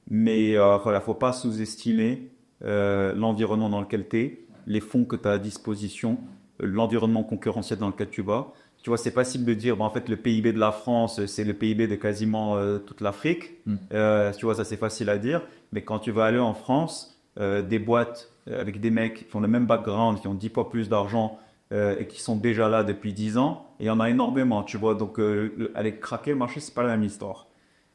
mais voilà, faut pas sous-estimer l'environnement dans lequel tu es, les fonds que tu as à disposition, l'environnement concurrentiel dans lequel tu vas. Tu vois, c'est facile de dire, en fait, le PIB de la France, c'est le PIB de quasiment toute l'Afrique. Tu vois, ça c'est facile à dire, mais quand tu vas aller en France, des boîtes avec des mecs qui font le même background, qui ont 10 fois plus d'argent et qui sont déjà là depuis 10 ans, et il y en a énormément, tu vois. Donc, aller craquer le marché, c'est pas la même histoire.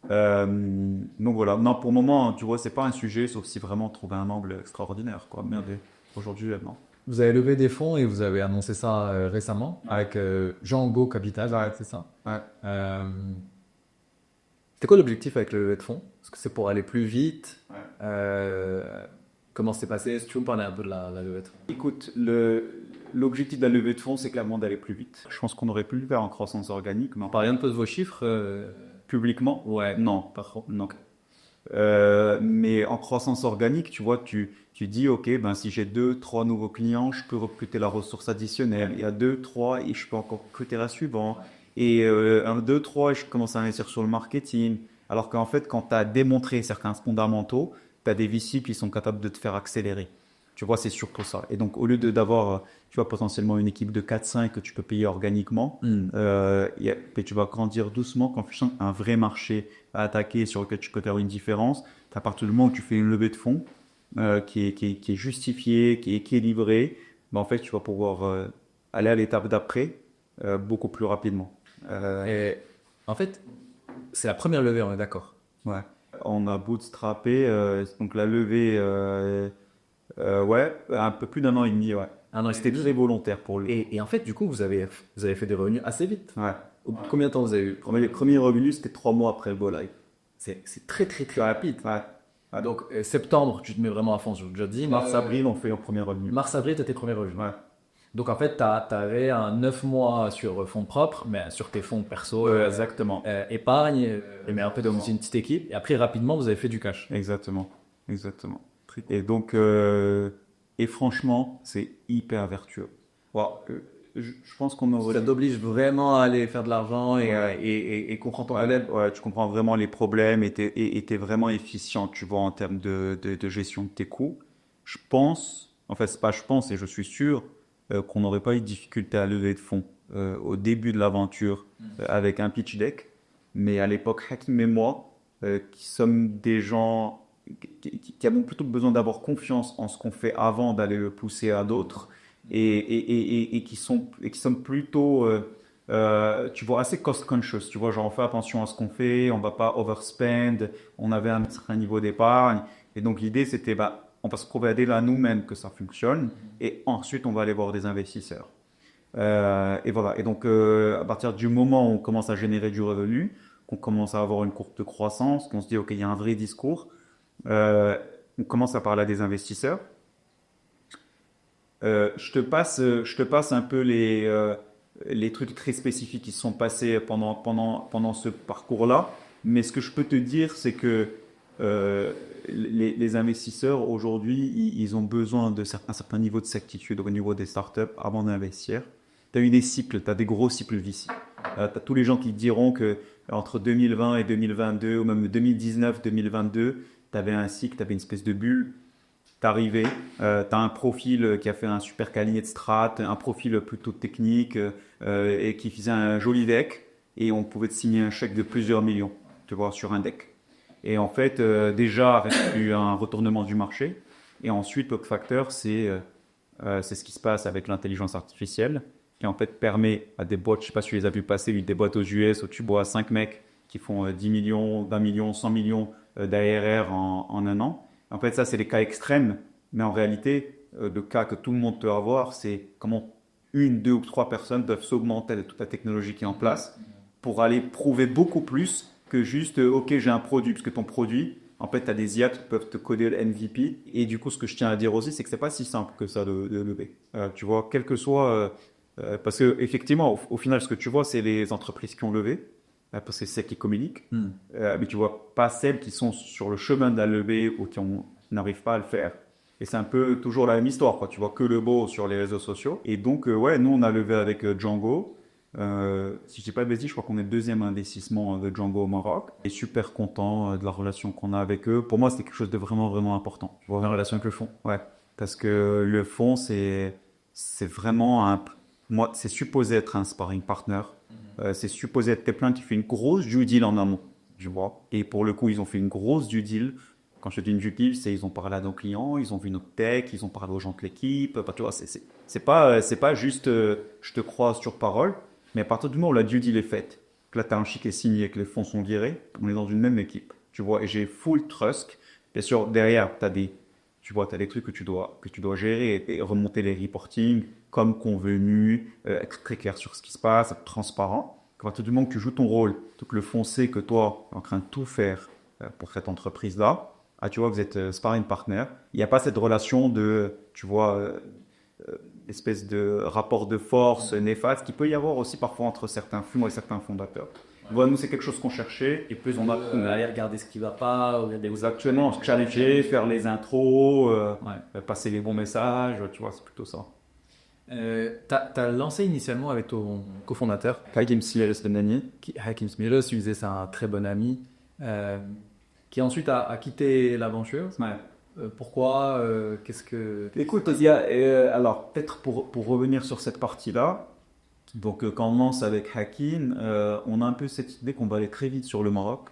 Donc voilà, non, pour le moment, tu vois, c'est pas un sujet, sauf si vraiment trouver un angle extraordinaire, quoi. Merde, aujourd'hui, non. Vous avez levé des fonds et vous avez annoncé ça récemment avec Jean-Go Capital, c'est ça? Ouais. C'était quoi l'objectif avec le levée de fonds? Est-ce que c'est pour aller plus vite? Comment c'est passé? Est-ce que tu veux me parler un peu de la levée de fonds? Écoute, l'objectif de la levée de fonds, c'est clairement d'aller plus vite. Je pense qu'on aurait pu le faire en croissance organique, mais Par rien de vos chiffres publiquement, ouais. Non, pas trop, non. Mais en croissance organique, tu vois, tu dis, ok, ben, si j'ai 2-3 nouveaux clients, je peux recruter la ressource additionnelle. Il y a 2-3 et je peux encore recruter la suivante. Et 2-3 et je commence à investir sur le marketing. Alors qu'en fait, quand tu as démontré certains fondamentaux, tu as des VC qui sont capables de te faire accélérer. Tu vois, c'est surtout ça. Et donc, au lieu d'avoir, tu vois, potentiellement une équipe de 4-5 que tu peux payer organiquement, et tu vas grandir doucement quand tu sens un vrai marché à attaquer sur lequel tu peux faire une différence. À partir du moment où tu fais une levée de fonds qui est justifiée, qui est équilibrée, ben, en fait, tu vas pouvoir aller à l'étape d'après beaucoup plus rapidement. Et en fait, c'est la première levée, on est d'accord. Ouais. On a bootstrappé, donc la levée, ouais, un peu plus d'un an et demi, ouais. Un an et C'était demi. très volontaire pour lui. Et en fait, du coup, vous avez fait des revenus assez vite. Ouais. Combien de temps vous avez eu? Les premiers revenus, c'était 3 mois après le go live. C'est très, très, très rapide. Ouais. Ouais. Donc, septembre, tu te mets vraiment à fond sur le jeudi. Mars-avril, on fait un premier revenu. Mars-avril, tu as tes premiers revenus. Ouais. Donc, en fait, tu avais un 9 mois sur fonds propres, mais sur tes fonds perso, Exactement. épargne, mais en fait, c'est une petite équipe. Et après, rapidement, vous avez fait du cash. Exactement. Exactement. Et donc, et franchement, c'est hyper vertueux. Ouais, je pense qu'on aurait. Ça t'oblige vraiment à aller faire de l'argent Et comprends ton élève, ouais, tu comprends vraiment les problèmes et t'es vraiment efficient, tu vois, en termes de gestion de tes coûts. Je pense, en fait, c'est pas je pense et je suis sûr qu'on n'aurait pas eu de difficulté à lever de fonds au début de l'aventure avec un pitch deck. Mais à l'époque, Hakim et moi, qui sommes des gens qui avons plutôt besoin d'avoir confiance en ce qu'on fait avant d'aller le pousser à d'autres et qui sommes plutôt, tu vois, assez cost conscious. Tu vois, genre on fait attention à ce qu'on fait, on va pas overspend, on avait un certain niveau d'épargne. Et donc l'idée c'était, bah, on va se prouver là nous-mêmes que ça fonctionne et ensuite on va aller voir des investisseurs. Et voilà. Et donc à partir du moment où on commence à générer du revenu, qu'on commence à avoir une courbe de croissance, qu'on se dit ok, il y a un vrai discours. On commence à parler à des investisseurs. Je te passe un peu les trucs très spécifiques qui se sont passés pendant ce parcours-là. Mais ce que je peux te dire, c'est que les investisseurs aujourd'hui, ils ont besoin d'un certain niveau de certitude au niveau des startups avant d'investir. Tu as eu des cycles, tu as des gros cycles VC. Tu as tous les gens qui diront que entre 2020 et 2022, ou même 2019-2022, tu avais un cycle, tu avais une espèce de bulle. T'arrivais, tu as un profil qui a fait un super cabinet de strat, un profil plutôt technique et qui faisait un joli deck et on pouvait te signer un chèque de plusieurs millions, tu vois, sur un deck. Et en fait, déjà, il y a eu un retournement du marché. Et ensuite, l'autre facteur, c'est ce qui se passe avec l'intelligence artificielle qui en fait permet à des boîtes, je sais pas si tu les as vu passer, des boîtes aux US où tu vois 5 mecs qui font 10 millions, 20 millions, 100 millions d'ARR en un an. En fait, ça, c'est les cas extrêmes. Mais en réalité, le cas que tout le monde peut avoir, c'est comment une, deux ou trois personnes peuvent s'augmenter de toute la technologie qui est en place pour aller prouver beaucoup plus que juste, OK, j'ai un produit, parce que ton produit, en fait, tu as des IA qui peuvent te coder le MVP. Et du coup, ce que je tiens à dire aussi, c'est que c'est pas si simple que ça de lever. Tu vois, quel que soit... parce que effectivement, au final, ce que tu vois, c'est les entreprises qui ont levé, parce que c'est celles qui communiquent. Mais tu vois pas celles qui sont sur le chemin de la levée ou qui n'arrivent pas à le faire. Et c'est un peu toujours la même histoire, quoi. Tu vois que le beau sur les réseaux sociaux. Et donc, ouais, nous, on a levé avec Django. Si je dis pas de bêtises, je crois qu'on est le deuxième investissement de Django au Maroc. Et super content de la relation qu'on a avec eux. Pour moi, c'était quelque chose de vraiment, vraiment important. Tu vois, la relation avec le fonds. Ouais, parce que le fonds, c'est vraiment moi, c'est supposé être un sparring partner. C'est supposé être quelqu'un qui fait une grosse due deal en amont, tu vois. Et pour le coup, ils ont fait une grosse due deal. Quand je te dis une due deal, c'est ils ont parlé à nos clients, ils ont vu notre tech, ils ont parlé aux gens de l'équipe. Tu vois, c'est pas juste je te crois sur parole, mais à partir du moment où la due deal est faite, que là, tu as un chic est signé et que les fonds sont virés, on est dans une même équipe, tu vois. Et j'ai full trust. Bien sûr, derrière, tu as des trucs que tu dois gérer et remonter les reporting comme convenu, être très clair sur ce qui se passe, être transparent. À partir du moment que tu joues ton rôle, que le fonds sait que toi, tu es en train de tout faire pour cette entreprise-là, tu vois, vous êtes sparring partner. Il n'y a pas cette relation de, tu vois, espèce de rapport de force néfaste qui peut y avoir aussi parfois entre certains fonds et certains fondateurs. Voilà, nous, c'est quelque chose qu'on cherchait. Et plus on va aller regarder ce qui va pas, regarder vous actuellement, challenger, faire les intros, passer les bons messages, tu vois, c'est plutôt ça. T'as lancé initialement avec ton cofondateur Hakim Smilles de Nani. Hakim Smilles, c'est un très bon ami, qui ensuite a quitté l'aventure. Ouais. Pourquoi Qu'est-ce que... Écoute, alors peut-être pour revenir sur cette partie-là, donc quand on lance avec Hakim, on a un peu cette idée qu'on va aller très vite sur le Maroc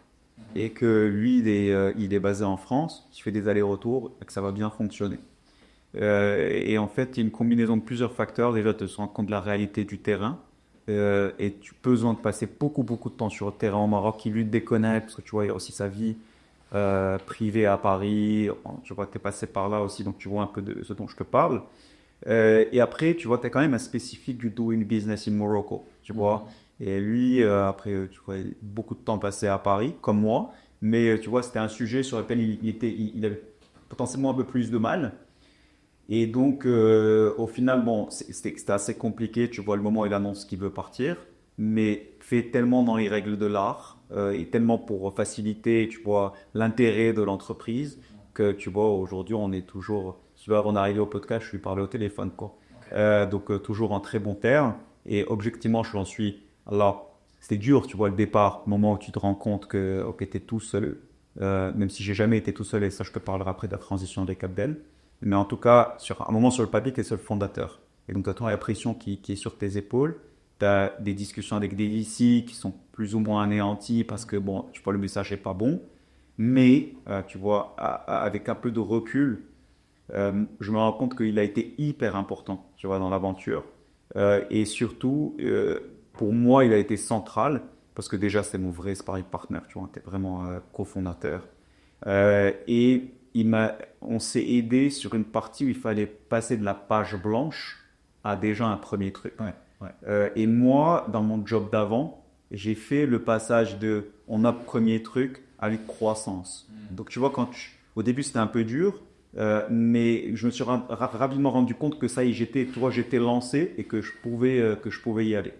et que lui, il est basé en France, il fait des allers-retours et que ça va bien fonctionner. Et en fait, il y a une combinaison de plusieurs facteurs. Déjà, tu te rends compte de la réalité du terrain. Et tu as besoin de passer beaucoup, beaucoup de temps sur le terrain au Maroc. Il lui déconnecte parce que tu vois, il y a aussi sa vie privée à Paris. Tu vois, tu es passé par là aussi, donc tu vois un peu de ce dont je te parle. Et après, tu vois, tu es quand même un spécifique du doing business in Morocco, tu vois. Et lui, après, tu vois, beaucoup de temps passé à Paris, comme moi. Mais tu vois, c'était un sujet sur lequel il avait potentiellement un peu plus de mal. Et donc, au final, bon, c'était assez compliqué. Tu vois, le moment où il annonce qu'il veut partir, mais fait tellement dans les règles de l'art et tellement pour faciliter, tu vois, l'intérêt de l'entreprise que, tu vois, aujourd'hui, on est toujours. Tu vois, avant d'arriver au podcast, je lui parlais au téléphone, quoi. Donc, toujours en très bon terme. Et objectivement, je l'en suis. Alors, c'était dur, tu vois, le départ, le moment où tu te rends compte que, ok, t'es tout seul. Même si j'ai jamais été tout seul, et ça, je te parlerai après de la transition avec Abdel. Mais en tout cas, sur un moment sur le papier, tu es le fondateur. Et donc, tu as la pression qui est sur tes épaules. Tu as des discussions avec des VC qui sont plus ou moins anéantis parce que, bon, tu vois, le message n'est pas bon. Mais, tu vois, avec un peu de recul, je me rends compte qu'il a été hyper important, tu vois, dans l'aventure. Et surtout, pour moi, il a été central parce que déjà, c'est mon vrai sparring partner, tu vois, tu es vraiment cofondateur. Et on s'est aidé sur une partie où il fallait passer de la page blanche à déjà un premier truc. Ouais, ouais. Et moi, dans mon job d'avant, j'ai fait le passage de on a premier truc à une croissance. Donc tu vois, au début c'était un peu dur, mais je me suis rapidement rendu compte que ça y est, j'étais lancé et que je pouvais y aller.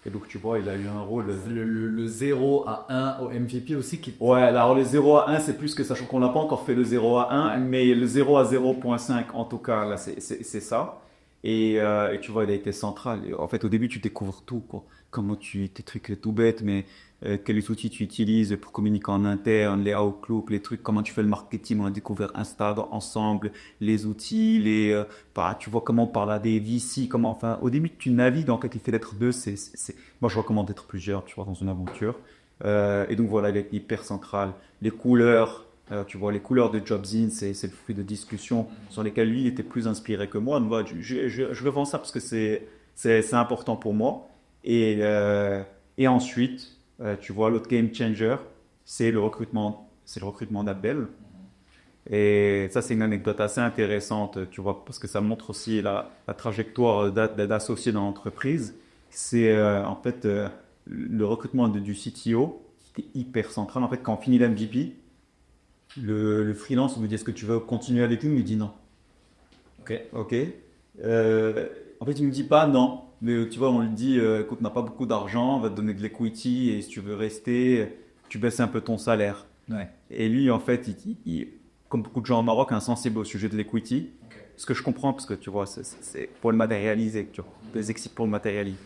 Et donc tu vois, il a eu un rôle. Le 0 à 1 au MVP aussi qui... Ouais, alors le 0 à 1, c'est plus que ça. Je crois qu'on n'a pas encore fait le 0 à 1, mais le 0 à 0.5, en tout cas, là, c'est ça. Et tu vois, il a été central. Et en fait, au début, tu découvres tout, quoi. Tes trucs tout bêtes, mais quels outils tu utilises pour communiquer en interne, les Outlook, les trucs, comment tu fais le marketing. On a découvert Insta ensemble, les outils, tu vois comment on parle à des VC, enfin, au début, tu navigues, en fait, il fait d'être deux, moi, je recommande d'être plusieurs, tu vois, dans une aventure. Et donc voilà, il est hyper central. Les couleurs, tu vois, les couleurs de Jobzin, c'est le fruit de discussions sur lesquelles lui il était plus inspiré que moi. Donc voilà, je revends ça parce que c'est important pour moi. Et ensuite, tu vois, l'autre game changer, c'est le recrutement d'Abdel. Et ça, c'est une anecdote assez intéressante, tu vois, parce que ça montre aussi la trajectoire d'associé dans l'entreprise. C'est en fait le recrutement du CTO qui était hyper central. En fait, quand on finit l'MVP, le freelance, on lui dit est-ce que tu veux continuer avec nous? Il me dit non. Ok. Ok. En fait, il ne me dit pas non. Mais tu vois, on lui dit écoute, on n'a pas beaucoup d'argent, on va te donner de l'equity et si tu veux rester, tu baisses un peu ton salaire. Ouais. Et lui, en fait, comme beaucoup de gens au Maroc, est insensible au sujet de l'equity. Ce que je comprends, parce que tu vois, c'est pour le matérialiser, tu vois, des exits pour le matérialiser.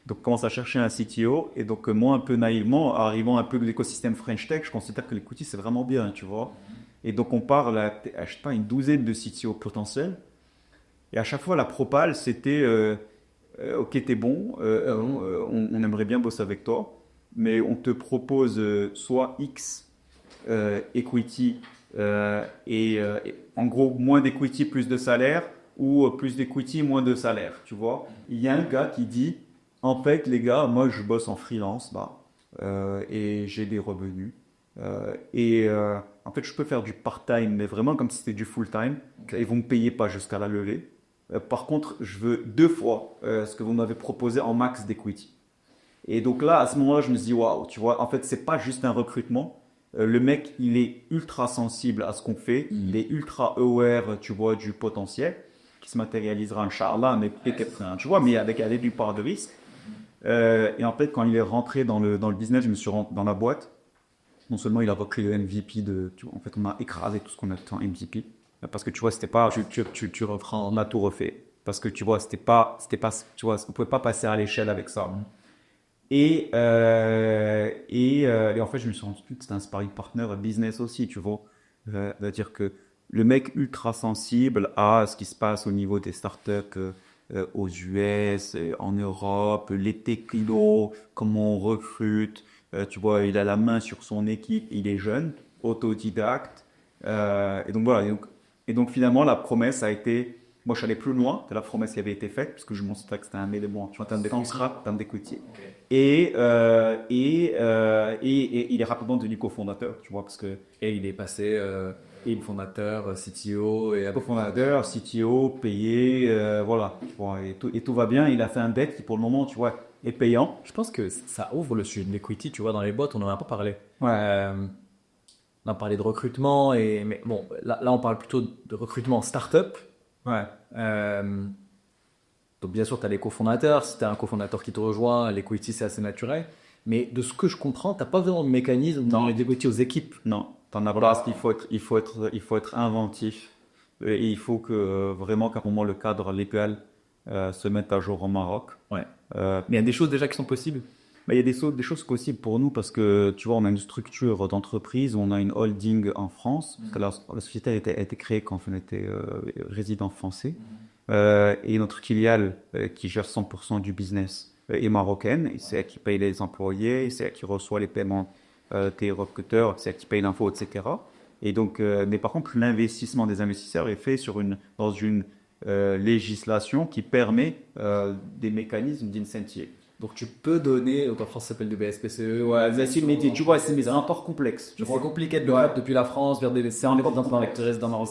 Donc, on commence à chercher un CTO. Et donc, moi, un peu naïvement, arrivant un peu de l'écosystème French Tech, je considère que l'equity, c'est vraiment bien, tu vois. Et donc, on parle je sais pas, une douzaine de CTO potentiels. Et à chaque fois, la propale, c'était ok, t'es bon, on aimerait bien bosser avec toi, mais on te propose soit X equity et en gros moins d'equity plus de salaire ou plus d'equity moins de salaire, tu vois. Il y a un gars qui dit en fait les gars, moi je bosse en freelance et j'ai des revenus en fait je peux faire du part-time mais vraiment comme si c'était du full-time. Ils vont me payer pas jusqu'à la levée. Par contre, je veux 2 fois ce que vous m'avez proposé en max d'equity. Et donc là, à ce moment-là, je me dis, waouh, tu vois, en fait, c'est pas juste un recrutement. Le mec, il est ultra sensible à ce qu'on fait. Il est ultra aware, tu vois, du potentiel qui se matérialisera, Inch'Allah, mais tu vois, mais avec une part de risque. Et en fait, quand il est rentré dans le business, je me suis rentré dans la boîte. Non seulement il a repris le MVP en fait, on a écrasé tout ce qu'on a fait en MVP. Parce que tu vois, c'était pas, tu reprends, on a tout refait. Parce que tu vois, c'était pas, tu vois, on pouvait pas passer à l'échelle avec ça. Et en fait, je me suis rendu compte que c'était un sparring partner business aussi, tu vois. C'est-à-dire que le mec ultra sensible à ce qui se passe au niveau des startups aux US, en Europe, les technos, comment on recrute. Tu vois, il a la main sur son équipe, il est jeune, autodidacte. Et donc voilà. Et donc finalement, la promesse a été. Moi, je suis allé plus loin que la promesse qui avait été faite, puisque je montrais que c'était un élément, tu vois, en termes de contrat, en termes d'écoutier. Et il est rapidement devenu cofondateur, tu vois, parce que Et il est passé fondateur, CTO et cofondateur, CTO, payé, voilà, tu vois, et tout va bien. Il a fait un bet qui, pour le moment, tu vois, est payant. Je pense que ça ouvre le sujet de l'equity, tu vois, dans les boîtes, on en a pas parlé. Ouais. On a parlé de recrutement, mais bon, là on parle plutôt de recrutement startup. Ouais. Donc bien sûr, tu as les cofondateurs. Si tu as un cofondateur qui te rejoint, l'equity, c'est assez naturel. Mais de ce que je comprends, tu n'as pas vraiment de mécanisme dans les equity aux équipes. Non, t'en as pas parce qu'il faut être inventif. Et il faut que vraiment qu'à un moment le cadre légal se mette à jour au Maroc. Ouais. Euh, Mais il y a des choses déjà qui sont possibles. Mais il y a des choses possibles pour nous parce que tu vois, on a une structure d'entreprise, on a une holding en France, parce que la société a été créée quand on était résident français, et notre filiale qui gère 100% du business est marocaine, et c'est elle qui paye les employés, c'est elle qui reçoit les paiements des recruteurs, c'est elle qui paye l'info, etc. Et donc, mais par contre, l'investissement des investisseurs est fait dans une législation qui permet des mécanismes d'incentive. Donc tu peux donner, donc en France ça s'appelle du BSPCE. Ouais, mais tu vois, c'est encore complexe. C'est compliqué de le faire depuis la France vers des C'est encore dans Maroc.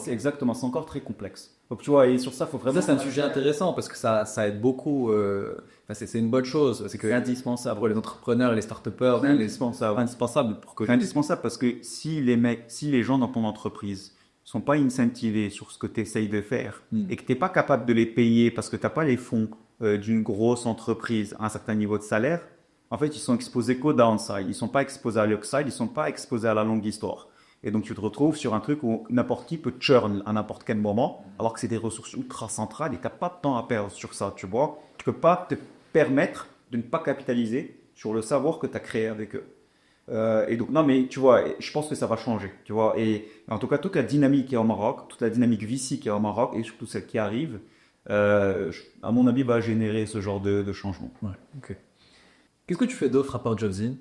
Exactement, c'est encore très complexe. Donc tu vois, et sur ça, faut vraiment. Ça, c'est un sujet intéressant parce que ça aide beaucoup. Enfin, c'est une bonne chose. C'est que indispensable. pour les entrepreneurs et les start-upers, Indispensable indispensable parce que si les gens dans ton entreprise sont pas incentivés sur ce que tu essayes de faire et que tu n'es pas capable de les payer parce que tu n'as pas les fonds d'une grosse entreprise à un certain niveau de salaire, en fait, ils sont exposés qu'au downside. Ils sont pas exposés à l'upside, ils sont pas exposés à la longue histoire. Et donc, tu te retrouves sur un truc où n'importe qui peut churn à n'importe quel moment, alors que c'est des ressources ultra centrales et tu n'as pas de temps à perdre sur ça, tu vois. Tu peux pas te permettre de ne pas capitaliser sur le savoir que tu as créé avec eux. Et donc, non, mais tu vois, je pense que ça va changer, tu vois. Et en tout cas, toute la dynamique qui est au Maroc, toute la dynamique VC qui est au Maroc, et surtout celle qui arrive, à mon avis, va générer ce genre de changement. Ouais, ok. Qu'est-ce que tu fais d'autre à part Jobzin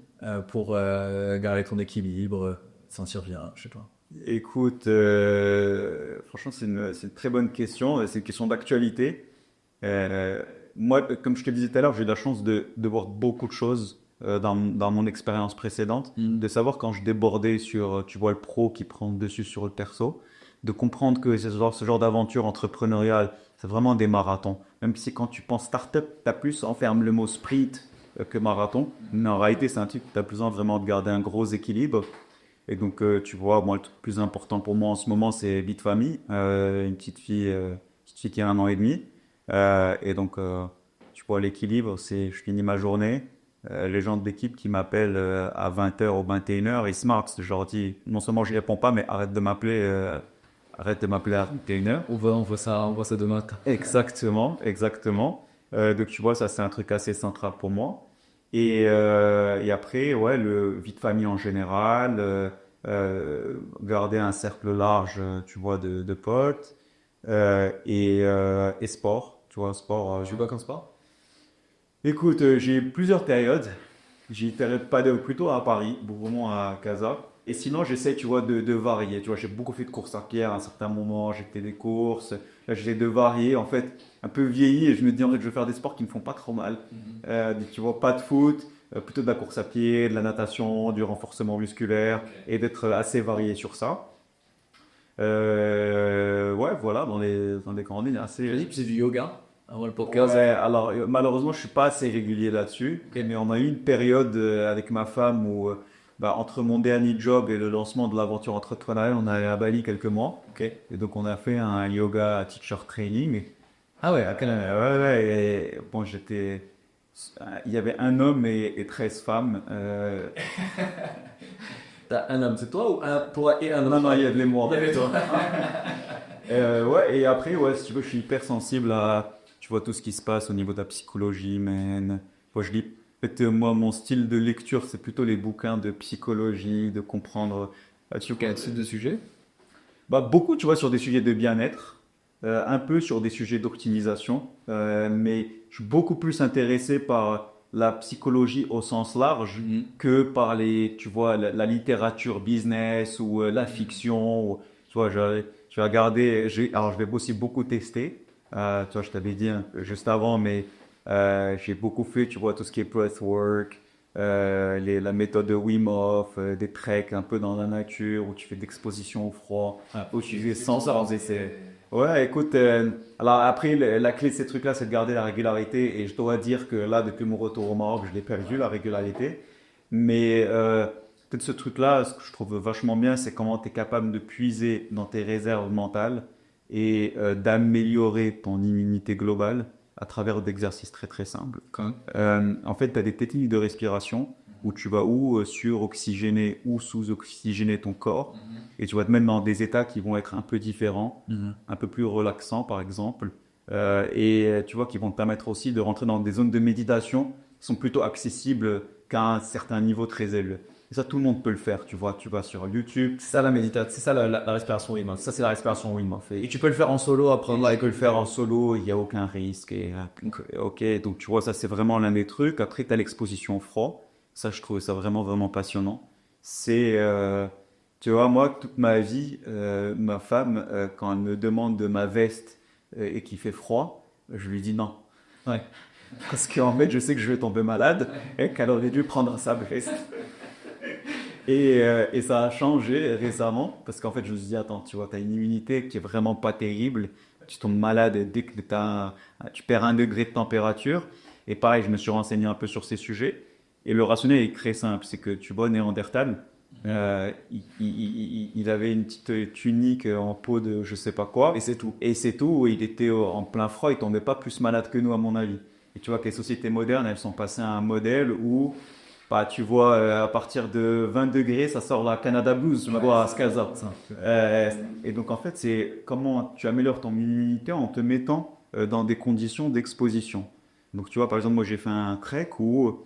pour garder ton équilibre, sentir bien chez toi? Écoute, franchement, c'est une très bonne question. C'est une question d'actualité. Moi, comme je te disais tout à l'heure, j'ai eu la chance de voir beaucoup de choses dans mon expérience précédente, de savoir quand je débordais sur, tu vois, le pro qui prend le dessus sur le perso, de comprendre que ce genre d'aventure entrepreneuriale, c'est vraiment des marathons. Même si quand tu penses start-up, tu as plus enferme le mot sprint que marathon. Mais en réalité, c'est un truc où tu as besoin vraiment de garder un gros équilibre. Et donc, tu vois, moi, le truc plus important pour moi en ce moment, c'est vie de famille. Une petite fille qui a 1 an et demi. Et donc, tu vois, l'équilibre, c'est je finis ma journée. Les gens de l'équipe qui m'appellent à 20h ou 21h, ils se marquent. Je leur dis, non seulement je ne réponds pas, mais arrête de m'appeler à 21h. On voit ça demain. Exactement, exactement. Donc, tu vois, ça, c'est un truc assez central pour moi. Et après, ouais, le vie de famille en général, garder un cercle large, tu vois, de potes, et sport, tu vois, sport. Tu vas comme sport? Écoute, j'ai eu plusieurs périodes. J'ai eu une période pas plutôt à Paris, vraiment à Casa. Et sinon, j'essaie, tu vois, de varier. Tu vois, j'ai beaucoup fait de courses à pied à un certain moment. J'ai fait des courses. Là, j'essaie de varier. En fait, un peu vieilli et je me dis en fait, je vais faire des sports qui me font pas trop mal. Tu vois, pas de foot, plutôt de la course à pied, de la natation, du renforcement musculaire et d'être assez varié sur ça. Ouais, voilà, dans des grandes lignes Tu as dit assez. que c'est du yoga avant le Ouais, podcast. alors malheureusement, je suis pas assez régulier là-dessus. Mais on a eu une période avec ma femme où, entre mon dernier job et le lancement de l'aventure entrepreneuriale, on allait à Bali quelques mois. Ok. Et donc, on a fait un yoga teacher training. Ah ouais, à quel âge? Ouais, ouais. Et bon, il y avait un homme et 13 femmes. T'as un homme, c'est toi ou toi et un homme? Non, non, il y avait moi. Il y avait toi. Ouais, et après, ouais, si tu veux, je suis hyper sensible à, tu vois, tout ce qui se passe au niveau de la psychologie humaine. Moi, je lis, peut-être, moi, mon style de lecture, c'est plutôt les bouquins de psychologie, de comprendre. Quel type de sujet? Bah, beaucoup, tu vois, sur des sujets de bien-être, un peu sur des sujets d'optimisation, mais je suis beaucoup plus intéressé par la psychologie au sens large que par tu vois, la littérature business ou la fiction. Tu vois, je vais regarder, alors je vais aussi beaucoup tester. Tu vois, je t'avais dit juste avant, mais j'ai beaucoup fait, tu vois, tout ce qui est breathwork, la méthode de Wim Hof, des treks un peu dans la nature où tu fais de l'exposition au froid, où tu fais sans essai. Ouais, écoute, alors après, la clé de ces trucs-là, c'est de garder la régularité. Et je dois dire que là, depuis mon retour au Maroc, je l'ai perdu, la régularité. Mais peut-être ce truc-là, ce que je trouve vachement bien, c'est comment tu es capable de puiser dans tes réserves mentales et d'améliorer ton immunité globale à travers d'exercices très très simples. En fait, tu as des techniques de respiration où tu vas ou suroxygéner ou sous-oxygéner ton corps et tu vas te mettre dans des états qui vont être un peu différents, un peu plus relaxants par exemple, et tu vois qui vont te permettre aussi de rentrer dans des zones de méditation qui sont plutôt accessibles qu'à un certain niveau très élevé. Et ça, tout le monde peut le faire, tu vois. Tu vas sur YouTube. C'est ça la méditation, c'est ça la respiration Wim Hof. Ça, c'est la respiration Wim Hof. Et tu peux le faire en solo après. Tu peux le faire en solo, il n'y a aucun risque. Ok, donc tu vois, ça, c'est vraiment l'un des trucs. Après, tu as l'exposition au froid. Ça, je trouve ça vraiment, vraiment passionnant. Tu vois, moi, toute ma vie, ma femme, quand elle me demande de ma veste et qu'il fait froid, je lui dis non. Ouais. Parce qu'en fait, je sais que je vais tomber malade et qu'elle aurait dû prendre sa veste. Et ça a changé récemment parce qu'en fait, je me suis dit, attends, tu vois, tu as une immunité qui est vraiment pas terrible. Tu tombes malade dès que tu perds 1 degré de température. Et pareil, je me suis renseigné un peu sur ces sujets. Et le rationnel est très simple. C'est que tu vois, Néandertal, il avait une petite tunique en peau de je sais pas quoi. Et c'est tout. Et c'est tout. Il était en plein froid. Il tombait pas plus malade que nous, à mon avis. Et tu vois que les sociétés modernes, elles sont passées à un modèle où bah, tu vois, à partir de 20 degrés, ça sort la Canada Blues, je me vois à Skaza. Et donc, en fait, c'est comment tu améliores ton immunité en te mettant dans des conditions d'exposition. Donc, tu vois, par exemple, moi, j'ai fait un trek où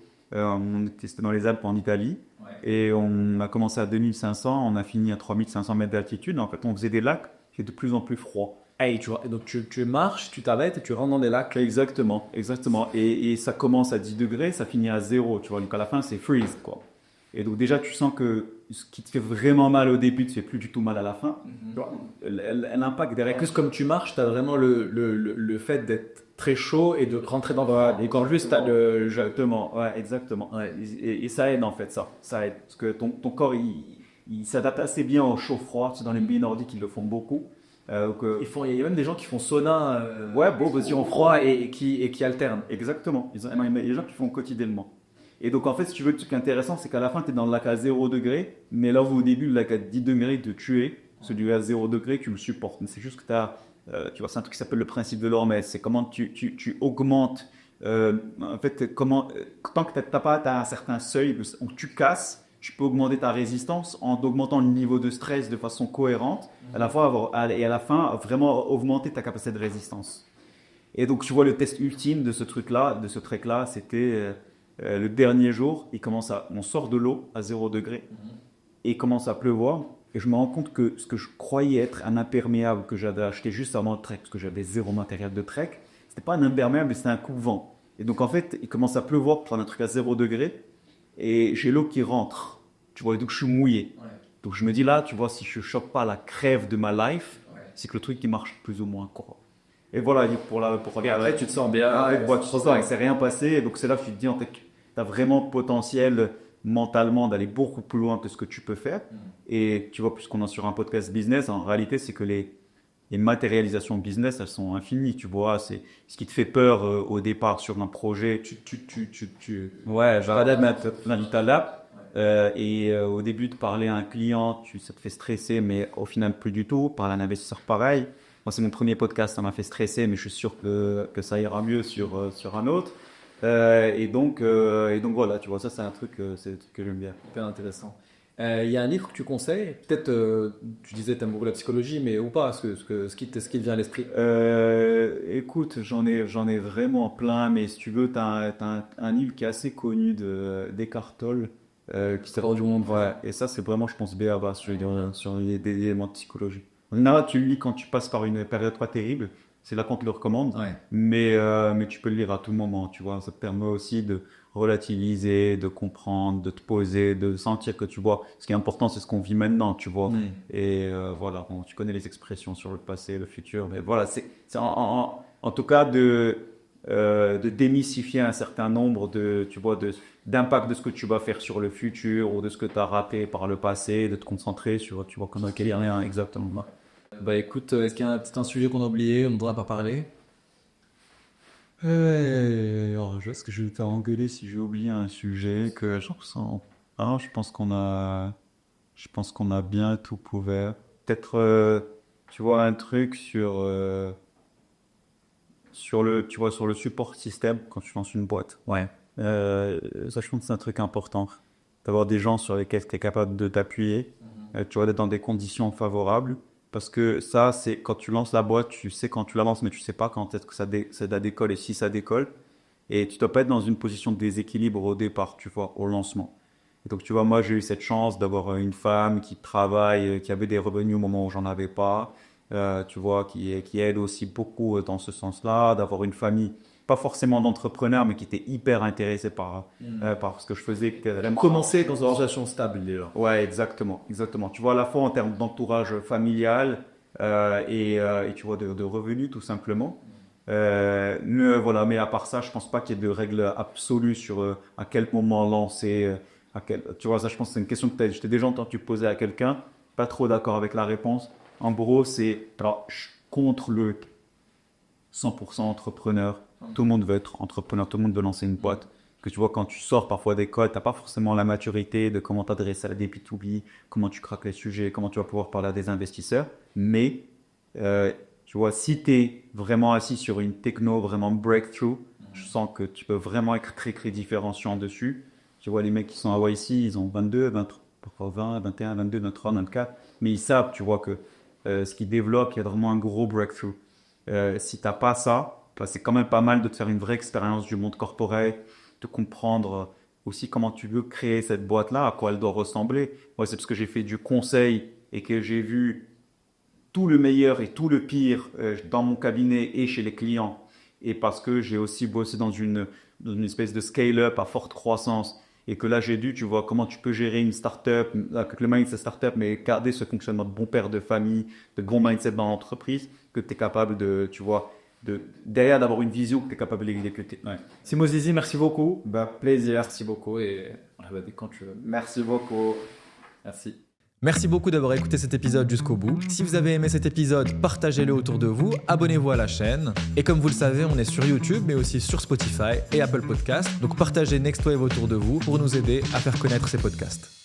c'était dans les Alpes en Italie. Et on a commencé à 2500, on a fini à 3500 mètres d'altitude. En fait, on faisait des lacs qui étaient de plus en plus froids. Hey, donc tu marches, tu t'arrêtes et tu rentres dans des lacs. Exactement, exactement. Et ça commence à 10 degrés, ça finit à 0, tu vois. Donc à la fin, c'est freeze, quoi. Et donc déjà, tu sens que ce qui te fait vraiment mal au début, te fait plus du tout mal à la fin. Tu vois, l'impact derrière. Plus comme tu marches, tu as vraiment le fait d'être très chaud et de rentrer dans les gorges, tu as le... Exactement, ouais, exactement. Ouais, et ça aide en fait, ça aide. Parce que ton corps, il s'adapte assez bien au chaud-froid. C'est dans les pays nordiques, ils le font beaucoup. Il y a même des gens qui font sauna ouais, bon, vas-y, en froid et qui alternent. Exactement. Il y a des gens qui font quotidiennement. Et donc, en fait, si tu veux, le truc intéressant, c'est qu'à la fin, tu es dans le lac à 0 degré. Mais là où au début, le lac à 10 degrés te tuait, celui à 0 degré, tu le supportes. Mais c'est juste que tu vois, c'est un truc qui s'appelle le principe de l'Hormèse. C'est comment tu augmentes. En fait, tant que tu n'as pas atteint un certain seuil où tu casses, tu peux augmenter ta résistance en augmentant le niveau de stress de façon cohérente, à la fois et à la fin vraiment augmenter ta capacité de résistance. Et donc tu vois le test ultime de ce truc-là, de ce trek-là, c'était le dernier jour. On sort de l'eau à 0 degré et il commence à pleuvoir. Et je me rends compte que ce que je croyais être un imperméable que j'avais acheté juste avant le trek, parce que j'avais zéro matériel de trek, c'était pas un imperméable, c'était un coupe-vent. Et donc en fait, il commence à pleuvoir pour un truc à 0 degré. Et j'ai l'eau qui rentre, tu vois, et donc je suis mouillé. Ouais. Donc je me dis là, tu vois, si je chope pas la crève de ma life, c'est que le truc qui marche plus ou moins, quoi. Et voilà, pour regarder. Après, tu te sens bien. Tu te sens bien, il s'est rien passé. Et donc c'est là que tu te dis, en fait, tu as vraiment potentiel mentalement d'aller beaucoup plus loin que ce que tu peux faire. Et tu vois, puisqu'on est sur un podcast business, en réalité, c'est que les matérialisations business, elles sont infinies, tu vois. C'est ce qui te fait peur au départ sur un projet. Ouais, j'arrête là. Au début de parler à un client, ça te fait stresser, mais au final, plus du tout. Parler à un investisseur, pareil. Moi, c'est mon premier podcast, ça m'a fait stresser, mais je suis sûr que ça ira mieux sur un autre. Et donc voilà, tu vois, ça, c'est un truc que j'aime bien. Hyper intéressant. Il y a un livre que tu conseilles, peut-être tu disais que tu aimes beaucoup la psychologie, mais ou pas, ce qui te vient à l'esprit. Écoute, j'en ai vraiment plein, mais si tu veux, tu as un livre qui est assez connu d'Eckhart Tolle, qui s'appelle du monde. Ouais, et ça, c'est vraiment, je pense, B.A.B.A. sur des éléments de psychologie. En général, tu le lis quand tu passes par une période pas terrible. C'est là qu'on te le recommande. Ouais. Mais tu peux le lire à tout moment, tu vois. Ça te permet aussi de relativiser, de comprendre, de te poser, de sentir que tu vois. Ce qui est important, c'est ce qu'on vit maintenant, tu vois. Et voilà, tu connais les expressions sur le passé, le futur. Mais voilà, c'est en tout cas de démystifier un certain nombre d'impacts de ce que tu vas faire sur le futur ou de ce que tu as raté par le passé, de te concentrer sur, tu vois, quel est rien exactement là. Bah écoute, est-ce qu'il y a un petit sujet qu'on a oublié, on ne devra pas parler? Alors, est-ce que je vais te faire engueuler si j'ai oublié un sujet que je pense qu'on a bien tout couvert. Peut-être, tu vois, un truc sur le support système quand tu lances une boîte. Ouais. Ça, je pense que c'est un truc important. D'avoir des gens sur lesquels tu es capable de t'appuyer, tu vois, d'être dans des conditions favorables. Parce que ça, c'est quand tu lances la boîte, tu sais quand tu la lances, mais tu sais pas quand est-ce que ça décolle et si ça décolle. Et tu dois pas être dans une position de déséquilibre au départ, tu vois, au lancement. Et donc, tu vois, moi, j'ai eu cette chance d'avoir une femme qui travaille, qui avait des revenus au moment où j'en avais pas, tu vois, qui aide aussi beaucoup dans ce sens-là, d'avoir une famille, pas forcément d'entrepreneurs, mais qui était hyper intéressée par ce que je faisais. Commencer dans une organisation stable déjà. Ouais, exactement. Tu vois, à la fois en termes d'entourage familial et tu vois, de revenus, tout simplement. Voilà, mais à part ça, je pense pas qu'il y ait de règles absolues sur à quel moment lancer. Tu vois, ça, je pense que c'est une question que je t'ai déjà entendu poser à quelqu'un. Pas trop d'accord avec la réponse. En gros, alors, je suis contre le 100% entrepreneur. Tout le monde veut être entrepreneur, tout le monde veut lancer une boîte. Que tu vois, quand tu sors parfois d'école, tu n'as pas forcément la maturité de comment t'adresser à des B2B, comment tu craques les sujets, comment tu vas pouvoir parler à des investisseurs. Mais, tu vois, si tu es vraiment assis sur une techno vraiment breakthrough, je sens que tu peux vraiment être très, très différenciant dessus. Tu vois, les mecs qui sont à YC, ils ont 22, 23, parfois 20, 21, 22, 23, 24. Mais ils savent, tu vois, que ce qu'ils développent, il y a vraiment un gros breakthrough. Si tu n'as pas ça, c'est quand même pas mal de te faire une vraie expérience du monde corporate, de comprendre aussi comment tu veux créer cette boîte-là, à quoi elle doit ressembler. Moi, c'est parce que j'ai fait du conseil et que j'ai vu tout le meilleur et tout le pire dans mon cabinet et chez les clients. Et parce que j'ai aussi bossé dans une espèce de scale-up à forte croissance. Et que là, j'ai dû, tu vois, comment tu peux gérer une start-up, avec le mindset start-up, mais garder ce fonctionnement de bon père de famille, de bon mindset dans l'entreprise, que tu es capable de, tu vois, derrière d'avoir une vision que tu es capable d'exécuter. Ouais. Simo Zizi, merci beaucoup. Plaisir. Merci beaucoup et quand tu veux. Merci beaucoup. Merci. Merci beaucoup d'avoir écouté cet épisode jusqu'au bout. Si vous avez aimé cet épisode, partagez-le autour de vous, abonnez-vous à la chaîne. Et comme vous le savez, on est sur YouTube, mais aussi sur Spotify et Apple Podcasts. Donc partagez Next Wave autour de vous pour nous aider à faire connaître ces podcasts.